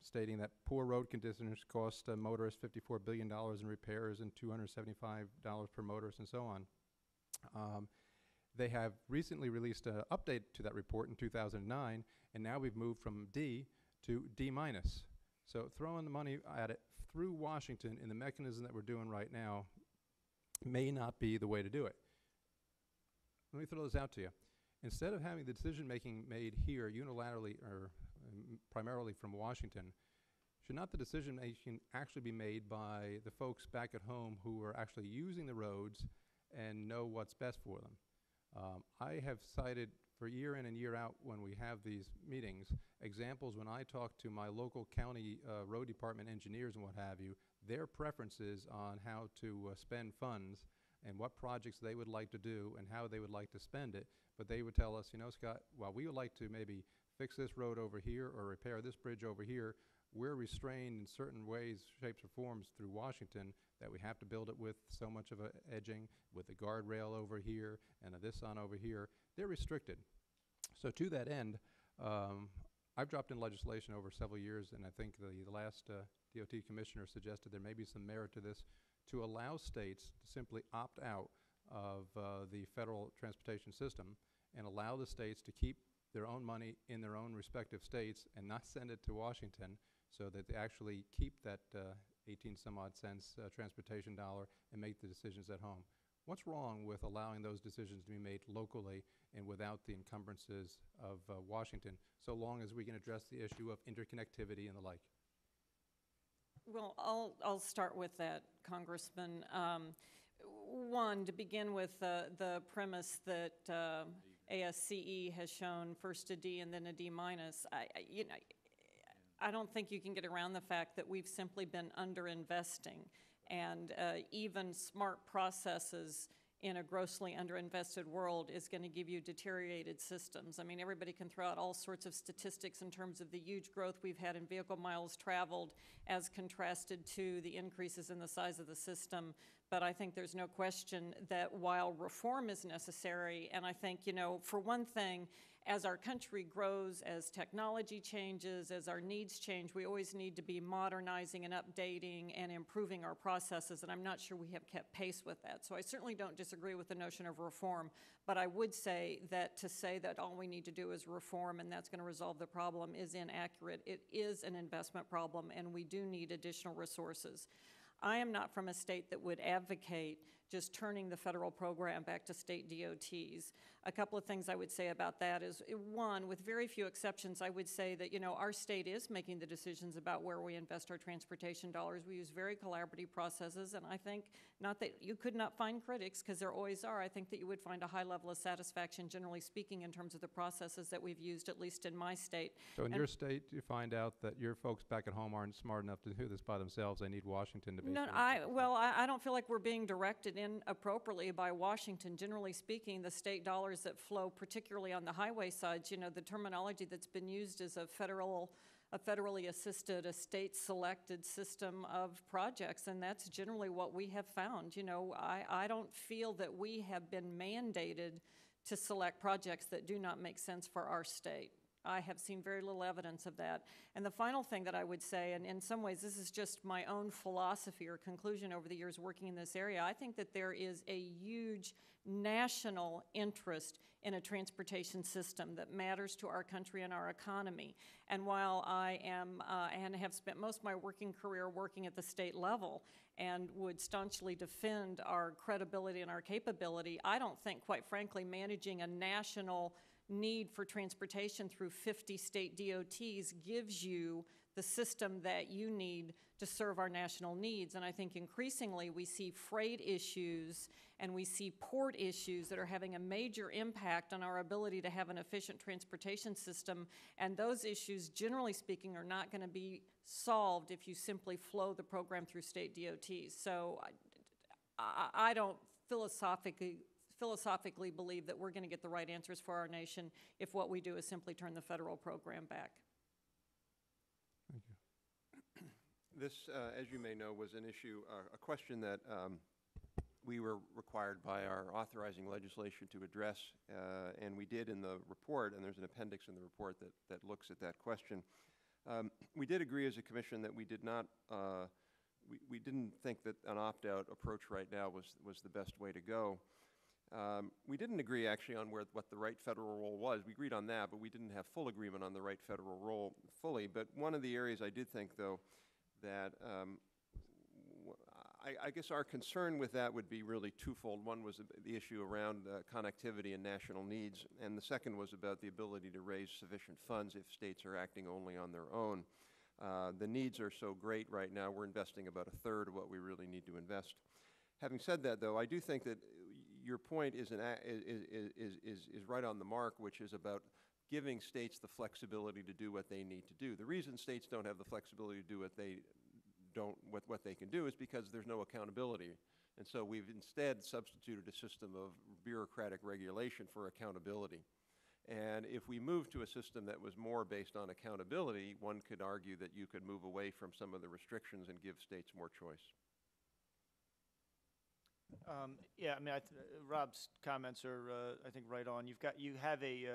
stating that poor road conditions cost motorists $54 billion in repairs and $275 per motorist and so on. They have recently released an update to that report in 2009, and now we've moved from D to D-. So throwing the money at it through Washington in the mechanism that we're doing right now may not be the way to do it. Let me throw this out to you. Instead of having the decision-making made here unilaterally or primarily from Washington, should not the decision making actually be made by the folks back at home who are actually using the roads and know what's best for them? I have cited for year in and year out when we have these meetings, examples when I talk to my local county road department engineers and what have you, their preferences on how to spend funds and what projects they would like to do and how they would like to spend it. But they would tell us, you know, Scott, while we would like to maybe fix this road over here or repair this bridge over here, we're restrained in certain ways, shapes, or forms through Washington that we have to build it with so much of a edging, with a guardrail over here and a this on over here. They're restricted. So to that end, I've dropped in legislation over several years, and I think the last DOT commissioner suggested there may be some merit to this, to allow states to simply opt out of the federal transportation system and allow the states to keep their own money in their own respective states and not send it to Washington, so that they actually keep that 18 some odd cents transportation dollar and make the decisions at home. What's wrong with allowing those decisions to be made locally and without the encumbrances of Washington, so long as we can address the issue of interconnectivity and the like? Well, I'll start with that, Congressman. One, to begin with the premise that ASCE has shown first a D and then a D minus. I don't think you can get around the fact that we've simply been underinvesting, and even smart processes in a grossly underinvested world is going to give you deteriorated systems. I mean, everybody can throw out all sorts of statistics in terms of the huge growth we've had in vehicle miles traveled as contrasted to the increases in the size of the system. But I think there's no question that while reform is necessary, and I think, you know, for one thing, as our country grows, as technology changes, as our needs change, we always need to be modernizing and updating and improving our processes, and I'm not sure we have kept pace with that. So I certainly don't disagree with the notion of reform, but I would say that to say that all we need to do is reform and that's going to resolve the problem is inaccurate. It is an investment problem, and we do need additional resources. I am not from a state that would advocate just turning the federal program back to state DOTs. A couple of things I would say about that is, one, with very few exceptions, I would say that, you know, our state is making the decisions about where we invest our transportation dollars. We use very collaborative processes, and I think, not that you could not find critics, because there always are, I think that you would find a high level of satisfaction, generally speaking, in terms of the processes that we've used, at least in my state. So in your state, you find out that your folks back at home aren't smart enough to do this by themselves. They need Washington to be. No, I don't feel like we're being directed inappropriately by Washington. Generally speaking, the state dollars that flow, particularly on the highway sides, you know, the terminology that's been used is a federally assisted, a state-selected system of projects, and that's generally what we have found. You know, I don't feel that we have been mandated to select projects that do not make sense for our state. I have seen very little evidence of that. And the final thing that I would say, and in some ways this is just my own philosophy or conclusion over the years working in this area, I think that there is a huge national interest in a transportation system that matters to our country and our economy. And while I am and have spent most of my working career working at the state level and would staunchly defend our credibility and our capability, I don't think, quite frankly, managing a national need for transportation through 50 state DOTs gives you the system that you need to serve our national needs. And I think increasingly we see freight issues and we see port issues that are having a major impact on our ability to have an efficient transportation system. And those issues, generally speaking, are not going to be solved if you simply flow the program through state DOTs. So I don't philosophically believe that we're going to get the right answers for our nation if what we do is simply turn the federal program back. Thank you. This, as you may know, was an issue, a question that we were required by our authorizing legislation to address, and we did in the report, and there's an appendix in the report that looks at that question. We did agree as a commission that we did not, we didn't think that an opt-out approach right now was the best way to go. We didn't agree actually on what the right federal role was. We agreed on that, but we didn't have full agreement on the right federal role fully. But one of the areas I did think, though, that I guess our concern with that would be really twofold. One was the issue around connectivity and national needs, and the second was about the ability to raise sufficient funds if states are acting only on their own. The needs are so great right now, we're investing about a third of what we really need to invest. Having said that, though, I do think that your point is right on the mark, which is about giving states the flexibility to do what they need to do. The reason states don't have the flexibility to do what they can do is because there's no accountability. And so we've instead substituted a system of bureaucratic regulation for accountability. And if we move to a system that was more based on accountability, one could argue that you could move away from some of the restrictions and give states more choice. Yeah, I mean, Rob's comments are, I think, right on. You have a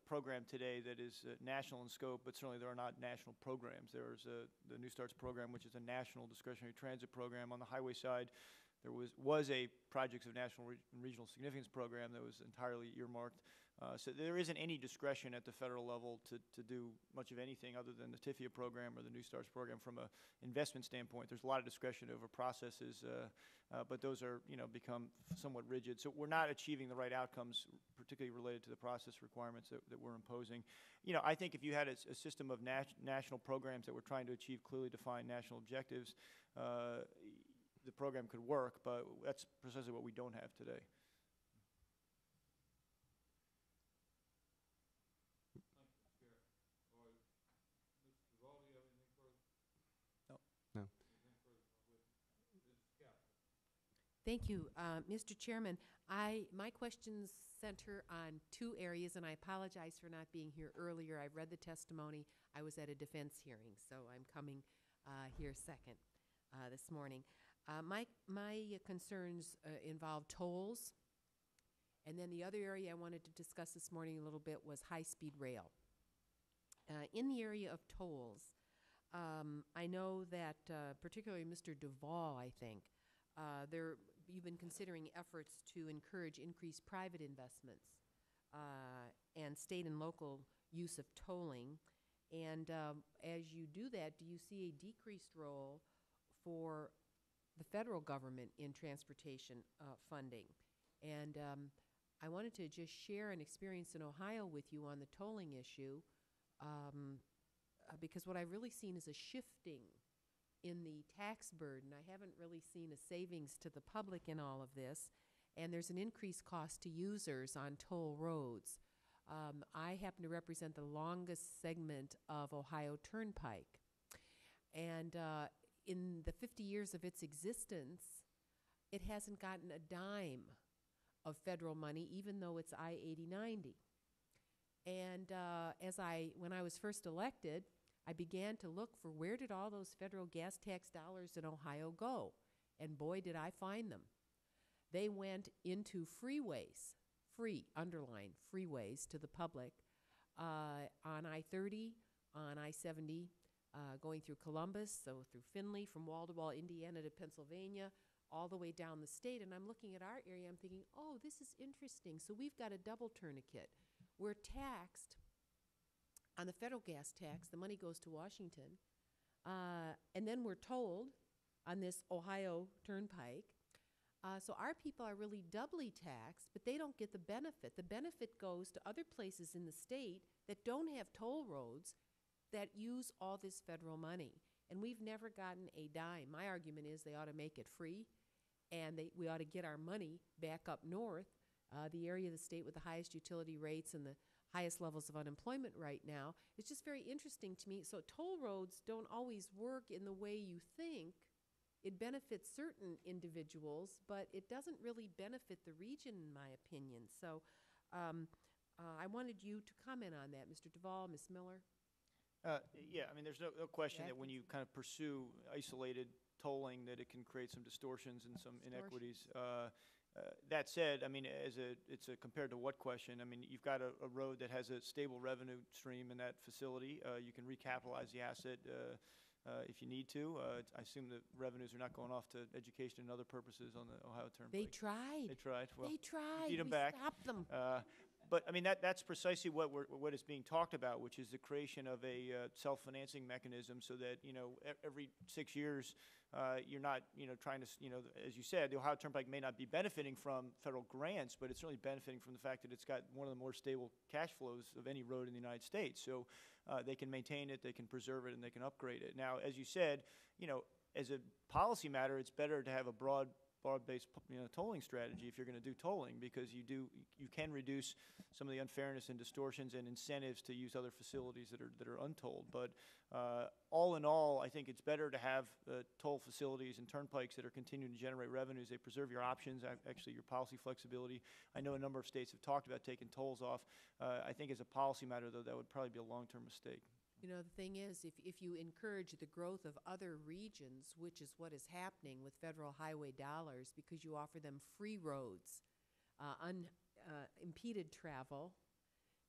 program today that is national in scope, but certainly there are not national programs. There's the New Starts program, which is a national discretionary transit program. On the highway side, there was a Projects of National and Regional Significance program that was entirely earmarked. So there isn't any discretion at the federal level to do much of anything other than the TIFIA program or the New Starts program from an investment standpoint. There's a lot of discretion over processes, but those are, become somewhat rigid. So we're not achieving the right outcomes, particularly related to the process requirements that we're imposing. I think if you had a system of national programs that were trying to achieve clearly defined national objectives, the program could work, but that's precisely what we don't have today. Thank you, Mr. Chairman. My questions center on two areas, and I apologize for not being here earlier. I've read the testimony. I was at a defense hearing, so I'm coming here second this morning. My concerns involve tolls, and then the other area I wanted to discuss this morning a little bit was high-speed rail. In the area of tolls, I know that particularly Mr. Duvall, I think, you've been considering efforts to encourage increased private investments and state and local use of tolling. And as you do that, do you see a decreased role for the federal government in transportation funding? And I wanted to just share an experience in Ohio with you on the tolling issue, because what I've really seen is a shifting in the tax burden. I haven't really seen a savings to the public in all of this, and there's an increased cost to users on toll roads. I happen to represent the longest segment of Ohio Turnpike, and in the 50 years of its existence, it hasn't gotten a dime of federal money, even though it's I-80/90. And when I was first elected, I began to look for where did all those federal gas tax dollars in Ohio go, and boy, did I find them. They went into freeways, underline freeways to the public, on I-30, on I-70, going through Columbus, so through Findlay, from wall to wall, Indiana to Pennsylvania, all the way down the state. And I'm looking at our area, I'm thinking, oh, this is interesting. So we've got a double tourniquet. We're taxed on the federal gas tax, the money goes to Washington, and then we're told on this Ohio Turnpike. So our people are really doubly taxed, but they don't get the benefit. The benefit goes to other places in the state that don't have toll roads that use all this federal money. And we've never gotten a dime. My argument is they ought to make it free, and we ought to get our money back up north, the area of the state with the highest utility rates and the highest levels of unemployment right now. It's just very interesting to me. So toll roads don't always work in the way you think. It benefits certain individuals, but it doesn't really benefit the region, in my opinion. So I wanted you to comment on that, Mr. Duvall, Ms. Miller. Yeah, I mean, there's no question that when you kind of pursue isolated tolling, that it can create some distortions and some inequities. That said, I mean, it's a compared to what question? I mean, you've got a road that has a stable revenue stream in that facility. You can recapitalize the asset if you need to. I assume the revenues are not going off to education and other purposes on the Ohio Turnpike. They tried. They tried. Well, they tried. Feed them we back. stopped them. but I mean, that's precisely what is being talked about, which is the creation of a self-financing mechanism so that, every 6 years, you're not, trying to, as you said, the Ohio Turnpike may not be benefiting from federal grants, but it's certainly benefiting from the fact that it's got one of the more stable cash flows of any road in the United States. So they can maintain it, they can preserve it, and they can upgrade it. Now, as you said, as a policy matter, it's better to have a broad-based tolling strategy if you're going to do tolling, because you can reduce some of the unfairness and distortions and incentives to use other facilities that are untolled. But all in all, I think it's better to have toll facilities and turnpikes that are continuing to generate revenues. They preserve your options, actually your policy flexibility. I know a number of states have talked about taking tolls off. I think as a policy matter, though, that would probably be a long-term mistake. The thing is, if you encourage the growth of other regions, which is what is happening with federal highway dollars, because you offer them free roads, unimpeded travel,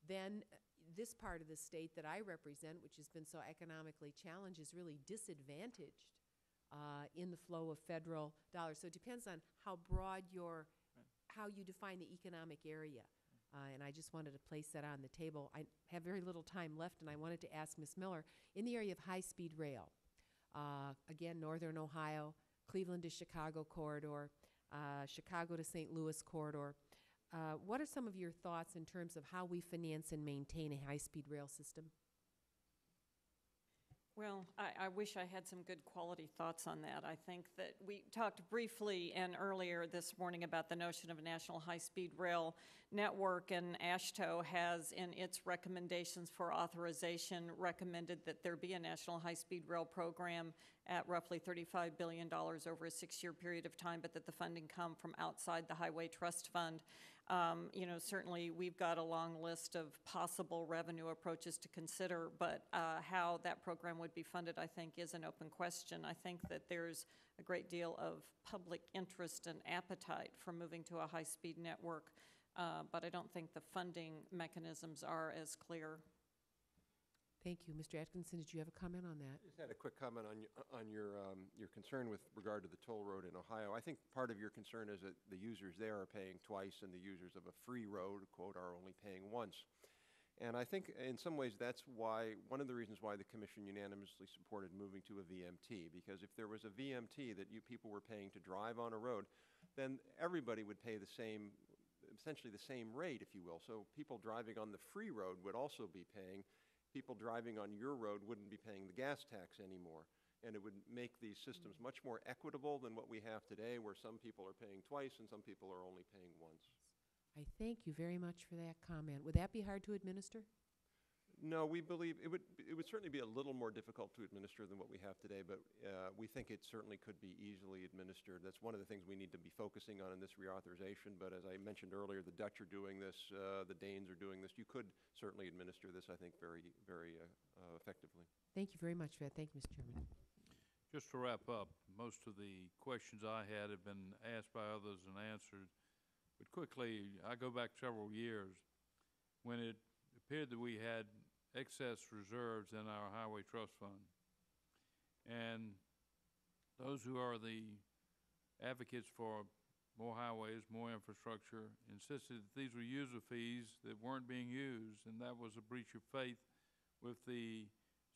then this part of the state that I represent, which has been so economically challenged, is really disadvantaged in the flow of federal dollars. So it depends on how broad how you define the economic area. And I just wanted to place that on the table. I have very little time left, and I wanted to ask Ms. Miller, in the area of high-speed rail, again, northern Ohio, Cleveland to Chicago corridor, Chicago to St. Louis corridor, what are some of your thoughts in terms of how we finance and maintain a high-speed rail system? Well, I wish I had some good quality thoughts on that. I think that we talked briefly and earlier this morning about the notion of a national high-speed rail network, and AASHTO has, in its recommendations for authorization, recommended that there be a national high-speed rail program at roughly $35 billion over a 6-year period of time, but that the funding come from outside the Highway Trust Fund. Certainly we've got a long list of possible revenue approaches to consider, but how that program would be funded, I think, is an open question. I think that there's a great deal of public interest and appetite for moving to a high-speed network, but I don't think the funding mechanisms are as clear. Thank you. Mr. Atkinson, did you have a comment on that? Just had a quick comment on your concern with regard to the toll road in Ohio. I think part of your concern is that the users there are paying twice and the users of a free road, quote, are only paying once. And I think in some ways that's one of the reasons why the Commission unanimously supported moving to a VMT, because if there was a VMT that people were paying to drive on a road, then everybody would pay essentially the same rate, if you will. So people driving on the free road would also be paying. People driving on your road wouldn't be paying the gas tax anymore. And it would make these systems much more equitable than what we have today, where some people are paying twice and some people are only paying once. I thank you very much for that comment. Would that be hard to administer? No, we believe it would certainly be a little more difficult to administer than what we have today, but we think it certainly could be easily administered. That's one of the things we need to be focusing on in this reauthorization, but as I mentioned earlier, the Dutch are doing this, the Danes are doing this. You could certainly administer this, I think, very, very effectively. Thank you very much for that. Thank you, Mr. Chairman. Just to wrap up, most of the questions I had have been asked by others and answered. But quickly, I go back several years when it appeared that we had excess reserves in our Highway Trust Fund. And those who are the advocates for more highways, more infrastructure, insisted that these were user fees that weren't being used, and that was a breach of faith with the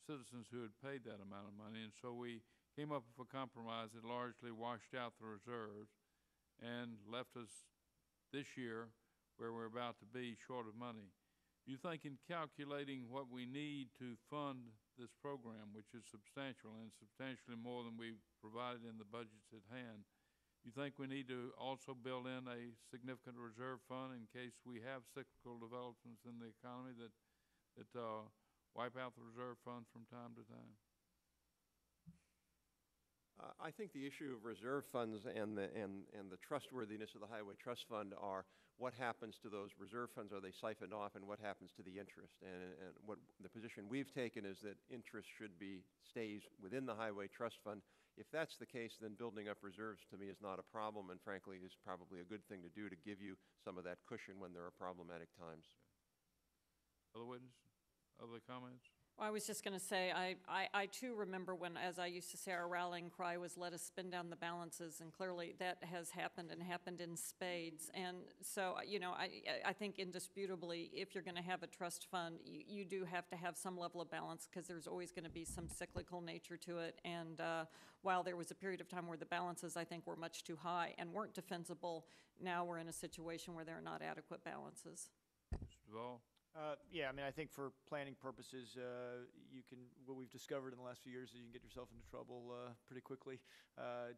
citizens who had paid that amount of money. And so we came up with a compromise that largely washed out the reserves and left us this year where we're about to be short of money. You think in calculating what we need to fund this program, which is substantial and substantially more than we provided in the budgets at hand, you think we need to also build in a significant reserve fund in case we have cyclical developments in the economy that wipe out the reserve fund from time to time? I think the issue of reserve funds and the trustworthiness of the Highway Trust Fund are what happens to those reserve funds. Are they siphoned off, and what happens to the interest? And what the position we've taken is that interest stays within the Highway Trust Fund. If that's the case, then building up reserves to me is not a problem, and frankly is probably a good thing to do to give you some of that cushion when there are problematic times. Other witnesses? Other comments? I was just going to say, I too remember when, as I used to say, our rallying cry was let us spend down the balances, and clearly that has happened and happened in spades. And so, you know, I think indisputably, if you're going to have a trust fund, you do have to have some level of balance, because there's always going to be some cyclical nature to it. And while there was a period of time where the balances, I think, were much too high and weren't defensible, now we're in a situation where there are not adequate balances. Mr. Duvall? Yeah, I mean, I think for planning purposes, what we've discovered in the last few years is you can get yourself into trouble pretty quickly.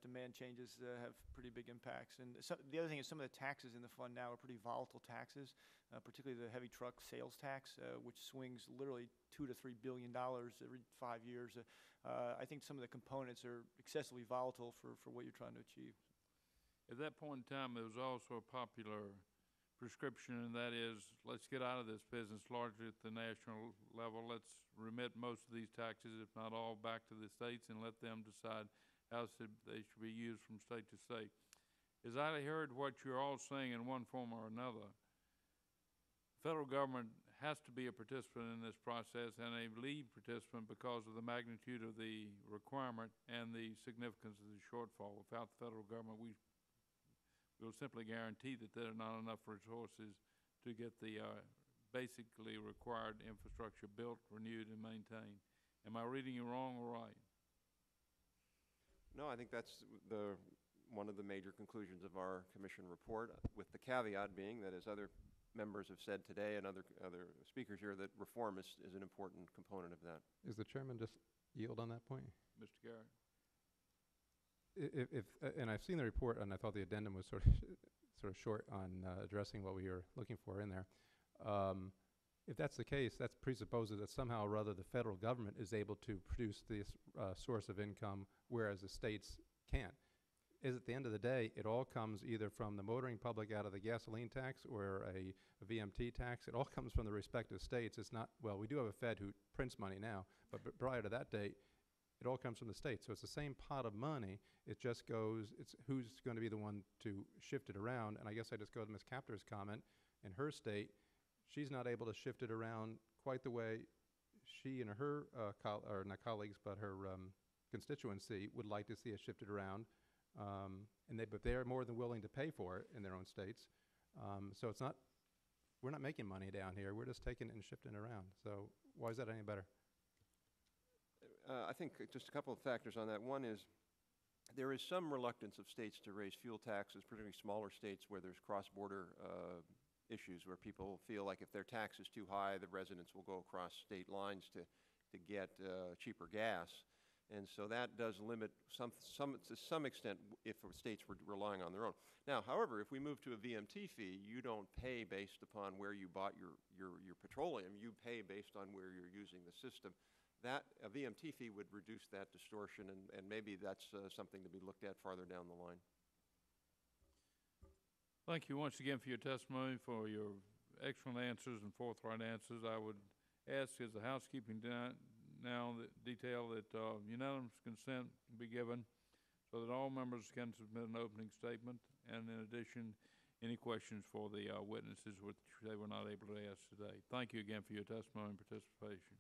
Demand changes have pretty big impacts. And the other thing is some of the taxes in the fund now are pretty volatile taxes, particularly the heavy truck sales tax, which swings literally $2 to $3 billion every 5 years. I think some of the components are excessively volatile for what you're trying to achieve. At that point in time, there was also a popular prescription, and that is, let's get out of this business largely at the national level. Let's remit most of these taxes, if not all, back to the states and let them decide how they should be used from state to state. As I heard what you're all saying in one form or another, the federal government has to be a participant in this process, and a lead participant, because of the magnitude of the requirement and the significance of the shortfall. Without the federal government, we'll simply guarantee that there are not enough resources to get the basically required infrastructure built, renewed, and maintained. Am I reading you wrong or right? No, I think that's one of the major conclusions of our commission report, with the caveat being that, as other members have said today and other speakers here, that reform is an important component of that. Is the chairman just yield on that point? Mr. Garrett? And I've seen the report, and I thought the addendum was sort of short on addressing what we were looking for in there. If that's the case, that presupposes that somehow or other the federal government is able to produce this source of income, whereas the states can't. Is at the end of the day, it all comes either from the motoring public out of the gasoline tax or a VMT tax. It all comes from the respective states. It's not, well, we do have a Fed who prints money now, but prior to that date, it all comes from the states. So it's the same pot of money. It just goes, it's who's going to be the one to shift it around. And I guess I just go to Ms. Kapler's comment. In her state, she's not able to shift it around quite the way she and her, not colleagues, but her constituency would like to see it shifted around. But they're more than willing to pay for it in their own states. So it's not, we're not making money down here. We're just taking it and shifting it around. So why is that any better? I think just a couple of factors on that. One is there is some reluctance of states to raise fuel taxes, particularly smaller states where there's cross-border issues, where people feel like if their tax is too high, the residents will go across state lines to get cheaper gas. And so that does limit to some extent if states were relying on their own. Now, however, if we move to a VMT fee, you don't pay based upon where you bought your petroleum. You pay based on where you're using the system. A VMT fee would reduce that distortion, and maybe that's something to be looked at farther down the line. Thank you once again for your testimony, for your excellent answers and forthright answers. I would ask, as a housekeeping now, detail that unanimous consent be given so that all members can submit an opening statement, and in addition, any questions for the witnesses which they were not able to ask today. Thank you again for your testimony and participation.